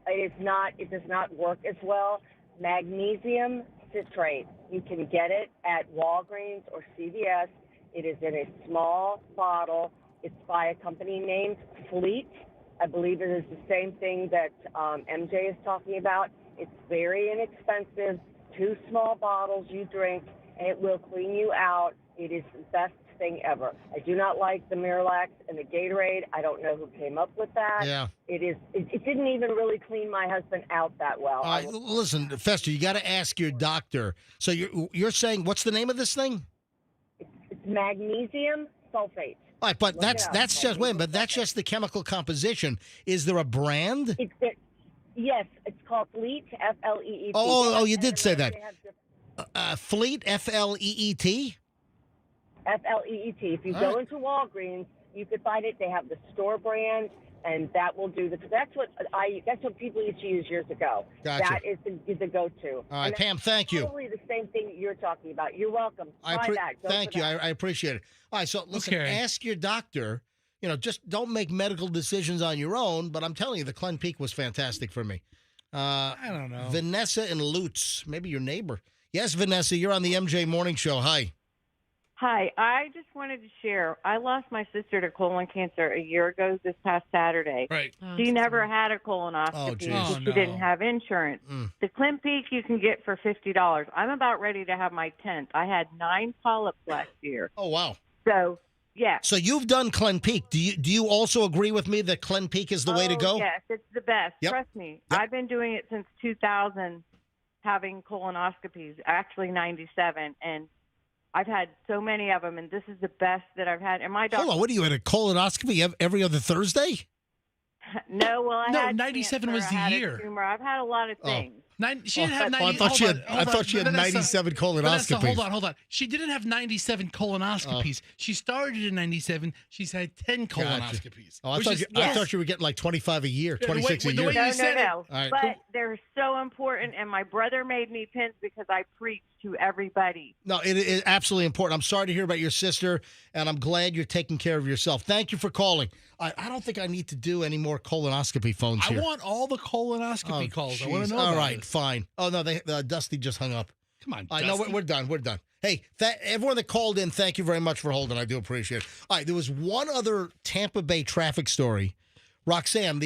It does not work as well. Magnesium citrate. You can get it at Walgreens or CVS. It is in a small bottle. It's by a company named Fleet. I believe it is the same thing that MJ is talking about. It's very inexpensive. 2 small bottles you drink, and it will clean you out. It is the best thing ever. I do not like the Miralax and the Gatorade. I don't know who came up with that. Yeah. It didn't even really clean my husband out that well. Listen, Fester, you got to ask your doctor. So you're saying, what's the name of this thing? It's magnesium sulfate. All right, but that's just but that's just the chemical composition. Is there a brand? Yes, it's called Fleet, F-L-E-E-T. Oh, you did say that. Fleet, F-L-E-E-T? F-L-E-E-T. If you go into Walgreens, you could find it. They have the store brand, and that will do that's what people used to use years ago. Gotcha. That is the go-to. All right, Pam, thank you. Probably the same thing you're talking about. You're welcome. Try that. Thank you. I appreciate it. All right, so listen, ask your doctor. Just don't make medical decisions on your own. But I'm telling you, the Clenpeak was fantastic for me. I don't know. Vanessa in Lutz, maybe your neighbor. Yes, Vanessa, you're on the MJ Morning Show. Hi. Hi, I just wanted to share. I lost my sister to colon cancer a year ago this past Saturday. Right. She never had a colonoscopy because she didn't have insurance. The Clenpeak you can get for $50. I'm about ready to have my 10th. I had 9 polyps last year. Oh, wow. So, yeah. So you've done Clenpeak. Do you also agree with me that Clenpeak is the way to go? Yes, it's the best. Yep. Trust me. Yep. I've been doing it since 2000, having colonoscopies, actually 97, and I've had so many of them, and this is the best that I've had. And my doctor. Hold on, what are you at a colonoscopy every other Thursday? No, well, I had 97 was the year. Tumor. I've had a lot of things. She didn't have 90. I thought she had 97 colonoscopies. Vanessa, hold on. She didn't have 97 colonoscopies. She started in 97. She's had 10 colonoscopies. Oh, I thought you were getting like 25 a year, 26 a year. No. Right. But they're so important, and my brother made me pins because I preach to everybody. No, it is absolutely important. I'm sorry to hear about your sister, and I'm glad you're taking care of yourself. Thank you for calling. I don't think I need to do any more colonoscopy phones here. I want all the colonoscopy calls. Geez. I want to know. All about right, it. Fine. Oh, no, Dusty just hung up. Come on, I Dusty. know we're done. We're done. Hey, everyone that called in, thank you very much for holding. I do appreciate it. All right, there was one other Tampa Bay traffic story. Roxanne,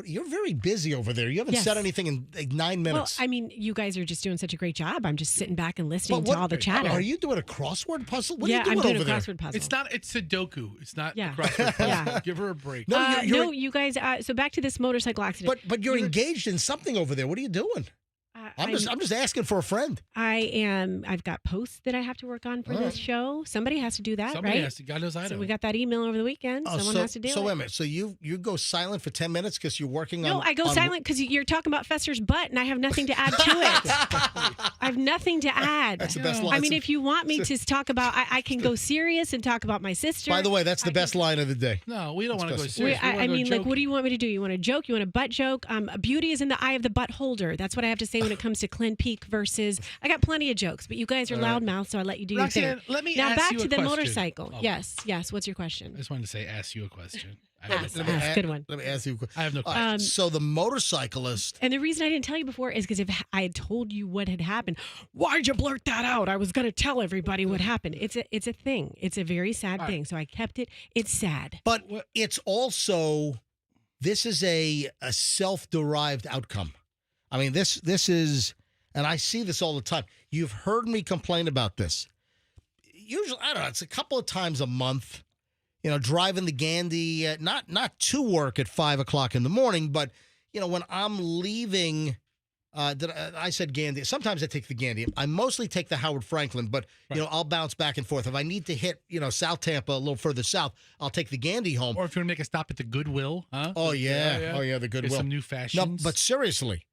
you're very busy over there. You haven't said anything in like 9 minutes. Well, I mean, you guys are just doing such a great job. I'm just sitting back and listening to all the chatter. Are you doing a crossword puzzle? What are you I'm doing doing over a crossword puzzle. It's Sudoku. It's not Yeah. a crossword puzzle. Yeah. Give her a break. No, you guys. So back to this motorcycle accident. But you're engaged in something over there. What are you doing? I'm just asking for a friend. I've got posts that I have to work on for this show. Somebody has to do that, Somebody right? has to. God knows I So don't. we got that email over the weekend. Someone has to do it. So wait a minute. So you go silent for 10 minutes because you're working on. No, I go silent because you're talking about Fester's butt, and I have nothing to add to it. I have nothing to add. That's the best line. I mean, if you want me to talk about, I can go serious and talk about my sister. By the way, that's the best line of the day. No, we don't want to go serious. I mean, like, what do you want me to do? You want to joke? You want a butt joke? Beauty is in the eye of the butt holder. That's what I have to say when it comes to Clint Peak versus. I got plenty of jokes, but you guys are loudmouth, so I let you do Roxanne, your thing. let me now ask back you to a the question. motorcycle. Oh. Yes. What's your question? I just wanted to say, ask you a question. Good one. Let me ask you. I have no question. So the motorcyclist. And the reason I didn't tell you before is because if I had told you what had happened, why'd you blurt that out? I was going to tell everybody what happened. It's a thing. It's a very sad thing. So I kept it. It's sad. But it's also, this is a self-derived outcome. I mean, this is, and I see this all the time. You've heard me complain about this. Usually, I don't know, it's a couple of times a month. You know, driving the Gandy, not to work at 5 o'clock in the morning, but, you know, when I'm leaving, I said Gandy. Sometimes I take the Gandy. I mostly take the Howard Franklin, but, you know, I'll bounce back and forth. If I need to hit, you know, South Tampa, a little further south, I'll take the Gandy home. Or if you want to make a stop at the Goodwill, huh? Oh, yeah. Oh, yeah, the Goodwill. There's some new fashions. No, but seriously,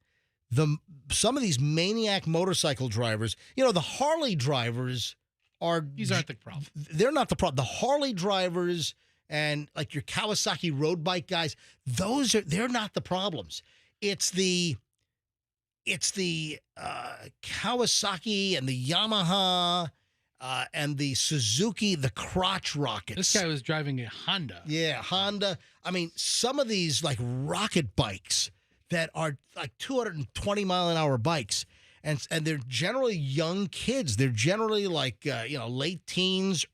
some of these maniac motorcycle drivers, you know, the Harley drivers these aren't the problem. They're not the problem. The Harley drivers and like your Kawasaki road bike guys, they're not the problems. It's the Kawasaki and the Yamaha and the Suzuki, the crotch rockets. This guy was driving a Honda. Yeah, Honda. I mean, some of these like rocket bikes that are like 220 mile an hour bikes. And they're generally young kids. They're generally like, late teens,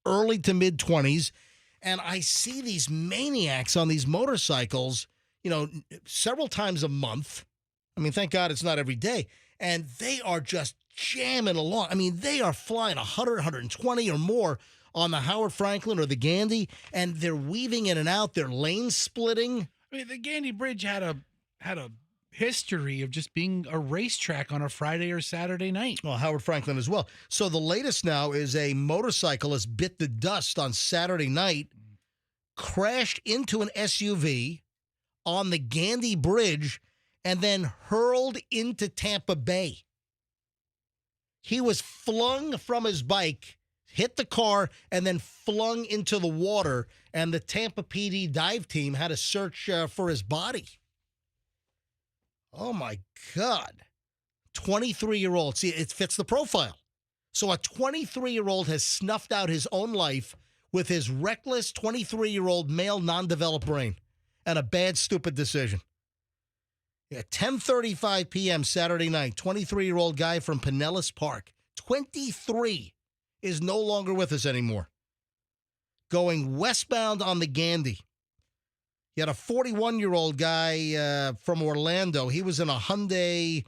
early to mid 20s. And I see these maniacs on these motorcycles, you know, several times a month. I mean, thank God it's not every day. And they are just jamming along. I mean, they are flying 100, 120 or more on the Howard Franklin or the Gandy. And they're weaving in and out. They're lane splitting. I mean, the Gandy Bridge had a history of just being a racetrack on a Friday or Saturday night. Well, Howard Franklin as well. So the latest now is a motorcyclist bit the dust on Saturday night, crashed into an SUV on the Gandy Bridge, and then hurled into Tampa Bay. He was flung from his bike, hit the car, and then flung into the water, and the Tampa PD dive team had to search for his body. Oh, my God. 23-year-old. See, it fits the profile. So a 23-year-old has snuffed out his own life with his reckless 23-year-old male non-developed brain and a bad, stupid decision. Yeah, 10:35 p.m. Saturday night, 23-year-old guy from Pinellas Park, 23, is no longer with us anymore. Going westbound on the Gandy. You had a 41-year-old guy from Orlando. He was in a Hyundai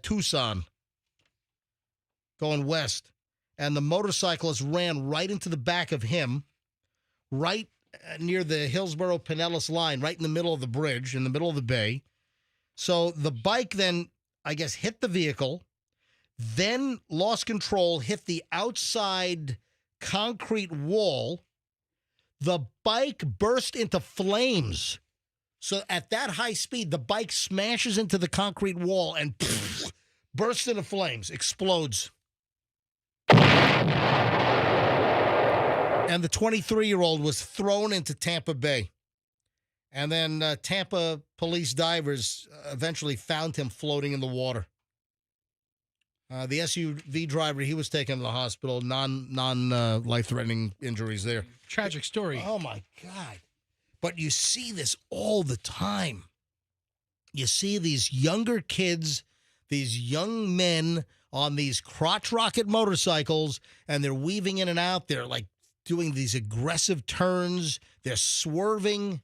Tucson going west. And the motorcyclist ran right into the back of him, right near the Hillsborough-Pinellas line, right in the middle of the bridge, in the middle of the bay. So the bike then, I guess, hit the vehicle, then lost control, hit the outside concrete wall. The bike burst into flames. So at that high speed, the bike smashes into the concrete wall and bursts into flames, explodes. And the 23-year-old was thrown into Tampa Bay. And then Tampa police divers eventually found him floating in the water. The SUV driver, he was taken to the hospital, non-life-threatening injuries there. Tragic story. Oh, my God. But you see this all the time. You see these younger kids, these young men on these crotch rocket motorcycles, and they're weaving in and out. They're like doing these aggressive turns. They're swerving.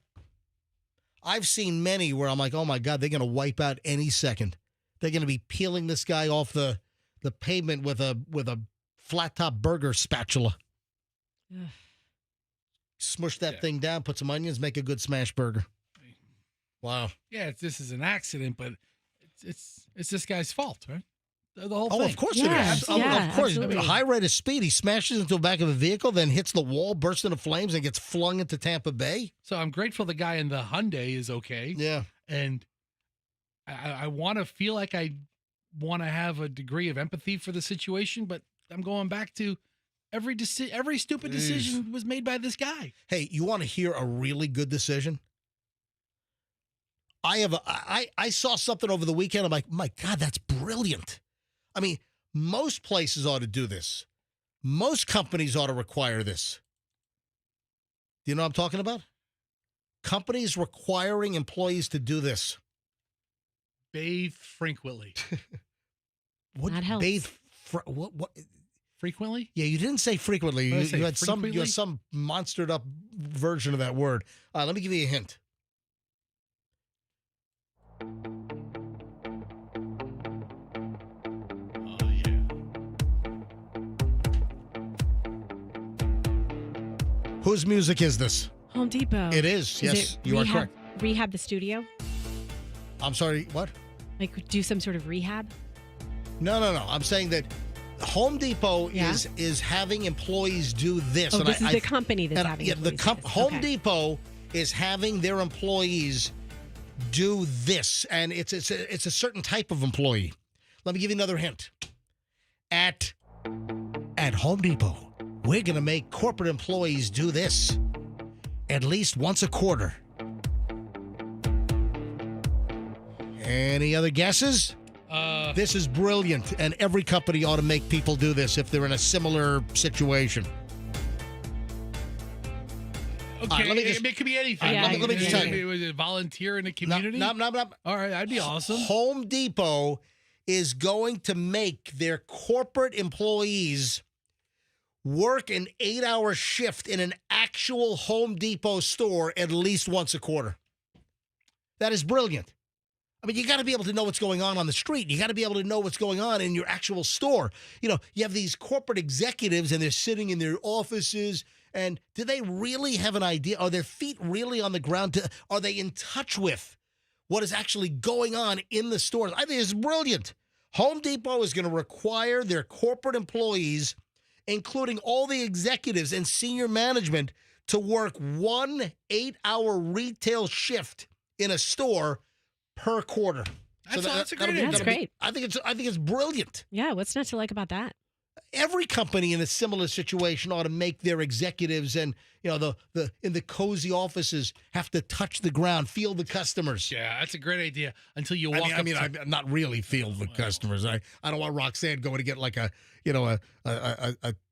I've seen many where I'm like, oh, my God, they're going to wipe out any second. They're going to be peeling this guy off the pavement with a flat-top burger spatula. Smush that thing down, put some onions, make a good smash burger. Wow. Yeah, this is an accident, but it's this guy's fault, right? The whole Oh, thing. of course Yeah, it is. yeah, Of course. absolutely. A high rate of speed. He smashes into the back of a vehicle, then hits the wall, bursts into flames, and gets flung into Tampa Bay. So I'm grateful the guy in the Hyundai is okay. Yeah. And I want to feel like I want to have a degree of empathy for the situation, but I'm going back to every stupid decision was made by this guy. Hey, you want to hear a really good decision? I saw something over the weekend. I'm like, my God, that's brilliant. I mean, most places ought to do this. Most companies ought to require this. Do you know what I'm talking about? Companies requiring employees to do this. Bathe frequently. What, That helps. Bathe? What? Frequently? Yeah, you didn't say frequently. What did I say, You had frequently? some monstered up version of that word. Let me give you a hint. Oh, yeah. Whose music is this? Home Depot. It is. Yes, you are correct. Rehab the studio? I'm sorry, what? Like do some sort of rehab? No. I'm saying that Home Depot Yeah? is having employees do this. Oh, And this is the company that's having employees do this. Home Okay. Depot is having their employees do this, and it's a certain type of employee. Let me give you another hint. At Home Depot, we're going to make corporate employees do this at least once a quarter. Any other guesses? This is brilliant, and every company ought to make people do this if they're in a similar situation. Okay, let me just- it could be anything. Yeah, let me just tell you. Was it volunteer in the community? No. All right, that'd be awesome. Home Depot is going to make their corporate employees work an 8-hour shift in an actual Home Depot store at least once a quarter. That is brilliant. I mean, you got to be able to know what's going on the street. You got to be able to know what's going on in your actual store. You know, you have these corporate executives and they're sitting in their offices. And do they really have an idea? Are their feet really on the ground? Are they in touch with what is actually going on in the stores? I think it's brilliant. Home Depot is going to require their corporate employees, including all the executives and senior management, to work one 8-hour retail shift in a store per quarter. That's a great idea. That's great. I think it's brilliant. Yeah, what's not to like about that? Every company in a similar situation ought to make their executives and the in the cozy offices have to touch the ground, feel the customers. Yeah, that's a great idea. Until you walk I'm not really feel the customers. I don't want Roxanne going to get like a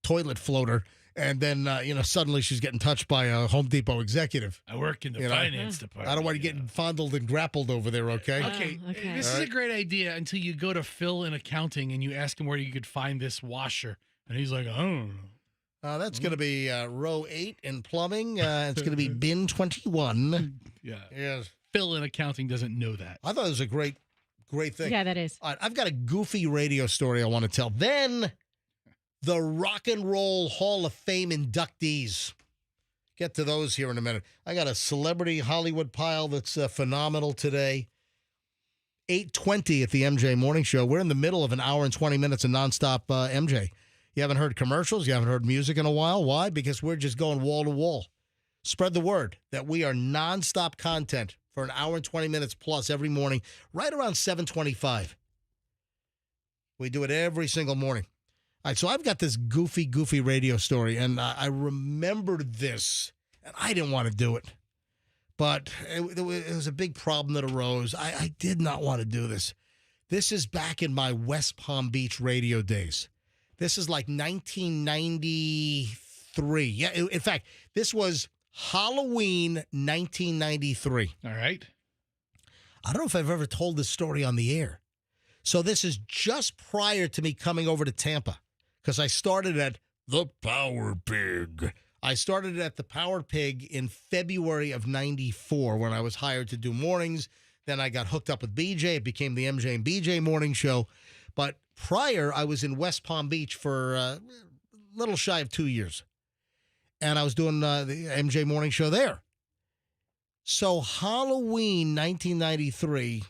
toilet floater. And then, suddenly she's getting touched by a Home Depot executive. I work in the finance department. I don't want you getting fondled and grappled over there, okay? Okay, okay. This is a great idea until you go to Phil in accounting and you ask him where you could find this washer. And he's like, I don't know. That's going to be row 8 in plumbing. It's going to be bin 21. Yeah. Yes. Phil in accounting doesn't know that. I thought it was a great thing. Yeah, that is. All right, I've got a goofy radio story I want to tell. Then the Rock and Roll Hall of Fame inductees. Get to those here in a minute. I got a celebrity Hollywood pile that's phenomenal today. 8:20 at the MJ Morning Show. We're in the middle of an hour and 20 minutes of nonstop MJ. You haven't heard commercials. You haven't heard music in a while. Why? Because we're just going wall to wall. Spread the word that we are nonstop content for an hour and 20 minutes plus every morning, right around 7:25. We do it every single morning. All right, so I've got this goofy radio story, and I remembered this, and I didn't want to do it. But it was a big problem that arose. I did not want to do this. This is back in my West Palm Beach radio days. This is like 1993. Yeah, in fact, this was Halloween 1993. All right. I don't know if I've ever told this story on the air. So this is just prior to me coming over to Tampa, because I started at the Power Pig. I started at the Power Pig in February of 94 when I was hired to do mornings. Then I got hooked up with BJ. It became the MJ and BJ morning show. But prior, I was in West Palm Beach for a little shy of 2 years. And I was doing the MJ morning show there. So Halloween 1993,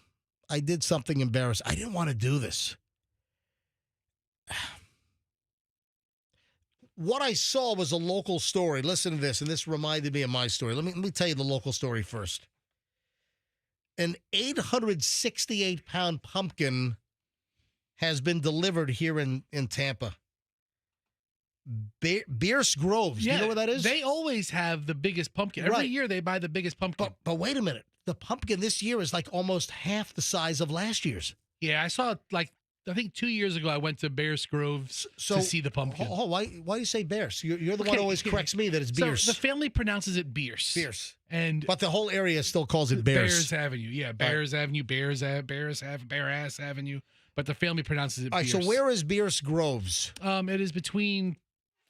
I did something embarrassing. I didn't want to do this. What I saw was a local story. Listen to this, and this reminded me of my story. Let me tell you the local story first. An 868-pound pumpkin has been delivered here in Tampa. Bierce Groves. Do you know where that is? They always have the biggest pumpkin. Every year they buy the biggest pumpkin. But wait a minute. The pumpkin this year is like almost half the size of last year's. Yeah, I saw I think 2 years ago I went to Bears Groves to see the pumpkin. Why do you say Bears? You're the one who always corrects me that it's Beers. So the family pronounces it Beers. Beers. But the whole area still calls it Bears. Bears Avenue. Yeah, Bears Avenue, Bear Ass Avenue. But the family pronounces it Beers. All right, so where is Bierce Groves? It is between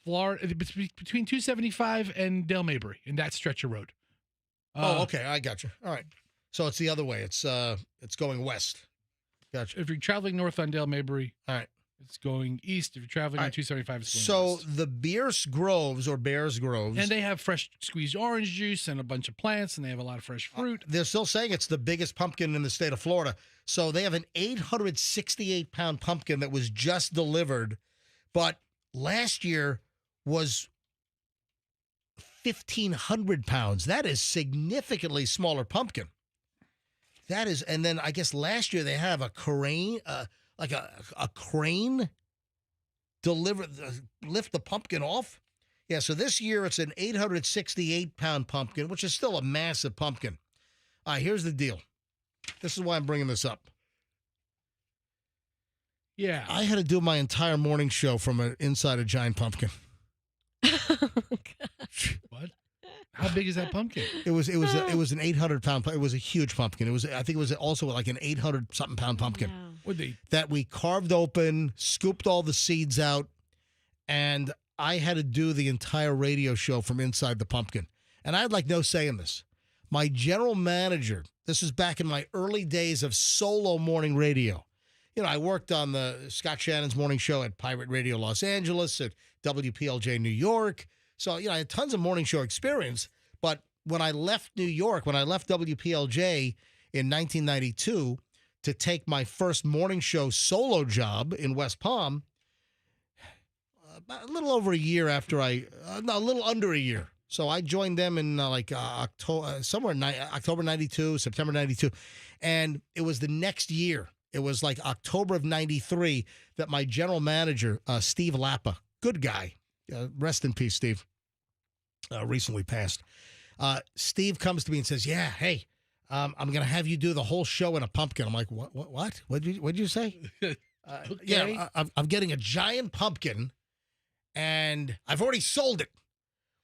Florida, between 275 and Dale Mabry, in that stretch of road. Okay, I got you. All right, so it's the other way. It's going west. Gotcha. If you're traveling north on Dale Mabry, all right, it's going east. If you're traveling on 275, it's going so west. the Bierce Groves or Bears Groves, and they have fresh squeezed orange juice and a bunch of plants, and they have a lot of fresh fruit. They're still saying it's the biggest pumpkin in the state of Florida. So they have an 868-pound pumpkin that was just delivered, but last year was 1,500 pounds. That is significantly smaller pumpkin. That is, and then I guess last year they have a crane, like a crane lift the pumpkin off. Yeah, so this year it's an 868-pound pumpkin, which is still a massive pumpkin. All right, here's the deal. This is why I'm bringing this up. Yeah. I had to do my entire morning show from inside a giant pumpkin. What? How big is that pumpkin? It was an 800-pound. It was a huge pumpkin. I think it was also like an 800-something pound pumpkin. Wow. That we carved open, scooped all the seeds out, and I had to do the entire radio show from inside the pumpkin. And I had like no say in this. My general manager, this is back in my early days of solo morning radio. You know, I worked on the Scott Shannon's morning show at Pirate Radio Los Angeles, at WPLJ New York. So, you know, I had tons of morning show experience. But when I left New York, when I left WPLJ in 1992 to take my first morning show solo job in West Palm, a little over a year after a little under a year. So I joined them in October, somewhere in October 92, September 92. And it was the next year. It was like October of 93 that my general manager, Steve Lappa, good guy, rest in peace, Steve, recently passed. Steve comes to me and says, yeah, hey, I'm going to have you do the whole show in a pumpkin. I'm like, what? What'd you say? Okay. Yeah, I'm getting a giant pumpkin, and I've already sold it.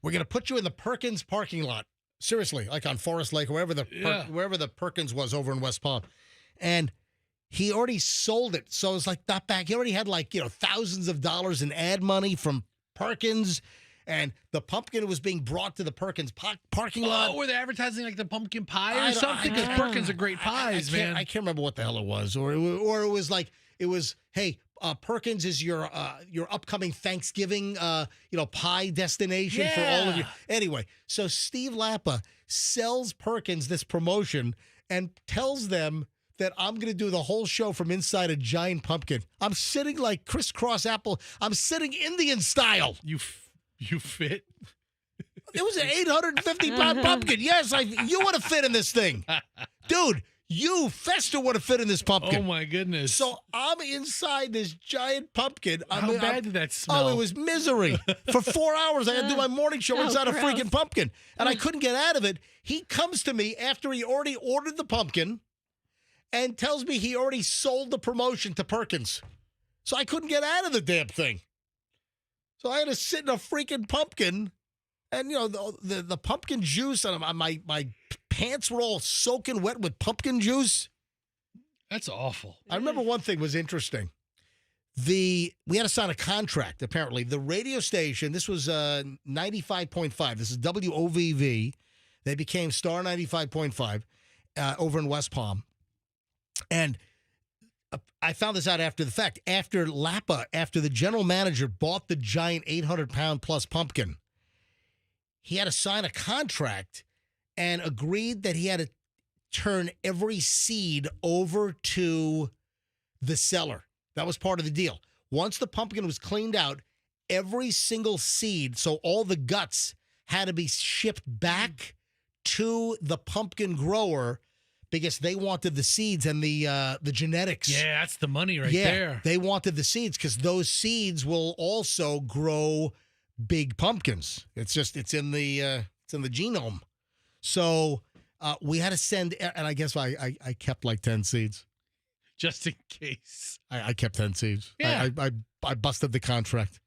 We're going to put you in the Perkins parking lot. Seriously, like on Forest Lake, wherever the Perkins was over in West Palm. And he already sold it. So it's like not back. He already had thousands of dollars in ad money from Perkins. And the pumpkin was being brought to the Perkins parking lot. Oh, were they advertising like the pumpkin pie or something? Because Perkins are great pies, man. I can't remember what the hell it was. Or it was hey, Perkins is your upcoming Thanksgiving pie destination for all of you. Anyway, so Steve Lappa sells Perkins this promotion and tells them that I'm going to do the whole show from inside a giant pumpkin. I'm sitting like crisscross apple. I'm sitting Indian style. You fit? It was an 850-pound pumpkin. Yes, you would have fit in this thing. Dude, Fester would have fit in this pumpkin. Oh, my goodness. So I'm inside this giant pumpkin. How bad did that smell? Oh, it was misery. For 4 hours, I had to do my morning show inside a freaking pumpkin. And I couldn't get out of it. He comes to me after he already ordered the pumpkin and tells me he already sold the promotion to Perkins. So I couldn't get out of the damn thing. So I had to sit in a freaking pumpkin, and the pumpkin juice, and my pants were all soaking wet with pumpkin juice. That's awful. I remember one thing was interesting. We had to sign a contract. Apparently, the radio station. This was 95.5. This is WOVV. They became Star 95.5 over in West Palm. And I found this out after the fact. After the general manager bought the giant 800-pound plus pumpkin, he had to sign a contract, and agreed that he had to turn every seed over to the seller. That was part of the deal. Once the pumpkin was cleaned out, every single seed, so all the guts, had to be shipped back to the pumpkin grower because they wanted the seeds and the genetics. Yeah, that's the money right Yeah, there. they wanted the seeds because those seeds will also grow big pumpkins. It's in the genome. So we had to send, and I guess I kept like 10 seeds. Just in case. I kept 10 seeds. Yeah. I busted the contract.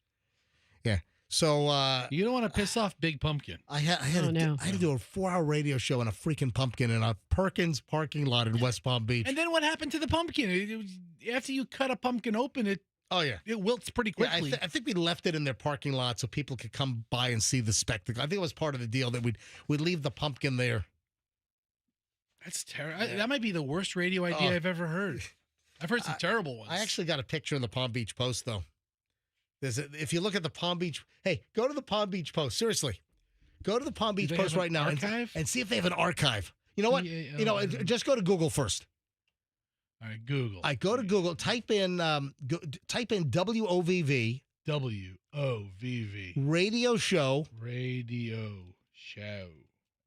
Yeah. So you don't want to piss off Big Pumpkin. I had to do a 4-hour radio show on a freaking pumpkin in a Perkins parking lot in West Palm Beach. And then what happened to the pumpkin? After you cut a pumpkin open, it wilts pretty quickly. Yeah, I think we left it in their parking lot so people could come by and see the spectacle. I think it was part of the deal that we'd leave the pumpkin there. That's terrible. That might be the worst radio idea I've ever heard. I've heard some terrible ones. I actually got a picture in the Palm Beach Post, though. If you look at the Palm Beach, hey, go to the Palm Beach Post. Seriously, go to the Palm Beach Post right now and see if they have an archive. You know what? Just go to Google first. All right, Google. Go to Google. Type in WOVV. WOVV. Radio show.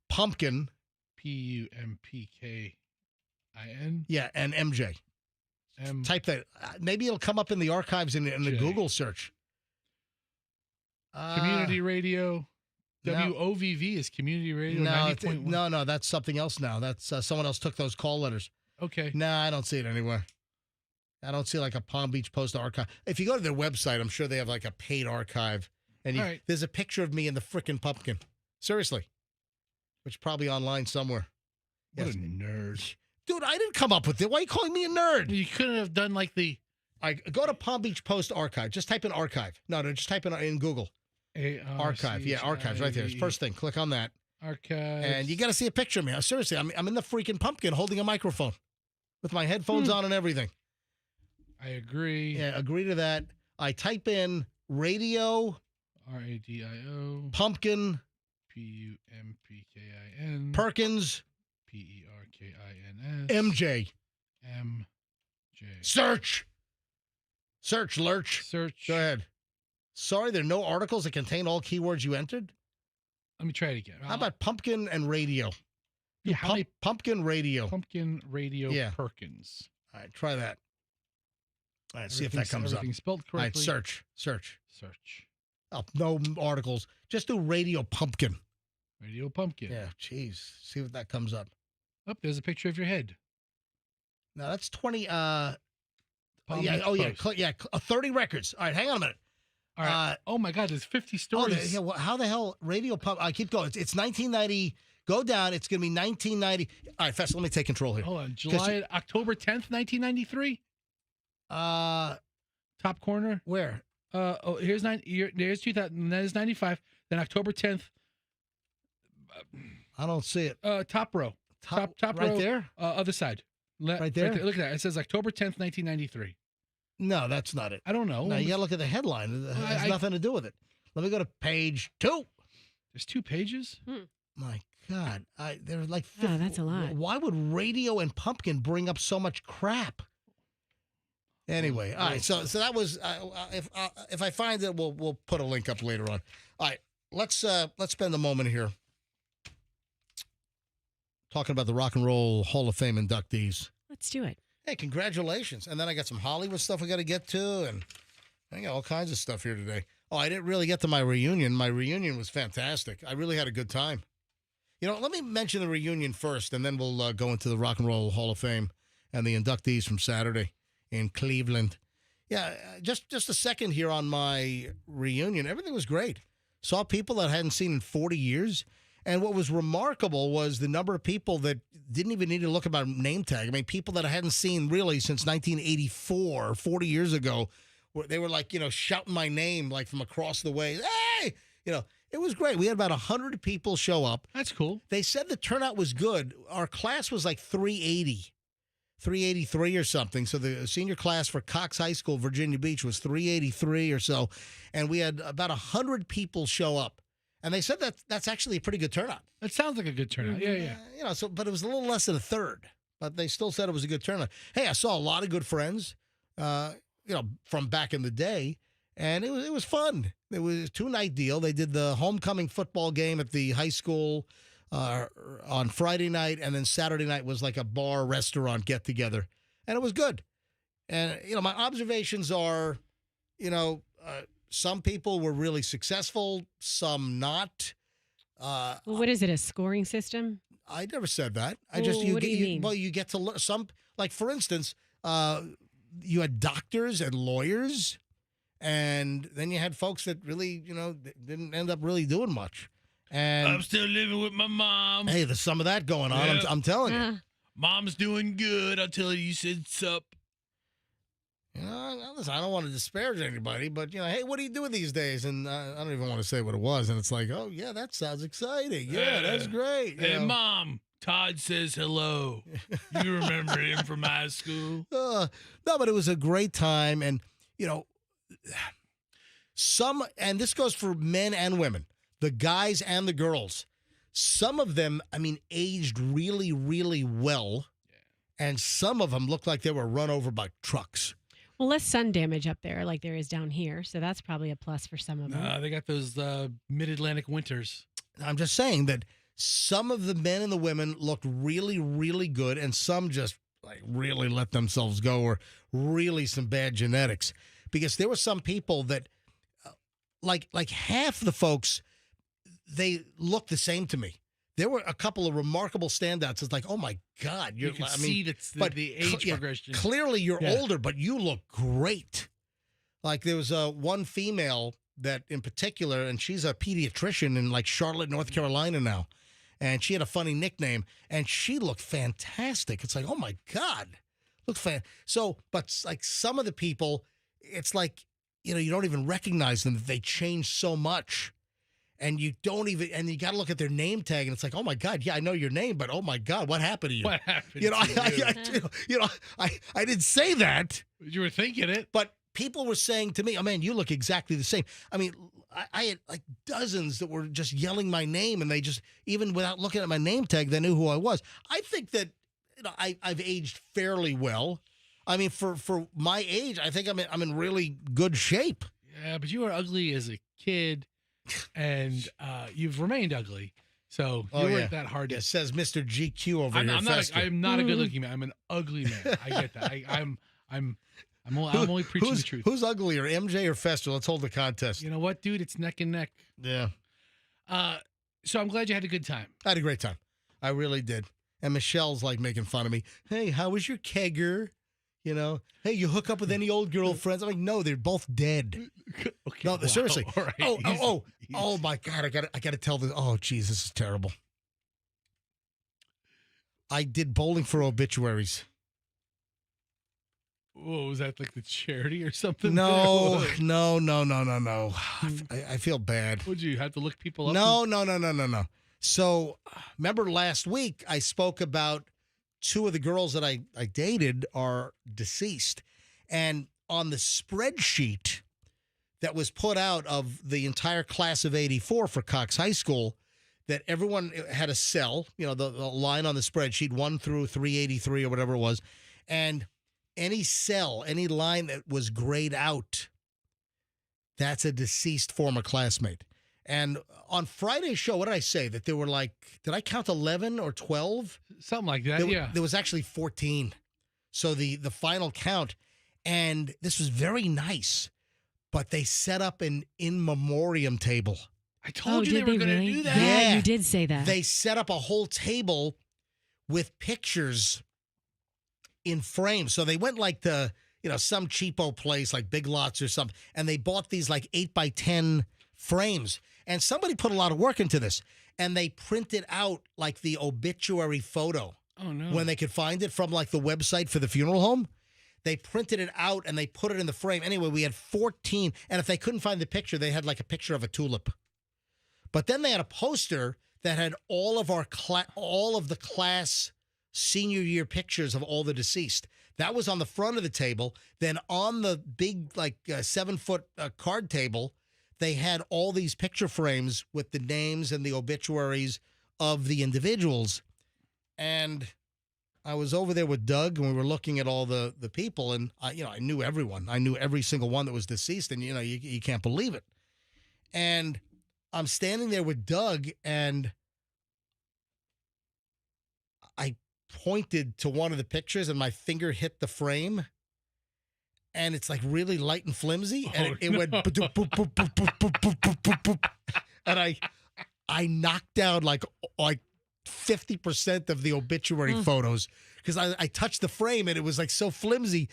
Pumpkin. PUMPKIN. Yeah, and MJ. Type that. Maybe it'll come up in the archives in the Google search. Community radio. WOVV is community radio. No, that's something else now. That's someone else took those call letters. Okay. No, I don't see it anywhere. I don't see like a Palm Beach Post archive. If you go to their website, I'm sure they have like a paid archive. And there's a picture of me in the frickin' pumpkin. Seriously. Which is probably online somewhere. What a nerd. Dude, I didn't come up with it. Why are you calling me a nerd? You couldn't have done like the... Go to Palm Beach Post archive. Just type in archive. No, just type in Google. Archive. Yeah, archives right there. It's first thing. Click on that. Archive. And you got to see a picture of me. Seriously, I'm in the freaking pumpkin holding a microphone with my headphones on and everything. I agree. Yeah, agree to that. I type in radio. RADIO. Pumpkin. PUMPKIN. Perkins. PERKINS. MJ. Search. Lurch. Go ahead. Sorry, there are no articles that contain all keywords you entered? Let me try it again. How about pumpkin and radio? Yeah, pumpkin radio. Pumpkin radio Perkins. All right, try that. All right, see if that comes up. Everything spelled correctly. All right, search. Oh, no articles. Just do radio pumpkin. Radio pumpkin. Yeah, jeez. See if that comes up. Oh, there's a picture of your head. No, that's 20. Palm Beach Post. 30 records. All right, hang on a minute. All right. Oh my God, there's 50 stories. How the hell radio pump? I keep going. It's 1990. Go down. It's going to be 1990. All right, Fess, let me take control here. Hold on. October 10th, 1993. Top corner. Where? Here's 2000. That is 95. Then October 10th. I don't see it. Top row. Top right row. There. Other side. Right there. Look at that. It says October 10th, 1993. No, that's not it. I don't know. No, you got to look at the headline. It has nothing to do with it. Let me go to page 2. There's 2 pages? My God. They're like... that's a lot. Why would radio and pumpkin bring up so much crap? Anyway, all right. So that was... if I find it, we'll put a link up later on. All right. Let's spend a moment here talking about the Rock and Roll Hall of Fame inductees. Let's do it. Hey, congratulations. And then I got some Hollywood stuff we got to get to, and I got all kinds of stuff here today. Oh, I didn't really get to my reunion. My reunion was fantastic. I really had a good time. You know, let me mention the reunion first, and then we'll go into the Rock and Roll Hall of Fame and the inductees from Saturday in Cleveland. Yeah, just a second here on my reunion. Everything was great. Saw people that I hadn't seen in 40 years. And what was remarkable was the number of people that didn't even need to look at my name tag. I mean, people that I hadn't seen really since 1984, 40 years ago. They were like, shouting my name like from across the way. Hey! It was great. We had about 100 people show up. That's cool. They said the turnout was good. Our class was like 383 or something. So the senior class for Cox High School, Virginia Beach, was 383 or so. And we had about 100 people show up. And they said that that's actually a pretty good turnout. That sounds like a good turnout. Yeah. But it was a little less than a third. But they still said it was a good turnout. Hey, I saw a lot of good friends, from back in the day, and it was fun. It was a 2-night deal. They did the homecoming football game at the high school on Friday night, and then Saturday night was like a bar restaurant get together, and it was good. And my observations are, some people were really successful, some not. What is it? A scoring system? I never said that. I Well, just what do you mean? Well, you get to learn some. Like for instance, you had doctors and lawyers, and then you had folks that really, didn't end up really doing much. And I'm still living with my mom. Hey, there's some of that going on. Yep. I'm telling you. Mom's doing good. I'll tell you said sup. Listen, I don't want to disparage anybody, but hey, what are you doing these days? And I don't even want to say what it was. And it's like, oh yeah, that sounds exciting. Yeah, that's great. Hey, Mom, Todd says hello. You remember him from high school? No, but it was a great time, and and this goes for men and women, the guys and the girls. Some of them, aged really, really well, and some of them looked like they were run over by trucks. Well, less sun damage up there like there is down here, so that's probably a plus for some of them. They got those mid-Atlantic winters. I'm just saying that some of the men and the women looked really, really good, and some just really let themselves go, or really some bad genetics. Because there were some people that, like half the folks, they looked the same to me. There were a couple of remarkable standouts. It's like, oh my God, you can see that's the age progression. Clearly, you're older, but you look great. Like there was one female that, in particular, and she's a pediatrician in Charlotte, North Carolina now, and she had a funny nickname, and she looked fantastic. It's like, oh my God, look fan. So, but some of the people, it's like you don't even recognize them. They changed so much. And you don't even, and you got to look at their name tag, and it's like, oh my God, yeah, I know your name, but oh my God, what happened to you? What happened to you? I didn't say that. You were thinking it. But people were saying to me, oh man, you look exactly the same. I had dozens that were just yelling my name, and they just, even without looking at my name tag, they knew who I was. I think that, I've aged fairly well. For my age, I think I'm in really good shape. Yeah, but you were ugly as a kid. And you've remained ugly, so you weren't that hard. It says Mr. GQ over here. I'm not a good-looking man. I'm an ugly man. I get that. I'm only preaching the truth. Who's uglier, MJ or Fester? Let's hold the contest. You know what, dude? It's neck and neck. Yeah. So I'm glad you had a good time. I had a great time. I really did. And Michelle's making fun of me. Hey, how was your kegger? Hey, you hook up with any old girlfriends? I'm like, no, they're both dead. Okay, no, seriously. All right. Oh my God, I gotta tell this. Oh, geez, this is terrible. I did bowling for obituaries. Whoa, was that like the charity or something? No. I feel bad. Would you have to look people up? No. So, remember last week I spoke about two of the girls that I dated are deceased. And on the spreadsheet that was put out of the entire class of 84 for Cox High School, that everyone had a cell, the line on the spreadsheet, 1 through 383 or whatever it was. And any cell, any line that was grayed out, that's a deceased former classmate. And on Friday's show, what did I say? That there were did I count 11 or 12? Something like that, yeah. There was actually 14. So the final count, and this was very nice, but they set up an in memoriam table. I told you they were going to do that. Yeah, you did say that. They set up a whole table with pictures in frames. So they went to, some cheapo place like Big Lots or something, and they bought these 8x10 frames. And somebody put a lot of work into this, and they printed out the obituary photo. Oh no! When they could find it from the website for the funeral home, they printed it out and they put it in the frame. Anyway, we had 14, and if they couldn't find the picture, they had a picture of a tulip. But then they had a poster that had all of the class senior year pictures of all the deceased. That was on the front of the table. Then on the big 7-foot card table, they had all these picture frames with the names and the obituaries of the individuals. And I was over there with Doug, and we were looking at all the people, and I knew everyone. I knew every single one that was deceased, and you can't believe it. And I'm standing there with Doug, and I pointed to one of the pictures, and my finger hit the frame, and it's like really light and flimsy, and it went boop, boop, boop, boop, boop, boop, boop, boop, boop, and I knocked down like 50% of the obituary photos because I touched the frame and it was like so flimsy.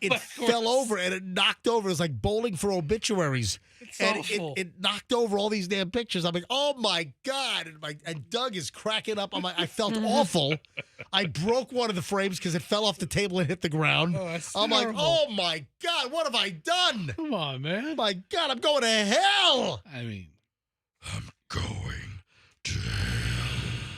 It fell over and it knocked over. It was like bowling for obituaries. And it knocked over all these damn pictures. I'm like, oh my God. And Doug is cracking up. I felt awful. I broke one of the frames because it fell off the table and hit the ground. I'm like, oh my God, what have I done? Come on, man. My God, I'm going to hell. I mean, I'm going to hell.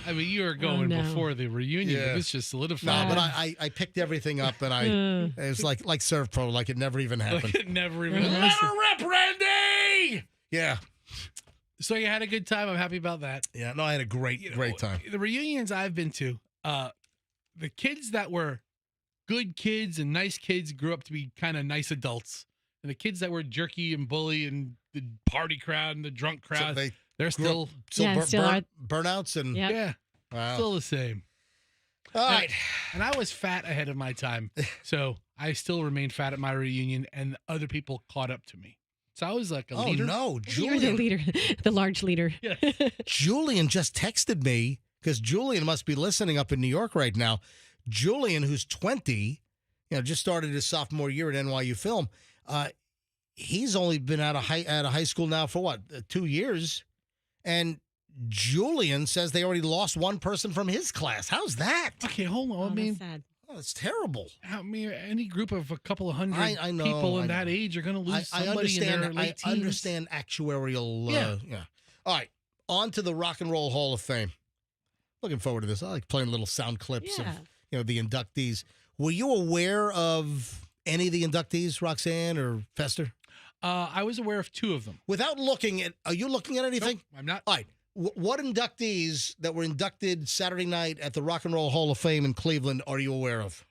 I mean, you were going before the reunion, but this just solidified. No, but I picked everything up, and it was like Surf Pro, like it never even happened. Like it never even happened. Let her rip, Randy! Yeah. So you had a good time. I'm happy about that. Yeah, no, I had a great time. The reunions I've been to, the kids that were good kids and nice kids grew up to be kind of nice adults. And the kids that were jerky and bully and the party crowd and the drunk crowd, So they're still burnouts and yeah, wow. still the same. All right. And I was fat ahead of my time, so I still remained fat at my reunion, and other people caught up to me. So I was like a leader. Oh no, You're the leader, the large leader. Yes. Julian just texted me because Julian must be listening up in New York right now. Julian, who's 20, just started his sophomore year at NYU Film. He's only been out of high school now for what, 2 years, and Julian says they already lost one person from his class. How's that? Okay, hold on. I mean, sad. Oh, it's terrible. I mean, any group of a couple of hundred I know, people in I that know. age are going to lose I somebody in understand. their late teens. I understand actuarial. Yeah. All right, on to the Rock and Roll Hall of Fame. Looking forward to this. I like playing little sound clips of the inductees. Were you aware of any of the inductees, Roxanne or Fester? I was aware of 2 of them. Without looking at, are you looking at anything? Nope, I'm not. All right. What inductees that were inducted Saturday night at the Rock and Roll Hall of Fame in Cleveland are you aware of?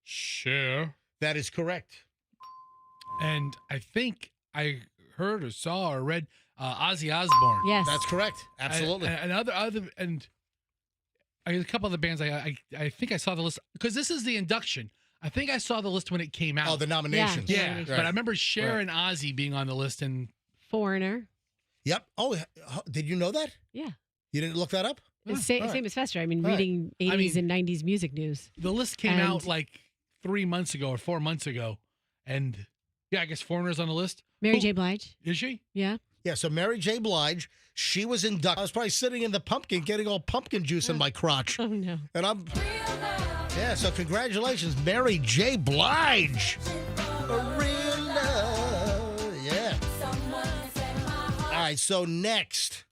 Sure. That is correct. And I think I heard or saw or read Ozzy Osbourne. Yes. That's correct. Absolutely. And a couple of the bands I think I saw the list because this is the induction. I think I saw the list when it came out. Oh, the nominations. Yeah. Right. But I remember Cher and Ozzy being on the list and Foreigner. Yep. Oh, did you know that? Yeah. You didn't look that up? It's same as Fester. I mean, All reading 80s and 90s music news. The list came out like 3 months ago or 4 months ago. And yeah, I guess Foreigner's on the list. Mary J. Blige. Is she? Yeah. Yeah, so Mary J. Blige, she was inducted. I was probably sitting in the pumpkin getting all pumpkin juice in my crotch. Oh, no. And I'm... Yeah, so congratulations, Mary J. Blige. A real love. Yeah. All right, so next,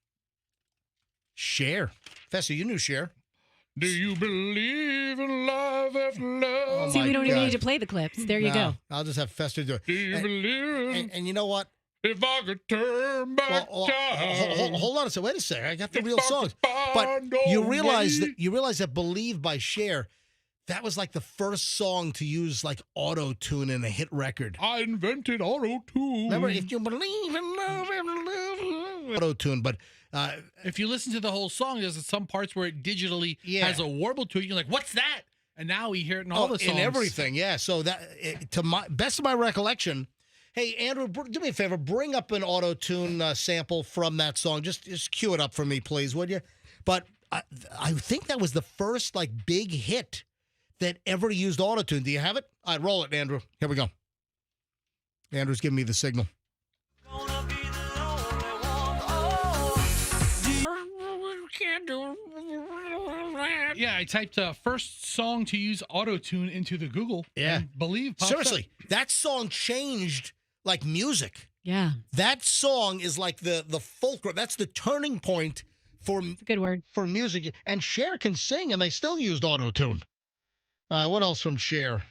Cher. Fester, you knew Cher. Do you believe in love after love? Oh See, we don't even God. need to play the clips. There you go. I'll just have Fester do it. Do you believe? And you know what? If I could turn back time. Hold on a second. Wait a second. I got the real songs. But you realize that "Believe" by Cher, that was like the first song to use like auto tune in a hit record. I invented auto tune. Remember, if you believe in love, auto tune. But if you listen to the whole song, there's some parts where it digitally has a warble to it. You're like, what's that? And now we hear it in all the songs. In everything, yeah. So that, to my best of my recollection. Hey, Andrew, do me a favor. Bring up an auto-tune sample from that song. Just cue it up for me, please, would you? But I think that was the first, like, big hit that ever used auto-tune. Do you have it? All right, roll it, Andrew. Here we go. Andrew's giving me the signal. Yeah, I typed first song to use auto-tune into the Google. Yeah. And Believe pops Seriously, up. that song changed, like, music. Yeah. That song is like the fulcrum. That's the turning point for good word for music. And Cher can sing, and they still used auto-tune. What else from Cher?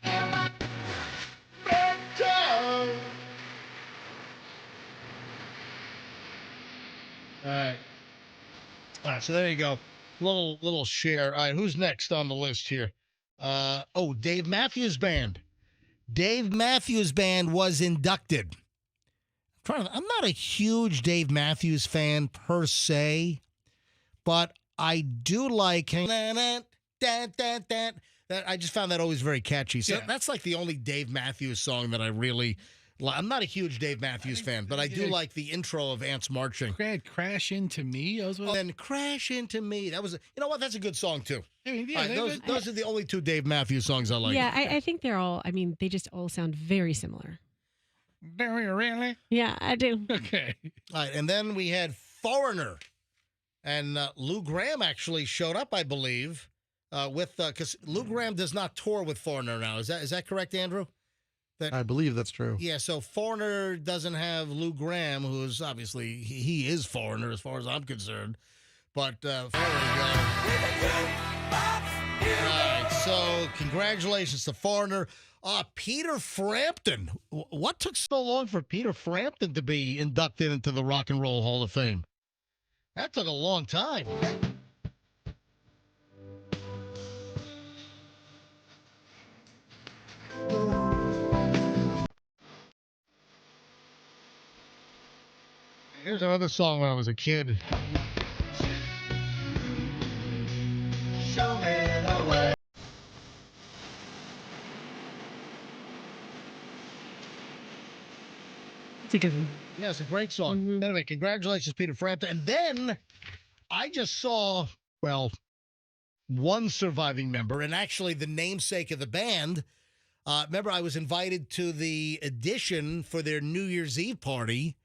All right, so there you go. Little share. All right, who's next on the list here? Dave Matthews Band. Dave Matthews Band was inducted. I'm not a huge Dave Matthews fan per se, but I do like that. I just found that always very catchy. So that's like the only Dave Matthews song that I really like. I'm not a huge Dave Matthews fan, but I do like the intro of Ants Marching. Crash Into Me. And Crash Into Me. That was, you know what? That's a good song too. I mean, Those are the only two Dave Matthews songs I like. Yeah, I think they're all, I mean, they just all sound very similar. Really? Yeah, I do. Okay. All right, and then we had Foreigner. And Lou Gramm actually showed up, I believe, because Lou Gramm does not tour with Foreigner now. Is that correct, Andrew? I believe that's true. Yeah, so Foreigner doesn't have Lou Gramm, who is obviously, he is Foreigner as far as I'm concerned. But there we go. All right, so congratulations to Foreigner. Peter Frampton. What took so long for Peter Frampton to be inducted into the Rock and Roll Hall of Fame? That took a long time. Here's another song when I was a kid. Show me the way. Yeah, it's a great song. Mm-hmm. Anyway, congratulations, Peter Frampton. And then I just saw, one surviving member, and actually the namesake of the band. Remember, I was invited to the Edition for their New Year's Eve party,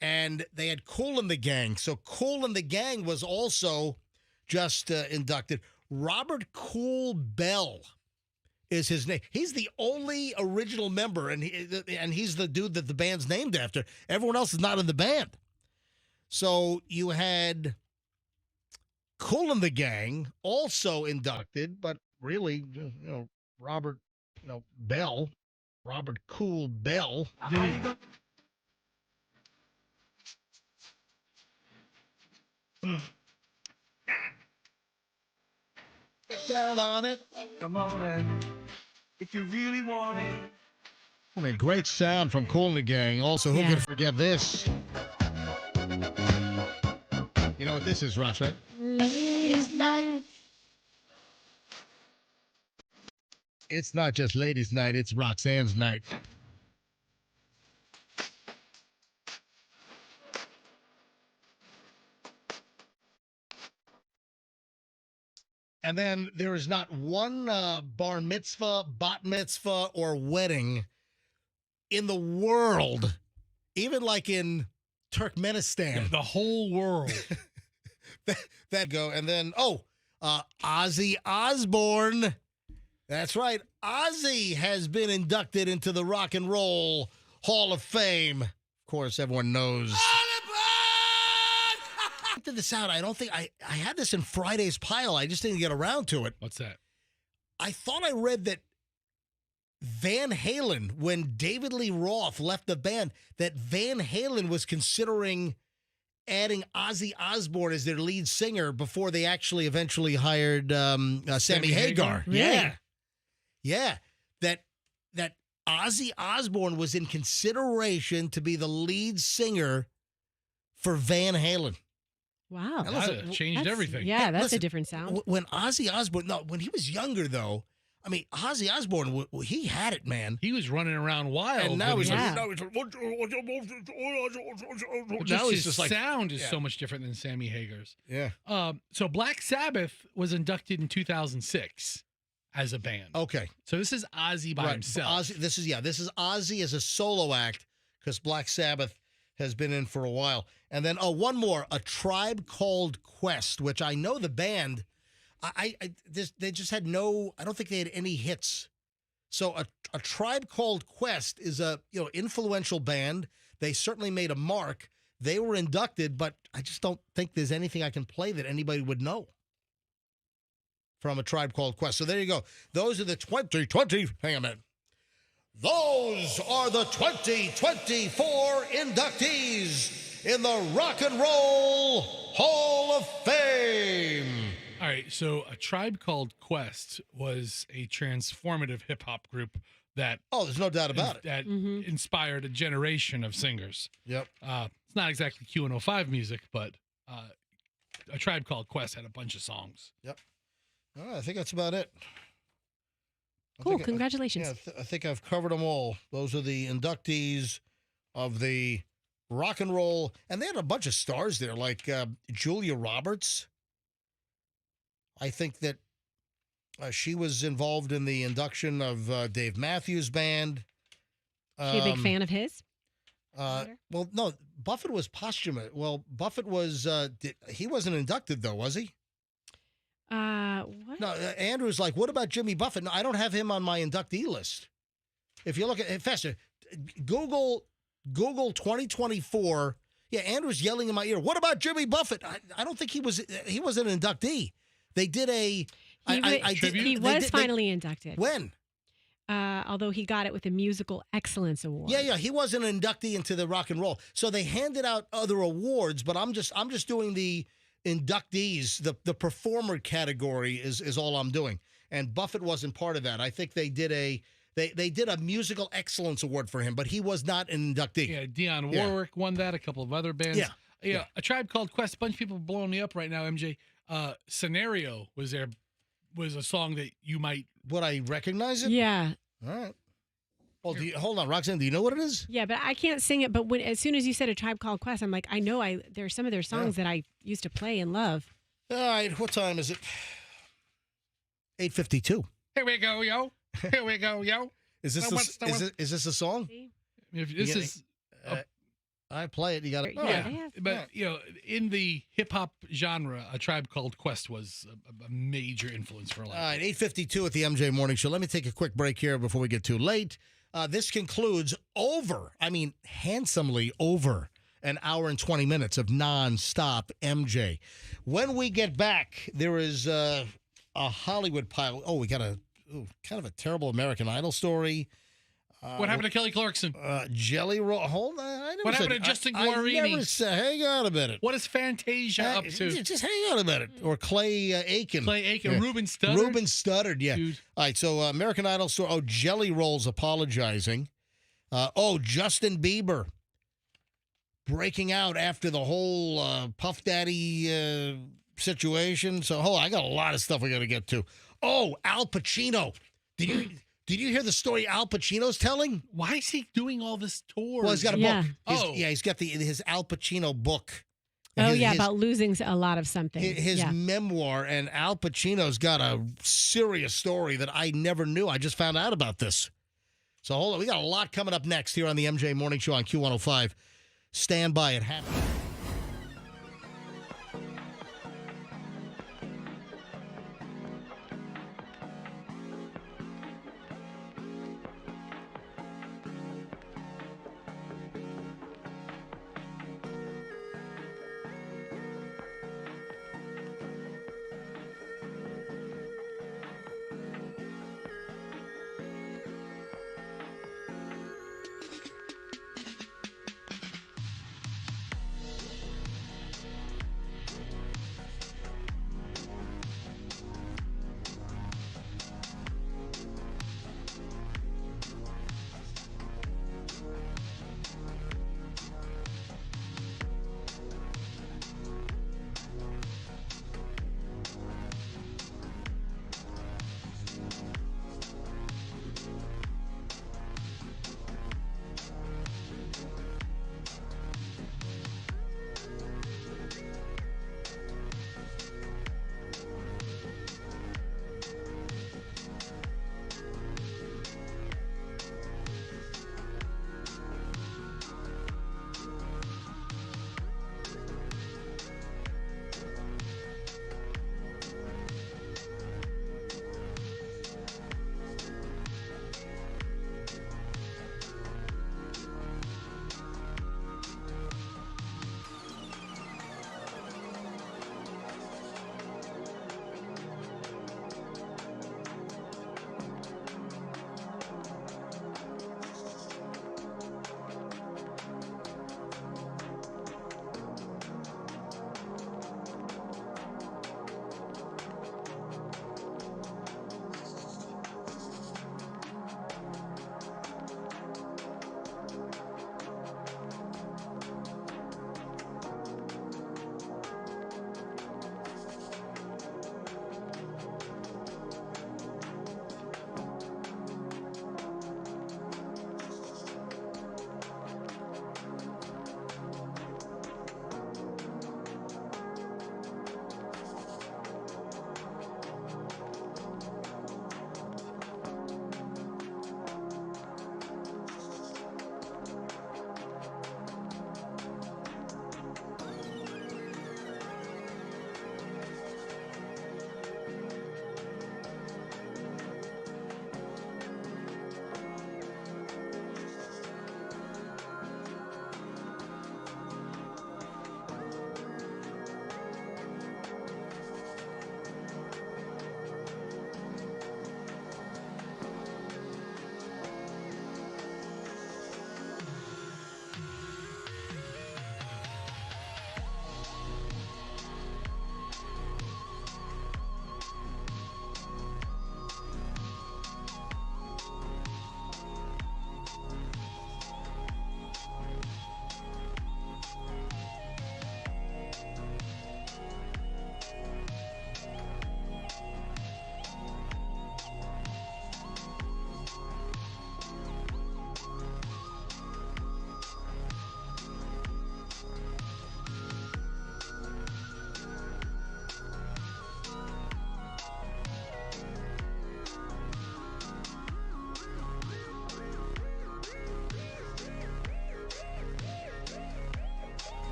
and they had Kool and the Gang. So Kool and the Gang was also just inducted. Robert Kool Bell is his name. He's the only original member, and he's the dude that the band's named after. Everyone else is not in the band. So you had Kool and the Gang also inducted, but really, Robert, Bell, Robert Kool Bell. Get down on it. Come on in. If you really want it. I mean, great sound from Kool and the Gang. Also, who can forget this? You know what this is, Russ, right? Ladies' night. It's not just ladies' night, it's Roxanne's night. And then there is not one bar mitzvah, bat mitzvah, or wedding in the world, even like in Turkmenistan. The whole world. that go. And then, Ozzy Osbourne. That's right. Ozzy has been inducted into the Rock and Roll Hall of Fame. Of course, everyone knows. I did this out. I don't think I had this in Friday's pile. I just didn't get around to it. What's that? I thought I read that Van Halen, when David Lee Roth left the band, that Van Halen was considering adding Ozzy Osbourne as their lead singer before they actually eventually hired Sammy Hagar. Really? Yeah. That Ozzy Osbourne was in consideration to be the lead singer for Van Halen. Wow. That changed everything. Yeah, that's a different sound. When Ozzy Osbourne, when he was younger, though, I mean, Ozzy Osbourne, he had it, man. He was running around wild. And now he's his sound is so much different than Sammy Hagar's. Yeah. So Black Sabbath was inducted in 2006 as a band. Okay. So this is Ozzy by himself. This is Ozzy as a solo act, because Black Sabbath has been in for a while. And then, one more, A Tribe Called Quest, which I know the band, they just had I don't think they had any hits. So a Tribe Called Quest is a influential band. They certainly made a mark. They were inducted, but I just don't think there's anything I can play that anybody would know from A Tribe Called Quest. So there you go. Those are the 2020. Hang on a minute. Those are the 2024 inductees in the Rock and Roll Hall of Fame. All right, so A Tribe Called Quest was a transformative hip hop group that there's no doubt about it. That inspired a generation of singers. Yep. It's not exactly Q105 music, but A Tribe Called Quest had a bunch of songs. Yep. All right, I think that's about it. Cool. Congratulations. I think I've covered them all. Those are the inductees of the Rock and Roll, and they had a bunch of stars there, like Julia Roberts. I think that she was involved in the induction of Dave Matthews Band. She a big fan of his? Well, no, Buffett was posthumous. Well, Buffett was, he wasn't inducted, though, was he? What? No, Andrew's like, what about Jimmy Buffett? No, I don't have him on my inductee list. If you look at, faster, Google 2024. Yeah, Andrew's yelling in my ear. What about Jimmy Buffett? I don't think he was an inductee. They did a He was finally inducted. When? Although he got it with the Musical Excellence Award. Yeah, he was an inductee into the Rock and Roll. So they handed out other awards, but I'm just doing the inductees. The performer category is all I'm doing. And Buffett wasn't part of that. I think they did a Musical Excellence Award for him, but he was not an inductee. Yeah, Dionne Warwick won that. A couple of other bands. Yeah. A Tribe Called Quest. A bunch of people blowing me up right now. MJ. Scenario was a song that you might. Would I recognize it? Yeah. All right. Well, hold on, Roxanne. Do you know what it is? Yeah, but I can't sing it. But as soon as you said A Tribe Called Quest, I'm like, I know. There's some of their songs that I used to play and love. All right. What time is it? 8:52. Here we go, yo. Here we go, yo. Is this a song? I play it. You got it. But in the hip hop genre, A Tribe Called Quest was a major influence for a lot. All right, 8:52 at the MJ Morning Show. Let me take a quick break here before we get too late. This concludes handsomely over an hour and 20 minutes of nonstop MJ. When we get back, there is a Hollywood pile. Oh, we got kind of a terrible American Idol story. What happened to Kelly Clarkson? Jelly Roll. Hold on. What happened to Justin Guarini? I never said, hang on a minute. What is Fantasia up to? Just hang on a minute. Or Clay Aiken. Yeah. Ruben Studdard. Ruben Studdard, yeah. Dude. All right, so American Idol story. Oh, Jelly Roll's apologizing. Justin Bieber breaking out after the whole Puff Daddy situation. So, I got a lot of stuff we got to get to. Oh, Al Pacino. Did you hear the story Al Pacino's telling? Why is he doing all this tour? Well, he's got a book. He's got his Al Pacino book. About losing a lot of something. His memoir, and Al Pacino's got a serious story that I never knew. I just found out about this. So hold on. We got a lot coming up next here on the MJ Morning Show on Q105. Stand by. It happened.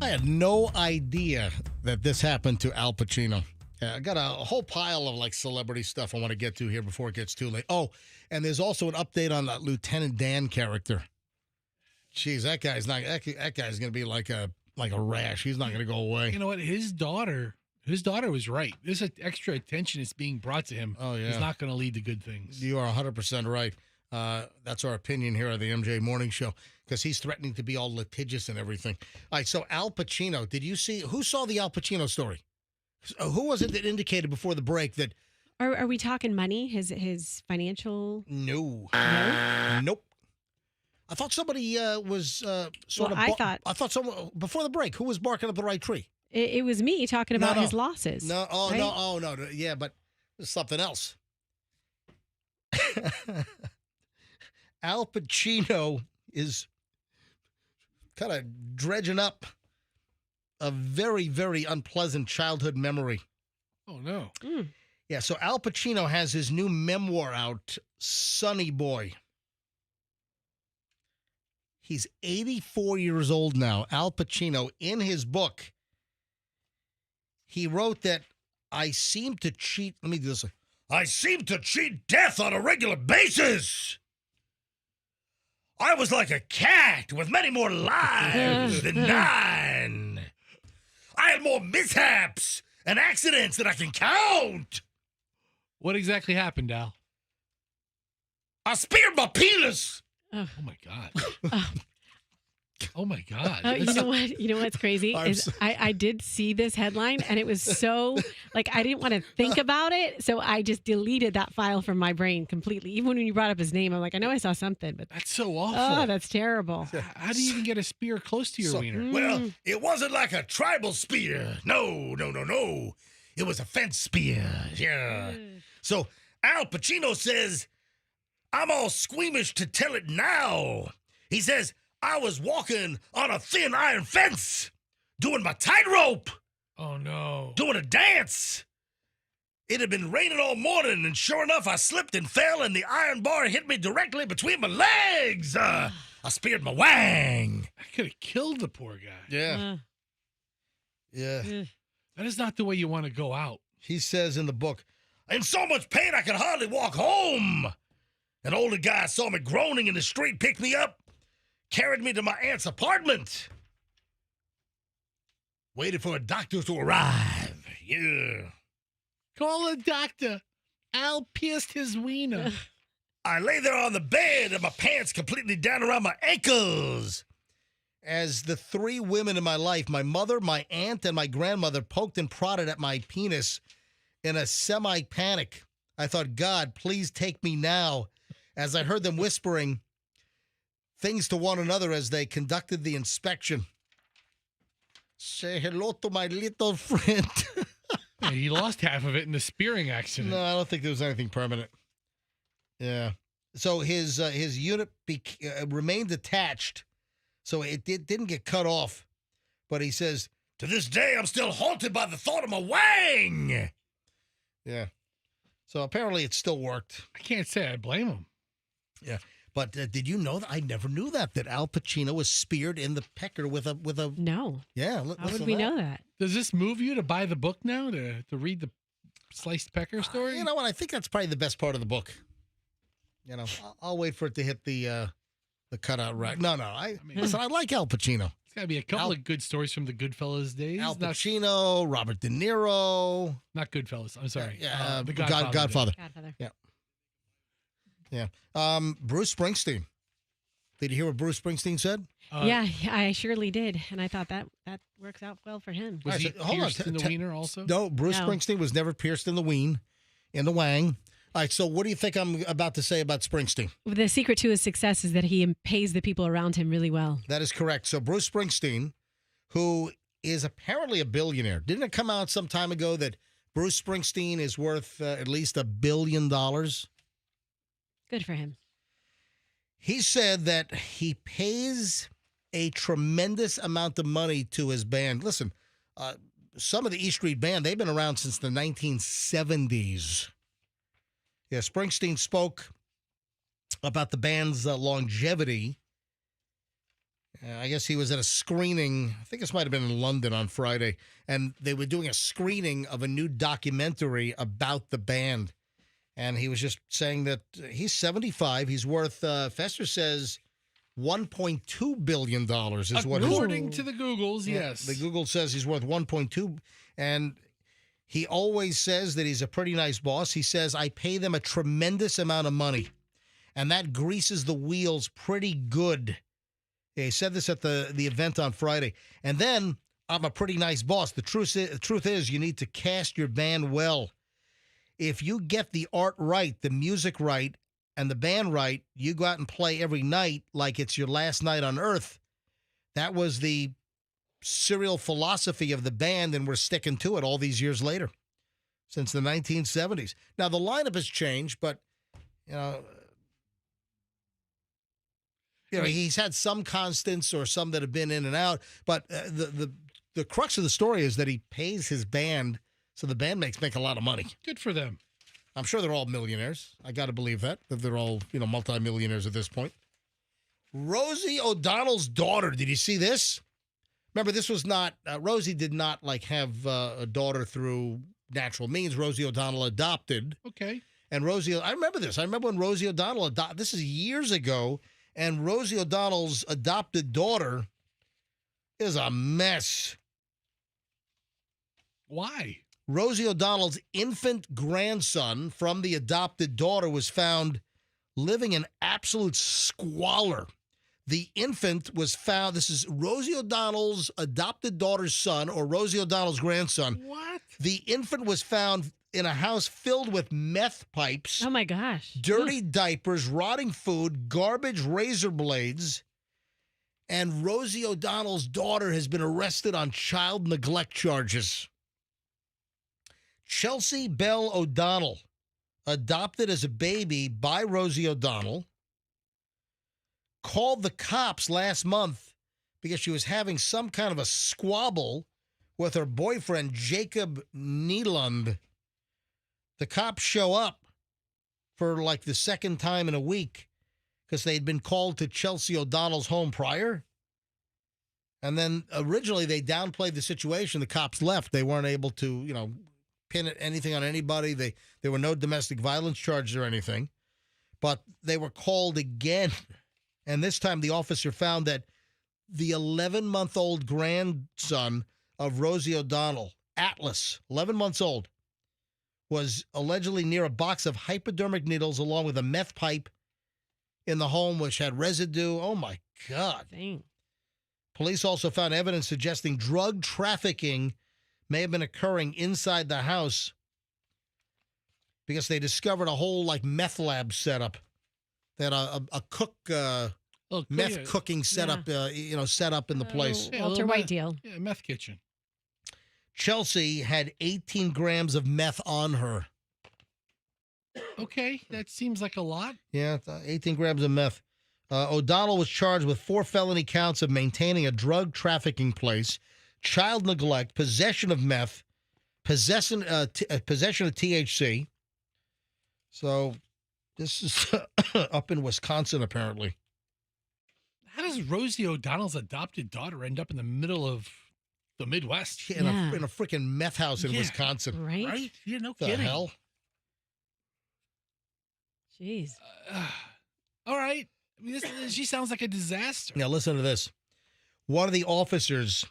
I had no idea that this happened to Al Pacino. I got a whole pile of like celebrity stuff I want to get to here before it gets too late. Oh, and there's also an update on that Lieutenant Dan character. Jeez, that guy's going to be like a rash. He's not going to go away. You know what? His daughter was right. This extra attention is being brought to him. Oh, yeah. Is not going to lead to good things. You are 100% right. That's our opinion here on the MJ Morning Show, because he's threatening to be all litigious and everything. All right, so Al Pacino, who saw the Al Pacino story? Who was it that indicated before the break that... Are we talking money? His financial... No. Nope. I thought somebody was sort of... I thought someone, before the break, who was barking up the right tree? It was me talking about his losses. No, right? no. Yeah, but there's something else. Al Pacino is kind of dredging up a very, very unpleasant childhood memory. Oh, no. Yeah, so Al Pacino has his new memoir out, Sonny Boy. He's 84 years old now. Al Pacino, in his book, he wrote that I seem to cheat death on a regular basis. I was like a cat with many more lives than 9. I had more mishaps and accidents than I can count. What exactly happened, Al? I speared my penis. Oh my God. Oh my God. Oh, you know what? You know what's crazy is I did see this headline and it was so like I didn't want to think about it, so I just deleted that file from my brain completely. Even when you brought up his name, I'm like, I know I saw something, but that's so awful. Oh, that's terrible. How do you even get a spear close to your wiener? Well, it wasn't like a tribal spear. No. It was a fence spear. Yeah. So Al Pacino says, I'm all squeamish to tell it now. He says, I was walking on a thin iron fence, doing my tightrope. Oh, no. Doing a dance. It had been raining all morning, and sure enough, I slipped and fell, and the iron bar hit me directly between my legs. I speared my wang. I could have killed the poor guy. Yeah. Yeah. That is not the way you want to go out. He says in the book, in so much pain I could hardly walk home. An older guy saw me groaning in the street, picked me up, carried me to my aunt's apartment. Waited for a doctor to arrive. Yeah. Call a doctor. Al pierced his wiener. I lay there on the bed and my pants completely down around my ankles. As the three women in my life, my mother, my aunt, and my grandmother, poked and prodded at my penis in a semi-panic, I thought, God, please take me now, as I heard them whispering things to one another as they conducted the inspection. Say hello to my little friend. Yeah, he lost half of it in the spearing accident. No, I don't think there was anything permanent. Yeah. So his unit remained attached, so it didn't get cut off. But he says, to this day, I'm still haunted by the thought of my wang. Yeah. So apparently it still worked. I can't say I blame him. Yeah. But did you know that? I never knew that Al Pacino was speared in the pecker with a. No. Yeah. How would we know that? Does this move you to buy the book now to read the sliced pecker story? You know what? I think that's probably the best part of the book. You know, I'll wait for it to hit the cutout right. No. Listen, I like Al Pacino. There's got to be a couple of good stories from the Goodfellas days. Al Pacino, Robert De Niro. Not Goodfellas. I'm sorry. The Godfather. Godfather. Yeah. Yeah. Bruce Springsteen. Did you hear what Bruce Springsteen said? Yeah, I surely did. And I thought that works out well for him. Was he hold pierced on. in the wiener also? No, Bruce No. Springsteen was never pierced in the wang. All right, so what do you think I'm about to say about Springsteen? The secret to his success is that he pays the people around him really well. That is correct. So Bruce Springsteen, who is apparently a billionaire. Didn't it come out some time ago that Bruce Springsteen is worth at least $1 billion? Good for him. He said that he pays a tremendous amount of money to his band. Listen, some of the E Street Band, they've been around since the 1970s. Yeah, Springsteen spoke about the band's longevity. I guess he was at a screening, I think this might have been in London on Friday, and they were doing a screening of a new documentary about the band. And he was just saying that he's 75. He's worth, Fester says, $1.2 billion is what his... According to the Googles, yes. The Google says he's worth 1.2. And he always says that he's a pretty nice boss. He says, I pay them a tremendous amount of money. And that greases the wheels pretty good. Yeah, he said this at the event on Friday. And then, I'm a pretty nice boss. The truth is, you need to cast your band well. If you get the art right, the music right, and the band right, you go out and play every night like it's your last night on earth. That was the serial philosophy of the band, and we're sticking to it all these years later, since the 1970s. Now, the lineup has changed, but, you know, he's had some constants or some that have been in and out, but the crux of the story is that he pays his band, so the bandmates make a lot of money. Good for them. I'm sure they're all millionaires. I got to believe that they're all, multimillionaires at this point. Rosie O'Donnell's daughter. Did you see this? Remember, this was not, Rosie did not have a daughter through natural means. Rosie O'Donnell adopted. Okay. And I remember this. I remember when Rosie O'Donnell this is years ago, and Rosie O'Donnell's adopted daughter is a mess. Why? Rosie O'Donnell's infant grandson from the adopted daughter was found living in absolute squalor. The infant was found, this is Rosie O'Donnell's adopted daughter's son, or Rosie O'Donnell's grandson. What? The infant was found in a house filled with meth pipes. Oh, my gosh. Dirty diapers, rotting food, garbage razor blades. And Rosie O'Donnell's daughter has been arrested on child neglect charges. Chelsea Bell O'Donnell, adopted as a baby by Rosie O'Donnell, called the cops last month because she was having some kind of a squabble with her boyfriend, Jacob Neeland. The cops show up for the second time in a week because they'd been called to Chelsea O'Donnell's home prior. And then originally they downplayed the situation. The cops left. They weren't able to, pin anything on anybody. There were no domestic violence charges or anything. But they were called again. And this time the officer found that the 11-month-old grandson of Rosie O'Donnell, Atlas, 11 months old, was allegedly near a box of hypodermic needles along with a meth pipe in the home, which had residue. Oh, my God. Dang. Police also found evidence suggesting drug trafficking may have been occurring inside the house because they discovered a whole, like, meth lab setup. They had a cook, meth cooking setup, set up in the place. Walter White deal. Yeah, meth kitchen. Chelsea had 18 grams of meth on her. Okay, that seems like a lot. Yeah, 18 grams of meth. O'Donnell was charged with 4 felony counts of maintaining a drug trafficking place, child neglect, possession of meth, possession of THC. So this is up in Wisconsin, apparently. How does Rosie O'Donnell's adopted daughter end up in the middle of the Midwest? In a freaking meth house in Wisconsin. Right? Yeah, no The kidding. hell? Jeez. All right. I mean, she sounds like a disaster. Now, listen to this. One of the officers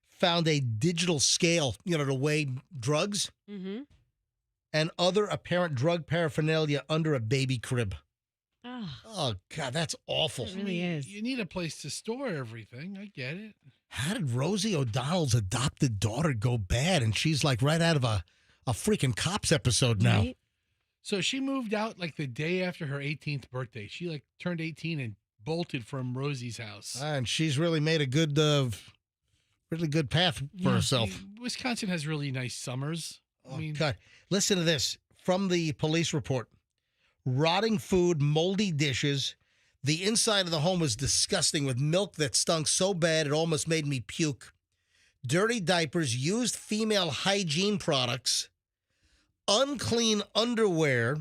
found a digital scale, to weigh drugs and other apparent drug paraphernalia under a baby crib. Oh, God, that's awful. It really is. You need a place to store everything. I get it. How did Rosie O'Donnell's adopted daughter go bad? And she's like right out of a freaking Cops episode now. Right? So she moved out like the day after her 18th birthday. She like turned 18 and bolted from Rosie's house. And she's really made a good, really good path for herself. I mean, Wisconsin has really nice summers. Oh, God. Listen to this from the police report. Rotting food, moldy dishes. The inside of the home was disgusting with milk that stunk so bad it almost made me puke. Dirty diapers, used female hygiene products, unclean underwear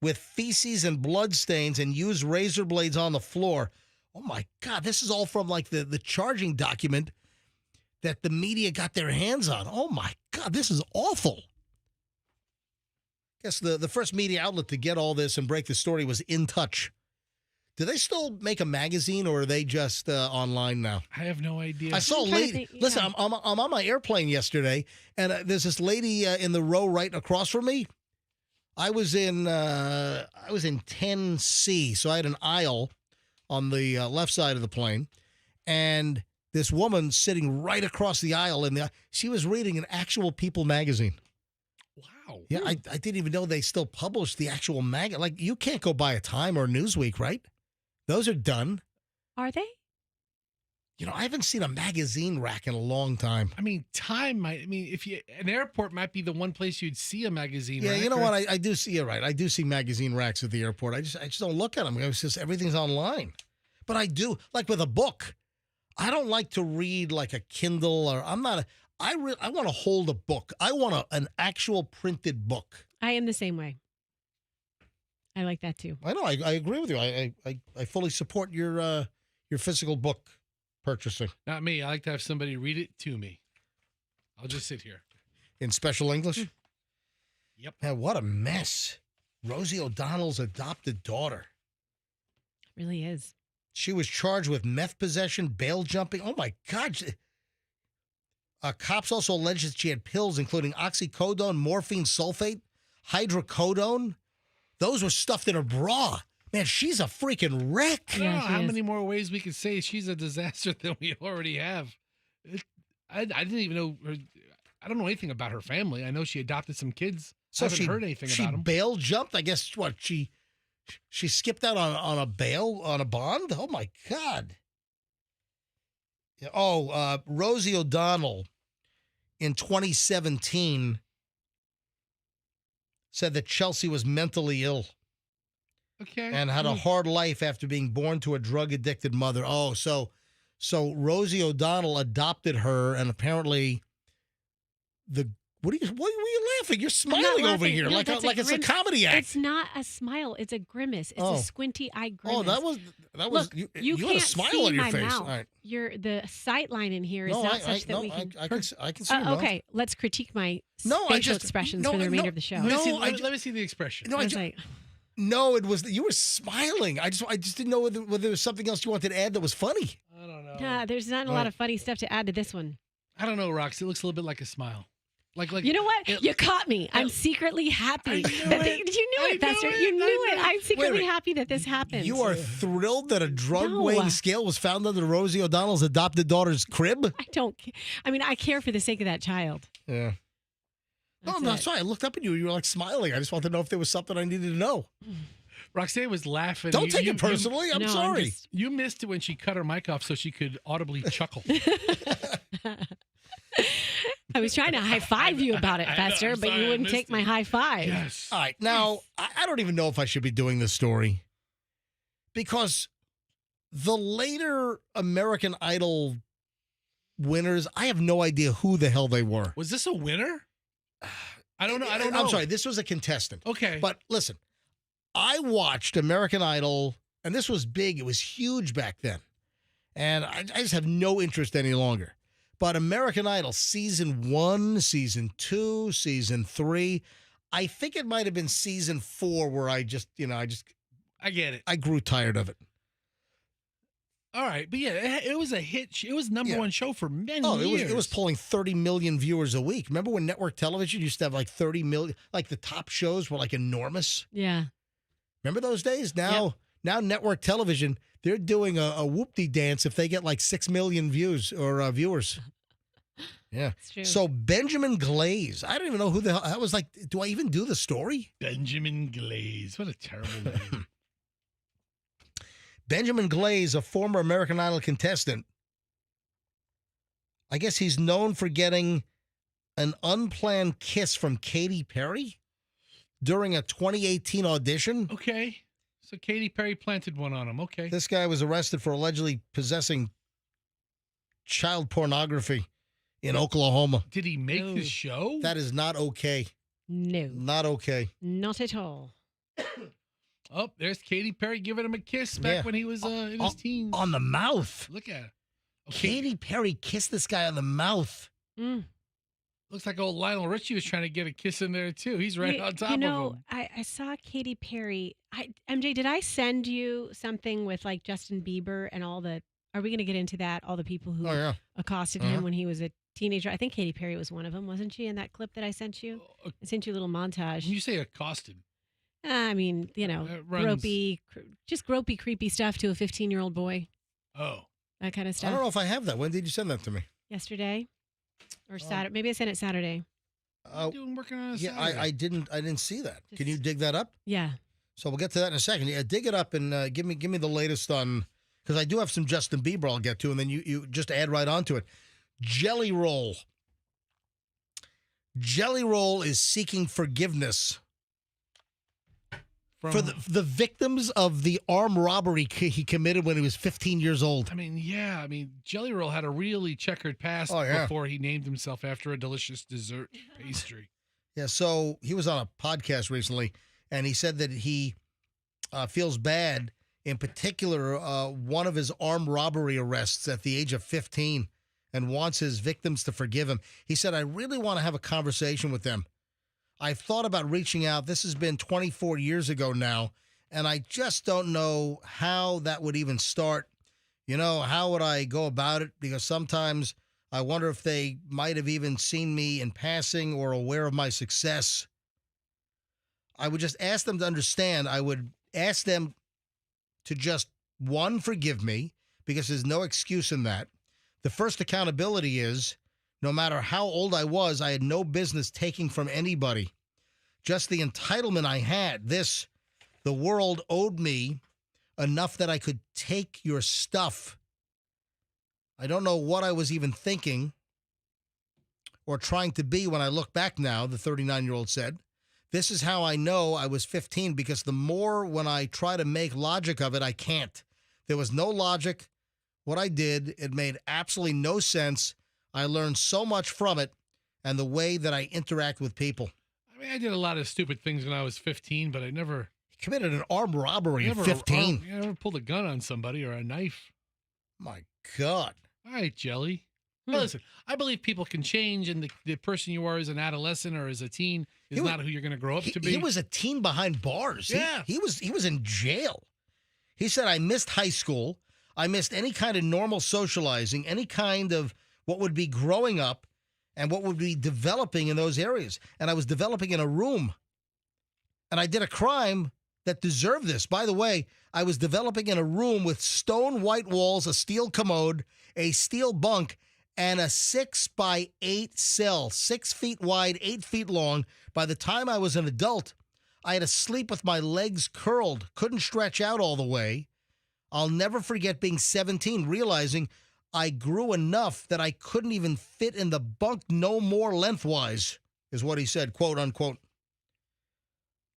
with feces and blood stains, and used razor blades on the floor. Oh, my God. This is all from, like, the charging document that the media got their hands on. Oh, my God. This is awful. I guess the first media outlet to get all this and break the story was In Touch. Do they still make a magazine, or are they just online now? I have no idea. I saw a lady. Listen, I'm on my airplane yesterday, and there's this lady in the row right across from me. I was in 10C, so I had an aisle on the left side of the plane, and this woman sitting right across the aisle, and she was reading an actual People magazine. Wow. Yeah, I didn't even know they still published the actual magazine. Like, you can't go buy a Time or Newsweek, right? Those are done. Are they? I haven't seen a magazine rack in a long time. I mean, Time might. I mean, an airport might be the one place you'd see a magazine. Yeah, rack, you know what? I do see. You're right. I do see magazine racks at the airport. I just don't look at them. It's just everything's online. But I do, like with a book. I don't like to read like a Kindle, or I want to hold a book. I want an actual printed book. I am the same way. I like that too. I know. I agree with you. I fully support your physical book purchasing. Not me. I like to have somebody read it to me. I'll just sit here. In special English? Yep. Man, what a mess. Rosie O'Donnell's adopted daughter. It really is. She was charged with meth possession, bail jumping. Oh, my God. Cops also alleged that she had pills, including oxycodone, morphine sulfate, hydrocodone. Those were stuffed in her bra. Man, she's a freaking wreck. I don't know how many more ways we could say she's a disaster than we already have. I didn't even know her. I don't know anything about her family. I know she adopted some kids. So I haven't heard anything about them. She bail jumped? I guess what? She skipped out on a bail, on a bond? Oh, my God. Rosie O'Donnell in 2017 said that Chelsea was mentally ill. Okay. And had a hard life after being born to a drug-addicted mother. Oh, so Rosie O'Donnell adopted her, and apparently what are you laughing? You're smiling over here No, like it's a comedy act. It's not a smile. It's a grimace. It's a squinty eye grimace. Oh, that was Look, you can't had a smile see on your my face. mouth. All right. The sight line in here is not such that we can. I can see your mouth. Okay, let's critique my No, facial expressions for the remainder of the show. Let me see the expression. No, No, it was you were smiling. I just didn't know whether there was something else you wanted to add that was funny. I don't know. Nah, there's not a lot of funny stuff to add to this one. I don't know, Rox. It looks a little bit like a smile. Like you know what? You caught me. I'm secretly happy. You knew it, Fester. You knew it. I'm secretly happy that this happened. You are thrilled that a drug-weighing scale was found under Rosie O'Donnell's adopted daughter's crib? I don't. I mean, I care for the sake of that child. Yeah. No, sorry. I looked up at you. You were like smiling. I just wanted to know if there was something I needed to know. Roxanne was laughing. Don't take it personally. I'm sorry. You missed it when she cut her mic off so she could audibly chuckle. I was trying to high five you about it, Fester, but you wouldn't take my high five. Yes. All right. Now, I don't even know if I should be doing this story because the later American Idol winners, I have no idea who the hell they were. Was this a winner? I don't know. I'm sorry. This was a contestant. Okay. But listen, I watched American Idol, and this was big. It was huge back then. And I just have no interest any longer. But American Idol, season 1, season 2, season 3, I think it might have been season 4 where I get it. I grew tired of it. All right. But yeah, it was a hit. It was number one show for many years. It was pulling 30 million viewers a week. Remember when network television used to have like 30 million, like the top shows were like enormous? Yeah. Remember those days? Now network television, they're doing a whoop-de dance if they get like 6 million views or viewers. Yeah. So Benjamin Glaze, I don't even know who the hell, I was like, do I even do the story? Benjamin Glaze. What a terrible name. Benjamin Glaze, a former American Idol contestant. I guess he's known for getting an unplanned kiss from Katy Perry during a 2018 audition. Okay. So Katy Perry planted one on him. Okay. This guy was arrested for allegedly possessing child pornography in Oklahoma. Did he make the show? That is not okay. No. Not okay. Not at all. Oh, there's Katy Perry giving him a kiss back when he was in his teens. On the mouth. Look at it. Okay. Katy Perry kissed this guy on the mouth. Looks like old Lionel Richie was trying to get a kiss in there, too. He's right on top of him. I saw Katy Perry. MJ, did I send you something with like Justin Bieber and all the, are we going to get into that? All the people who accosted him when he was a teenager. I think Katy Perry was one of them, wasn't she, in that clip that I sent you? I sent you a little montage. When you say accosted. I mean, gropey, creepy stuff to a 15-year-old boy. Oh. That kind of stuff. I don't know if I have that. When did you send that to me? Yesterday or Saturday. Maybe I sent it Saturday. Working on it. Yeah, I didn't see that. Can you dig that up? Yeah. So we'll get to that in a second. Yeah, dig it up and give me the latest on, because I do have some Justin Bieber I'll get to, and then you just add right onto it. Jelly Roll. Jelly Roll is seeking forgiveness for the victims of the armed robbery he committed when he was 15 years old. I mean, Jelly Roll had a really checkered past before he named himself after a delicious dessert pastry. Yeah, so he was on a podcast recently, and he said that he feels bad, in particular, one of his armed robbery arrests at the age of 15, and wants his victims to forgive him. He said, I really want to have a conversation with them. I've thought about reaching out. This has been 24 years ago now, and I just don't know how that would even start. How would I go about it? Because sometimes I wonder if they might have even seen me in passing or aware of my success. I would just ask them to understand. I would ask them to just, one, forgive me, because there's no excuse in that. The first accountability is, no matter how old I was, I had no business taking from anybody. Just the entitlement I had. The world owed me enough that I could take your stuff. I don't know what I was even thinking or trying to be when I look back now, the 39-year-old said. This is how I know I was 15, because the more when I try to make logic of it, I can't. There was no logic. What I did, it made absolutely no sense. I learned so much from it and the way that I interact with people. I mean, I did a lot of stupid things when I was 15, but I never committed an armed robbery at 15. I never pulled a gun on somebody or a knife. My God. All right, Jelly. Well, listen, I believe people can change, and the person you are as an adolescent or as a teen is not who you're going to grow up to be. He was a teen behind bars. Yeah. He was in jail. He said, I missed high school. I missed any kind of normal socializing, any kind of what would be growing up and what would be developing in those areas. And I was developing in a room. And I did a crime that deserved this. By the way, I was developing in a room with stone white walls, a steel commode, a steel bunk, and a 6x8 cell, 6 feet wide, 8 feet long. By the time I was an adult, I had to sleep with my legs curled, couldn't stretch out all the way. I'll never forget being 17, realizing I grew enough that I couldn't even fit in the bunk no more lengthwise, is what he said, quote unquote.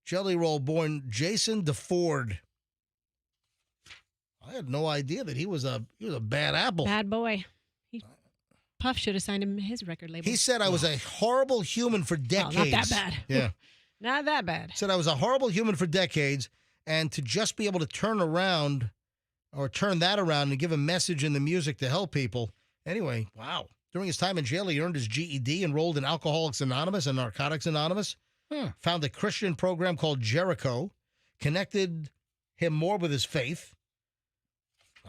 Jelly Roll born Jason DeFord. I had no idea that he was a bad apple. Bad boy. Puff should have signed him his record label. He said I was a horrible human for decades. Oh, not that bad. Yeah. Not that bad. Said I was a horrible human for decades, and to just be able to turn that around and give a message in the music to help people. Anyway, wow. During his time in jail, he earned his GED, enrolled in Alcoholics Anonymous and Narcotics Anonymous, found a Christian program called Jericho, connected him more with his faith.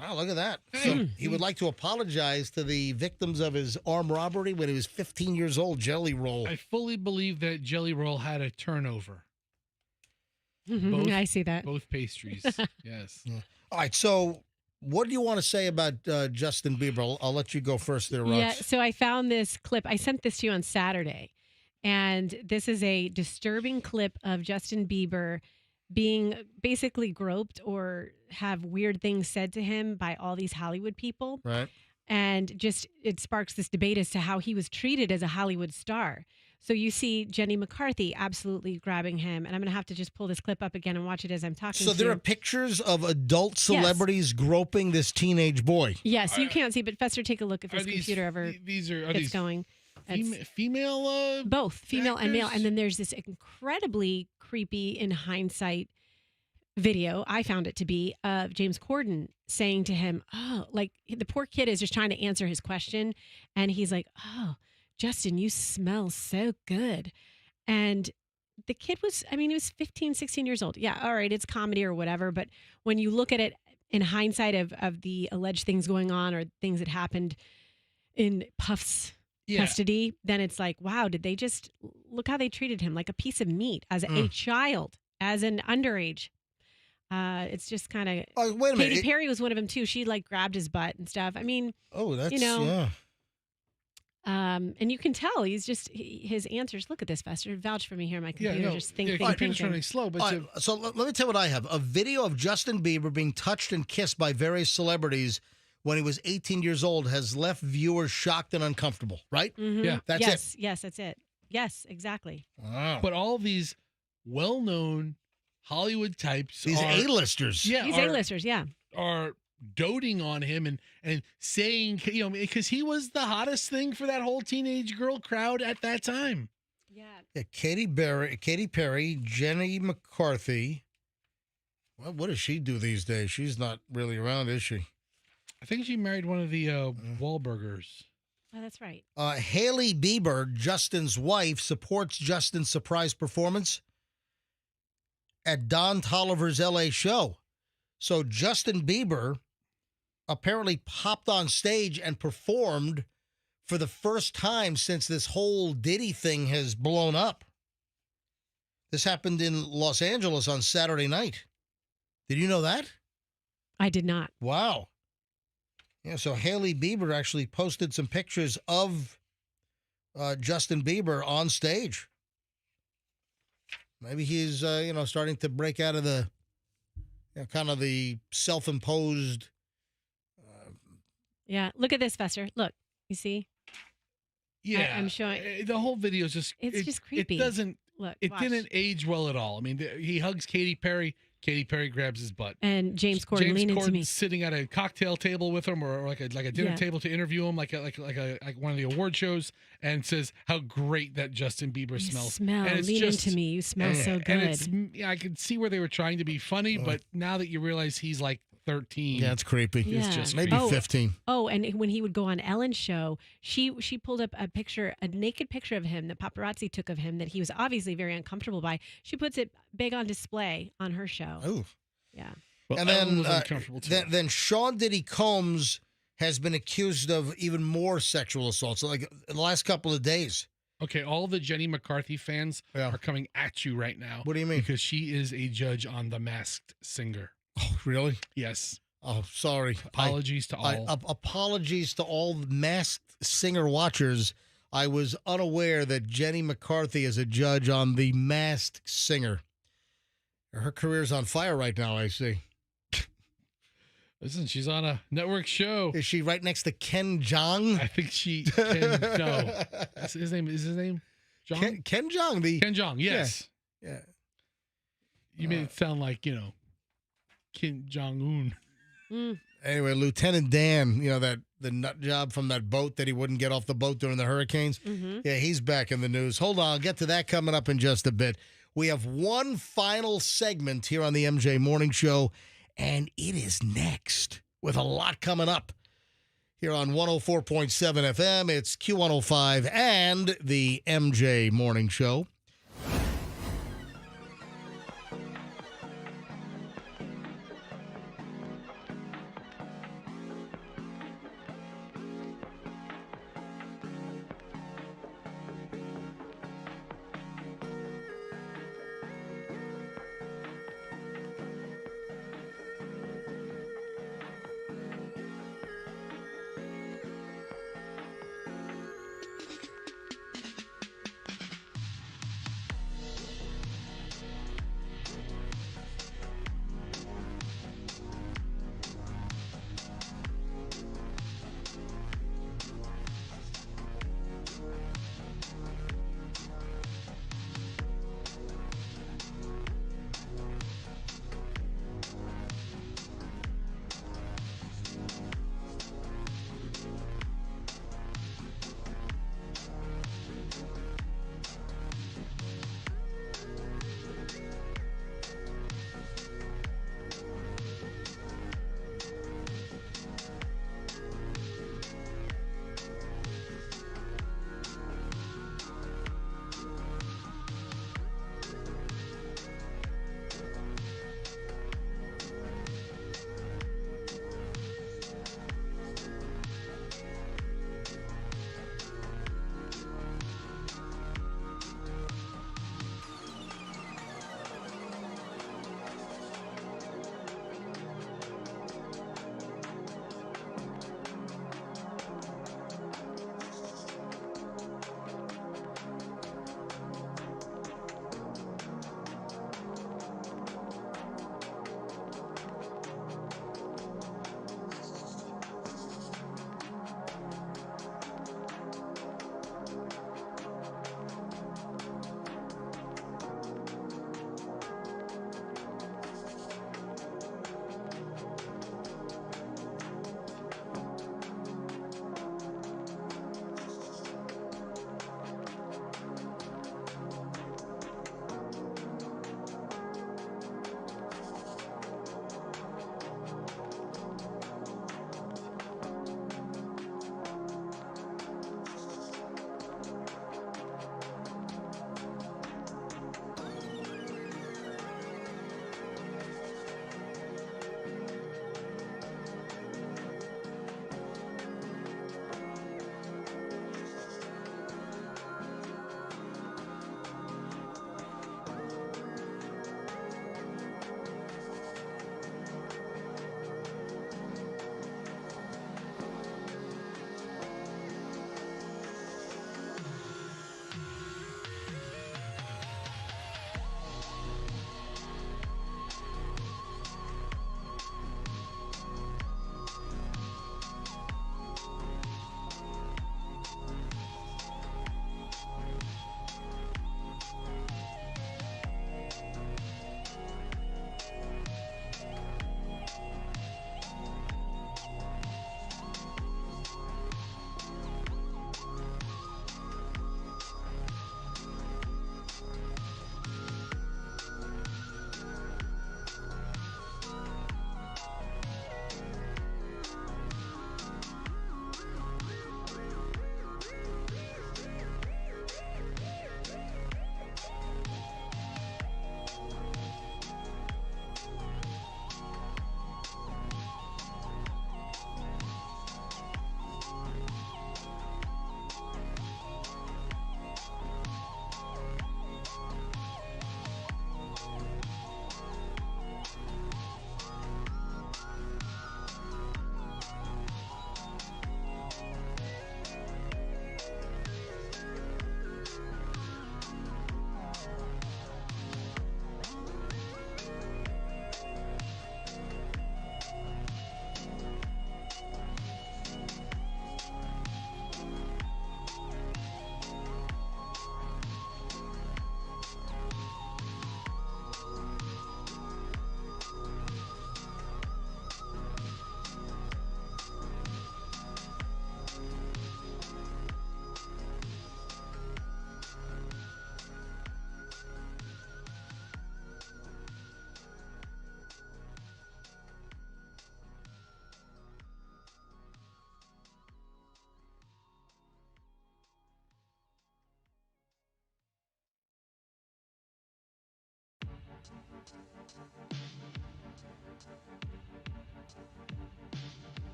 Wow, look at that. So he would like to apologize to the victims of his armed robbery when he was 15 years old, Jelly Roll. I fully believe that Jelly Roll had a turnover. I see that. Both pastries. Yes. Yeah. All right, so what do you want to say about Justin Bieber? I'll let you go first there, Rox. Yeah, so I found this clip. I sent this to you on Saturday, and this is a disturbing clip of Justin Bieber being basically groped or have weird things said to him by all these Hollywood people. Right. And just it sparks this debate as to how he was treated as a Hollywood star. So you see Jenny McCarthy absolutely grabbing him. And I'm going to have to just pull this clip up again and watch it as I'm talking So there are pictures of adult celebrities groping this teenage boy. Yes, you can't see, but Fester, take a look if this computer ever gets going. Female? Both, female and male. actors? And then there's this incredibly creepy, in hindsight, video, I found it to be, of James Corden saying to him, oh, like the poor kid is just trying to answer his question. And he's like, oh, Justin, you smell so good. And the kid was, he was 15, 16 years old. Yeah, all right, it's comedy or whatever. But when you look at it in hindsight of the alleged things going on or things that happened in Puff's custody, then it's like, wow, did they just look how they treated him like a piece of meat as a child, as an underage. It's just kind of. Oh, wait a minute. Katy Perry was one of them too. She like grabbed his butt and stuff. Yeah. And you can tell he's just his answers. Look at this, Fester. Vouch for me here. My computer just think. Computer's running slow, but so let me tell you what I have: a video of Justin Bieber being touched and kissed by various celebrities when he was 18 years old has left viewers shocked and uncomfortable. Right? Mm-hmm. Yeah, that's it. Yes, that's it. Yes, exactly. Wow. But all these well-known Hollywood types, these A-listers, these A-listers, are doting on him and saying, because he was the hottest thing for that whole teenage girl crowd at that time. Yeah, Katy Perry, Jenny McCarthy. Well, what does she do these days? She's not really around, is she? I think she married one of the Wahlburgers. Oh, that's right. Hailey Bieber, Justin's wife, supports Justin's surprise performance at Don Tolliver's LA show. So Justin Bieber apparently popped on stage and performed for the first time since this whole Diddy thing has blown up. This happened in Los Angeles on Saturday night. Did you know that? I did not. Wow. Yeah, so Hailey Bieber actually posted some pictures of Justin Bieber on stage. Maybe he's, starting to break out of the kind of the self-imposed. Yeah, look at this, Fester. Look, you see? Yeah, I'm showing. The whole video is just. It's just creepy. It doesn't. Look, it didn't age well at all. I mean, he hugs Katy Perry. Katy Perry grabs his butt. And James Corden leaning to me, sitting at a cocktail table with him, or like a dinner table to interview him, like one of the award shows, and says how great that Justin Bieber smells. And lean into me. You smell so good. And I could see where they were trying to be funny, but now that you realize he's like 13. Yeah, it's creepy. Yeah. It's just Maybe creepy. 15. Oh, and when he would go on Ellen's show, she pulled up a naked picture of him that paparazzi took of him that he was obviously very uncomfortable by. She puts it big on display on her show. Ooh. Yeah. Well, And Ellen then, was uncomfortable too. then Sean Diddy Combs has been accused of even more sexual assaults, like in the last couple of days. Okay, all the Jenny McCarthy fans Yeah. are coming at you right now. What do you mean? Because she is a judge on The Masked Singer. Oh, really? Yes. Oh, sorry. Apologies to all. Apologies to all the Masked Singer watchers. I was unaware that Jenny McCarthy is a judge on The Masked Singer. Her career's on fire right now, I see. Listen, she's on a network show. Is she right next to Ken Jeong? I think she can. No. Is his name John? Ken Jeong. Ken Jeong, yes. Yeah. You made it sound like, Kim Jong-un. Anyway, Lieutenant Dan, the nut job from that boat that he wouldn't get off the boat during the hurricanes. Mm-hmm. Yeah, he's back in the news. Hold on, I'll get to that coming up in just a bit. We have one final segment here on the MJ Morning Show, and it is next with a lot coming up. Here on 104.7 FM, it's Q105 and the MJ Morning Show.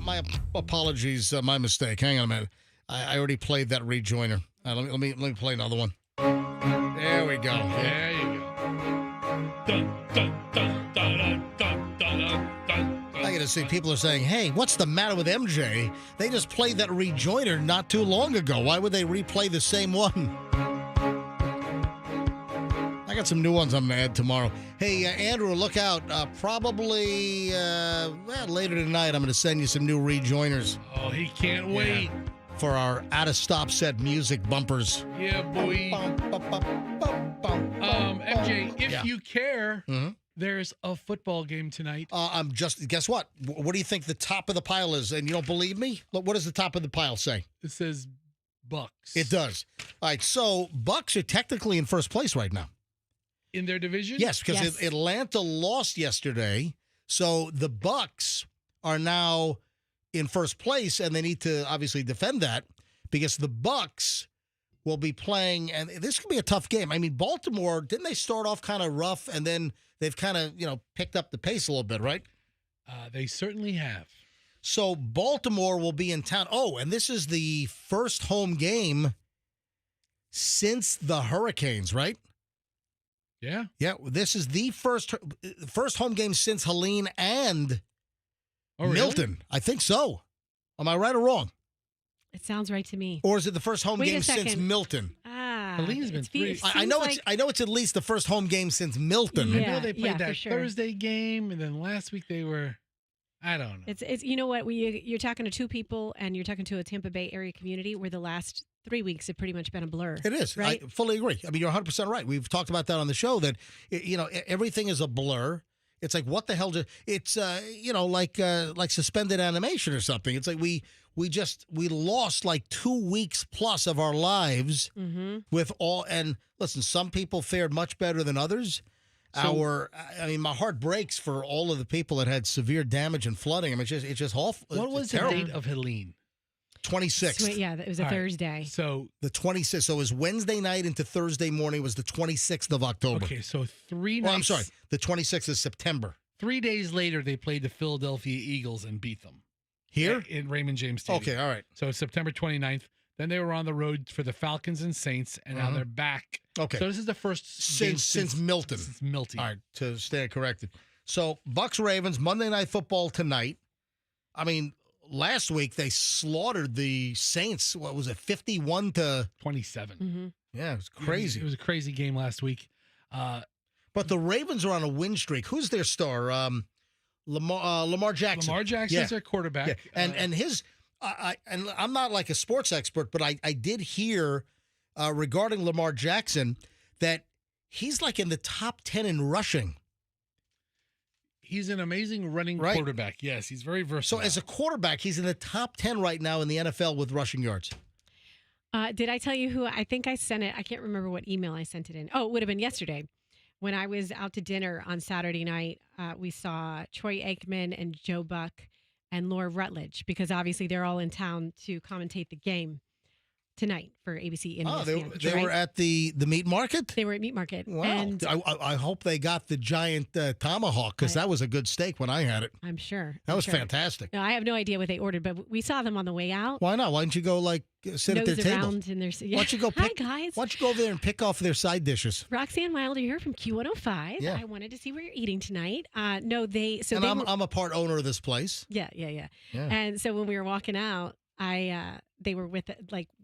My apologies, my mistake. Hang on a minute. I already played that rejoiner. Let me play another one. There we go. There you go. Dun, dun, dun, dun, dun, dun, dun, dun. I got to see people are saying, "Hey, what's the matter with MJ? They just played that rejoiner not too long ago. Why would they replay the same one?" I got some new ones I'm going to add tomorrow. Hey, Andrew, look out. Probably later tonight, I'm going to send you some new rejoiners. Oh, he can't wait. For our out-of-stop set music bumpers. Yeah, boy. MJ, if you care, there's a football game tonight. Guess what? What do you think the top of the pile is? And you don't believe me? Look, what does the top of the pile say? It says Bucks. It does. All right, so Bucks are technically in first place right now. In their division? Yes, because Atlanta lost yesterday, so the Bucks are now in first place, and they need to obviously defend that because the Bucks will be playing, and this could be a tough game. I mean, Baltimore, didn't they start off kind of rough, and then they've kind of, picked up the pace a little bit, right? They certainly have. So Baltimore will be in town. Oh, and this is the first home game since the Hurricanes, right? Yeah. Yeah, this is the first home game since Helene and Milton. I think so. Am I right or wrong? It sounds right to me. Or is it the first home game since Milton? Helene's been three. I know it's at least the first home game since Milton. I know they played that Thursday game, and then last week they were. I don't know. It's you know what? You're talking to two people, and you're talking to a Tampa Bay area community where the last 3 weeks have pretty much been a blur. It is. Right? I fully agree. I mean, you're 100% right. We've talked about that on the show that, everything is a blur. It's like, what the hell? It's, like suspended animation or something. It's like we lost like 2 weeks plus of our lives with all. And listen, some people fared much better than others. My heart breaks for all of the people that had severe damage and flooding. I mean, it's just awful. What was the date of Helene? 26th. Yeah, it was a Thursday. So the 26th. So it was Wednesday night into Thursday morning was the 26th of October. Okay, so 3 nights. Oh, I'm sorry. The 26th of September. 3 days later, they played the Philadelphia Eagles and beat them. Here? In Raymond James Stadium. Okay, all right. So September 29th. Then they were on the road for the Falcons and Saints, and now they're back. Okay. So this is the first since Milton. Since Milton. All right, to stand corrected. So Bucks Ravens, Monday Night Football tonight. I mean, last week they slaughtered the Saints. What was it, 51-27? Yeah, it was crazy. It was a crazy game last week. But the Ravens are on a win streak. Who's their star? Lamar Jackson. Lamar Jackson's their quarterback. Yeah. And his and I'm not like a sports expert, but I did hear regarding Lamar Jackson that he's like in the top 10 in rushing. He's an amazing running quarterback. Yes, he's very versatile. So as a quarterback, he's in the top 10 right now in the NFL with rushing yards. Did I tell you who? I think I sent it. I can't remember what email I sent it in. Oh, it would have been yesterday. When I was out to dinner on Saturday night, we saw Troy Aikman and Joe Buck and Laura Rutledge, because obviously they're all in town to commentate the game tonight for ABC and ESPN. They were at the meat market? They were at Meat Market. Wow. And I hope they got the giant tomahawk, because that was a good steak when I had it. I'm sure. That was fantastic. No, I have no idea what they ordered, but we saw them on the way out. Why not? Why don't you go sit at their table? In their, Why don't you go Hi, guys. Why don't you go over there and pick off their side dishes? Roxanne Wilder here from Q105. Yeah. I wanted to see where you're eating tonight. I'm a part owner of this place. Yeah. And so when we were walking out, they were with,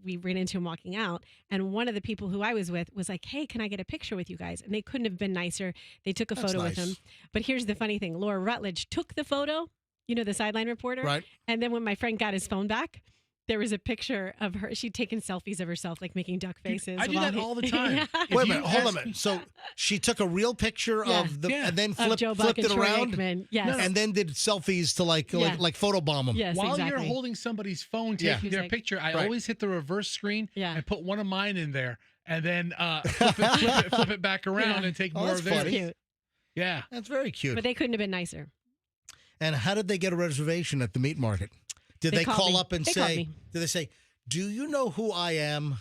we ran into him walking out, and one of the people who I was with was like, "Hey, can I get a picture with you guys?" And they couldn't have been nicer. They took a photo with him. But here's the funny thing: Laura Rutledge took the photo, the sideline reporter, right? And then when my friend got his phone back, there was a picture of her. She'd taken selfies of herself, like making duck faces. I do that all the time. Yeah. Wait a minute, hold on a minute. So she took a real picture of and then flipped it around, and then did selfies to like photobomb them. Yes, While you're holding somebody's phone taking their picture, I always hit the reverse screen and put one of mine in there, and then flip it back around and take more of theirs. Cute. Yeah, that's very cute. But they couldn't have been nicer. And how did they get a reservation at the meat market? Did they call up and say, did they say, "Do you know who I am?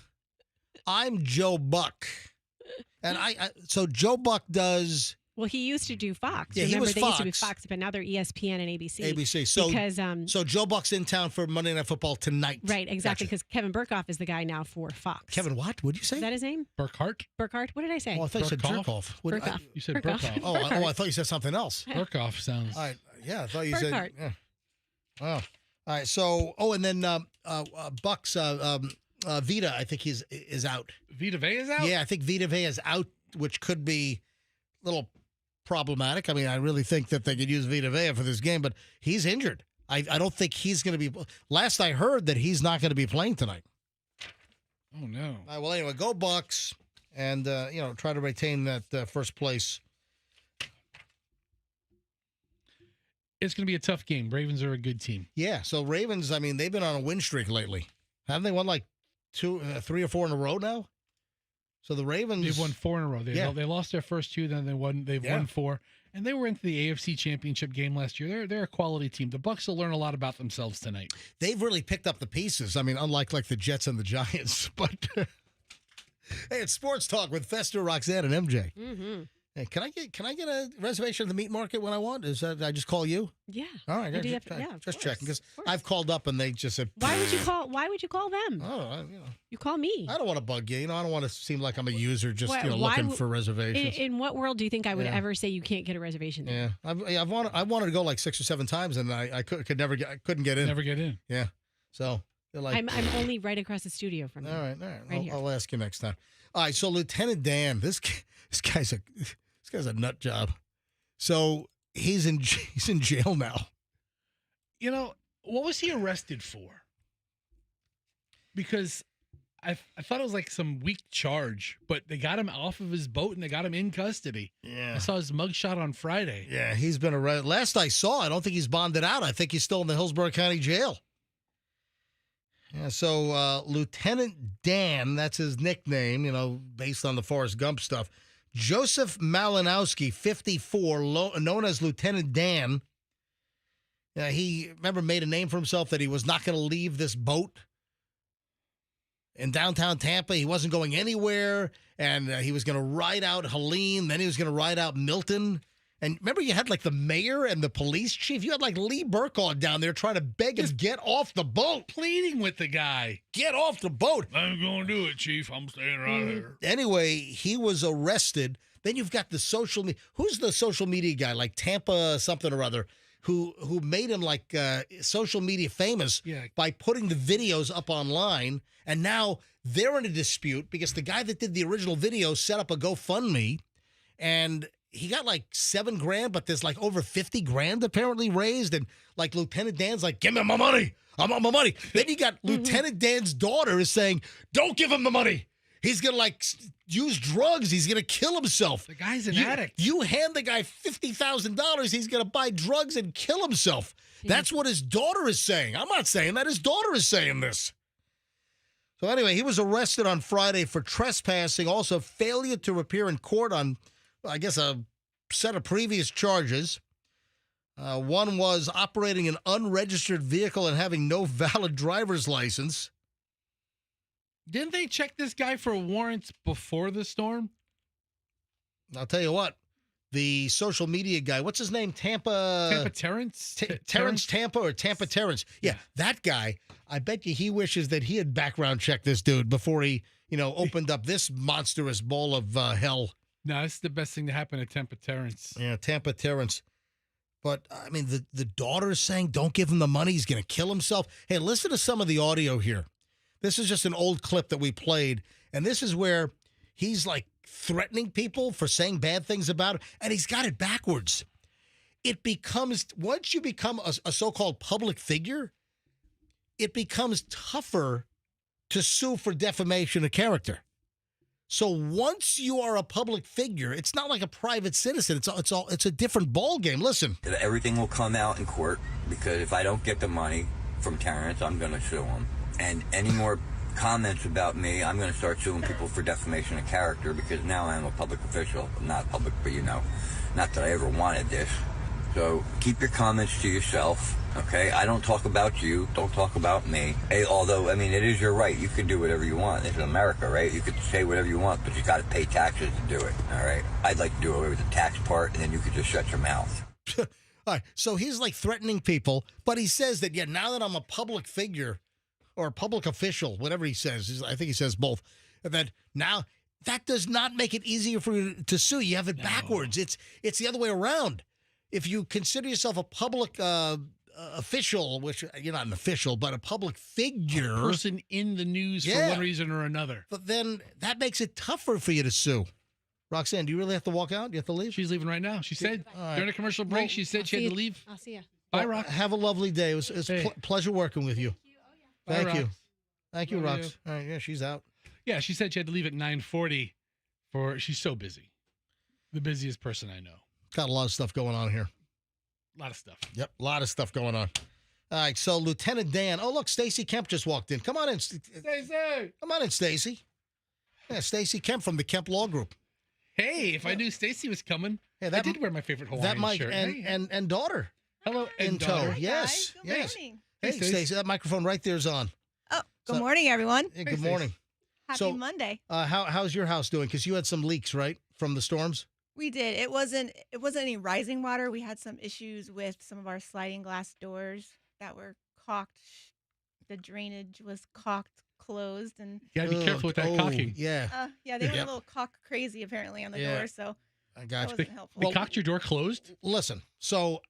I'm Joe Buck." And so Joe Buck does. Well, he used to do Fox. Yeah, Remember, he was they Fox. used to be Fox, but now they're ESPN and ABC. ABC. So, because, so Joe Buck's in town for Monday Night Football tonight. Right, exactly, because Kevin Burkhoff is the guy now for Fox. Kevin what? What did you say? Is that his name? Burkhardt? What did I say? Oh, I thought you said Jerkoff. Burkhoff. You said Burkhoff. Oh, I thought you said something else. Burkhoff sounds. All right. Yeah, I thought you said. Burkhardt. Yeah. Wow. All right. So, and then Buck's Vita, I think is out. Vita Vea is out? Yeah, I think Vita Vea is out, which could be a little problematic. I mean, I really think that they could use Vita Vea for this game, but he's injured. I don't think he's going to be. Last I heard that he's not going to be playing tonight. Oh, no. All right, well, anyway, go Bucks and, try to retain that first place. It's going to be a tough game. Ravens are a good team. Yeah, so Ravens, I mean, they've been on a win streak lately. Haven't they won like 3 or 4 in a row now? So the Ravens... They've won 4 in a row. They lost their first 2, then they've won 4. And they were into the AFC Championship game last year. They're a quality team. The Bucs will learn a lot about themselves tonight. They've really picked up the pieces. I mean, unlike like the Jets and the Giants. But hey, it's Sports Talk with Fester, Roxanne, and MJ. Mm-hmm. Hey, can I get a reservation at the meat market when I want? Is that I just call you? Yeah. All right. Just checking because I've called up and they just said. Why would you call them? Oh, you call me. I don't want to bug you. I don't want to seem like I'm a user just looking for reservations. In what world do you think I would ever say you can't get a reservation? Yeah, I wanted to go like 6 or 7 times and I couldn't get in. Never get in. Yeah. So like, I'm only right across the studio from you. All right. I'll ask you next time. All right. So Lieutenant Dan, this guy's a nut job. So he's in jail now. What was he arrested for? Because I thought it was like some weak charge, but they got him off of his boat and they got him in custody. Yeah. I saw his mugshot on Friday. Yeah, he's been arrested. Last I saw, I don't think he's bonded out. I think he's still in the Hillsborough County Jail. Yeah, so Lieutenant Dan, that's his nickname, based on the Forrest Gump stuff. Joseph Malinowski, 54, known as Lieutenant Dan. He, made a name for himself that he was not going to leave this boat in downtown Tampa. He wasn't going anywhere, and he was going to ride out Helene. Then he was going to ride out Milton. And remember, you had like the mayor and the police chief. You had like Lee Burkhardt down there trying to beg him, get off the boat. Pleading with the guy. Get off the boat. I'm going to do it, Chief. I'm staying right here. Anyway, he was arrested. Then you've got the social media. Who's the social media guy? Like Tampa something or other, who made him like social media famous by putting the videos up online. And now they're in a dispute because the guy that did the original video set up a GoFundMe. And he got like $7,000, but there's like over 50 grand apparently raised. And like Lieutenant Dan's like, give me my money. I want my money. Then you got Lieutenant Dan's daughter is saying, don't give him the money. He's going to like use drugs. He's going to kill himself. The guy's an addict. You hand the guy $50,000, he's going to buy drugs and kill himself. That's what his daughter is saying. I'm not saying that. His daughter is saying this. So anyway, he was arrested on Friday for trespassing, also failure to appear in court on, I guess, a set of previous charges. One was operating an unregistered vehicle and having no valid driver's license. Didn't they check this guy for warrants before the storm? I'll tell you what. The social media guy, what's his name? Tampa Terrence? Terrence Tampa or Tampa Terrence? Yeah, that guy. I bet you he wishes that he had background checked this dude before he, opened up this monstrous ball of hell. No, it's the best thing to happen to Tampa Terrence. Yeah, Tampa Terrence. But, I mean, the daughter is saying, don't give him the money. He's going to kill himself. Hey, listen to some of the audio here. This is just an old clip that we played, and this is where he's, like, threatening people for saying bad things about him, and he's got it backwards. It becomes, once you become a so-called public figure, it becomes tougher to sue for defamation of character. So once you are a public figure, it's not like a private citizen. It's a different ball game. Listen. Everything will come out in court because if I don't get the money from Terrence, I'm going to sue him. And any more comments about me, I'm going to start suing people for defamation of character because now I'm a public official. I'm not public, but not that I ever wanted this. So keep your comments to yourself, okay? I don't talk about you. Don't talk about me. Hey, although, I mean, it is your right. You can do whatever you want. This is America, right? You could say whatever you want, but you got to pay taxes to do it, all right? I'd like to do away with the tax part, and then you could just shut your mouth. All right, so he's like threatening people, but he says that, now that I'm a public figure or a public official, whatever he says, I think he says both, that now that does not make it easier for you to sue. You have it backwards. It's the other way around. If you consider yourself a public official, which you're not an official, but a public figure. A person in the news for one reason or another. But then that makes it tougher for you to sue. Roxanne, do you really have to walk out? Do you have to leave? She's leaving right now. She said during a commercial break, she said she had to leave. I'll see you. Bye, Rox. Have a lovely day. It was pleasure working with you. Thank you. Thank you, Rox. All right, yeah, she's out. Yeah, she said she had to leave at 9:40 she's so busy. The busiest person I know. Got a lot of stuff going on here. A lot of stuff. Yep, a lot of stuff going on. All right, so Lieutenant Dan. Oh, look, Stacy Kemp just walked in. Come on in, Stacy. Come on in, Stacy. Yeah, Stacy Kemp from the Kemp Law Group. Hey, if I knew Stacy was coming, I did wear my favorite Hawaiian shirt. And daughter. Hello, in tow. Hi, Yes, guys. Good yes. morning. Hey, Stacy, that microphone right there is on. Oh, good morning, everyone. Hey, good morning. Happy Monday. How's your house doing? Because you had some leaks, right, from the storms? We did. It wasn't any rising water. We had some issues with some of our sliding glass doors that were caulked. The drainage was caulked closed, and you gotta be careful with that caulking. Yeah. Yeah, they were a little caulk crazy apparently on the door, so I got that wasn't helpful. They caulked your door closed? Listen, so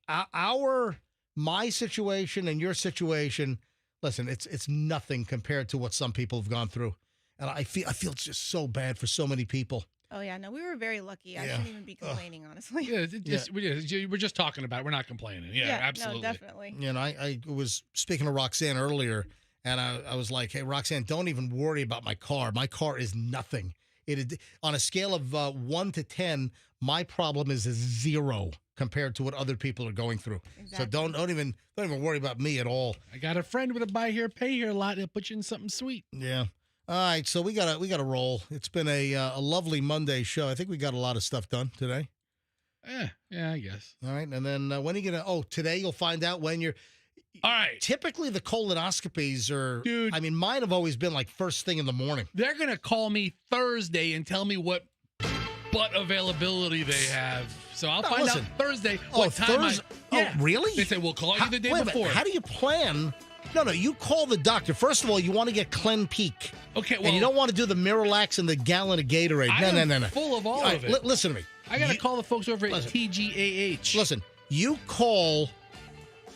my situation and your situation, listen, it's nothing compared to what some people have gone through, and I feel just so bad for so many people. Oh, yeah. No, we were very lucky. I shouldn't even be complaining, honestly. We're just talking about it. We're not complaining. Yeah, absolutely. No, definitely. I was speaking to Roxanne earlier, and I was like, hey, Roxanne, don't even worry about my car. My car is nothing. On a scale of 1 to 10, my problem is a 0 compared to what other people are going through. Exactly. So don't even worry about me at all. I got a friend with a buy here, pay here lot. They'll put you in something sweet. Yeah. All right, so we got to roll. It's been a lovely Monday show. I think we got a lot of stuff done today. Yeah, I guess. All right, and then when are you gonna? Oh, today you'll find out when you're. All right. Typically, the colonoscopies are. Dude, I mean, mine have always been like first thing in the morning. They're gonna call me Thursday and tell me what butt availability they have. So I'll find out Thursday what time. Oh, really? They say we'll call you the day before. How do you plan? No, you call the doctor. First of all, you want to get Clen Peak. Okay, well. And you don't want to do the Miralax and the gallon of Gatorade. No. Full of all of it. Listen to me. I got to call the folks over at TGAH. Listen, you call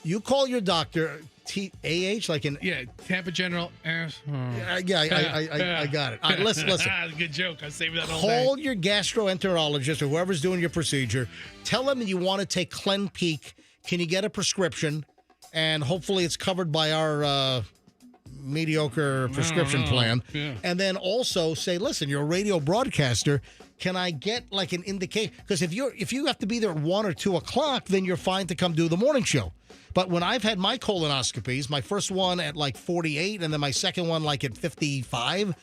your doctor, AH, like in Tampa General. I got it. All right, listen. Good joke. I saved that all Call day. your gastroenterologist or whoever's doing your procedure. Tell them you want to take Clenpeak. Can you get a prescription? And hopefully it's covered by our mediocre prescription plan. Yeah. And then also say, listen, you're a radio broadcaster. Can I get like an indication? Because if you have to be there at 1 or 2 o'clock, then you're fine to come do the morning show. But when I've had my colonoscopies, my first one at like 48 and then my second one like at 55,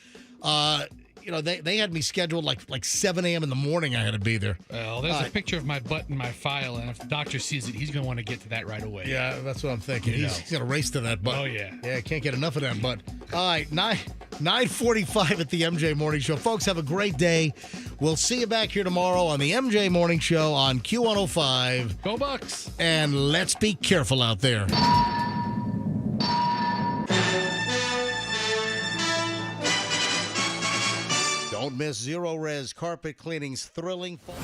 they had me scheduled like 7 a.m. in the morning. I had to be there. Well, there's a picture of my butt in my file, and if the doctor sees it, he's going to want to get to that right away. Yeah, that's what I'm thinking. He's going to race to that butt. Oh, yeah. Yeah, can't get enough of that butt. All right, 9:45 at the MJ Morning Show. Folks, have a great day. We'll see you back here tomorrow on the MJ Morning Show on Q105. Go Bucks! And let's be careful out there. Don't miss Zero Res Carpet Cleaning's thrilling fall.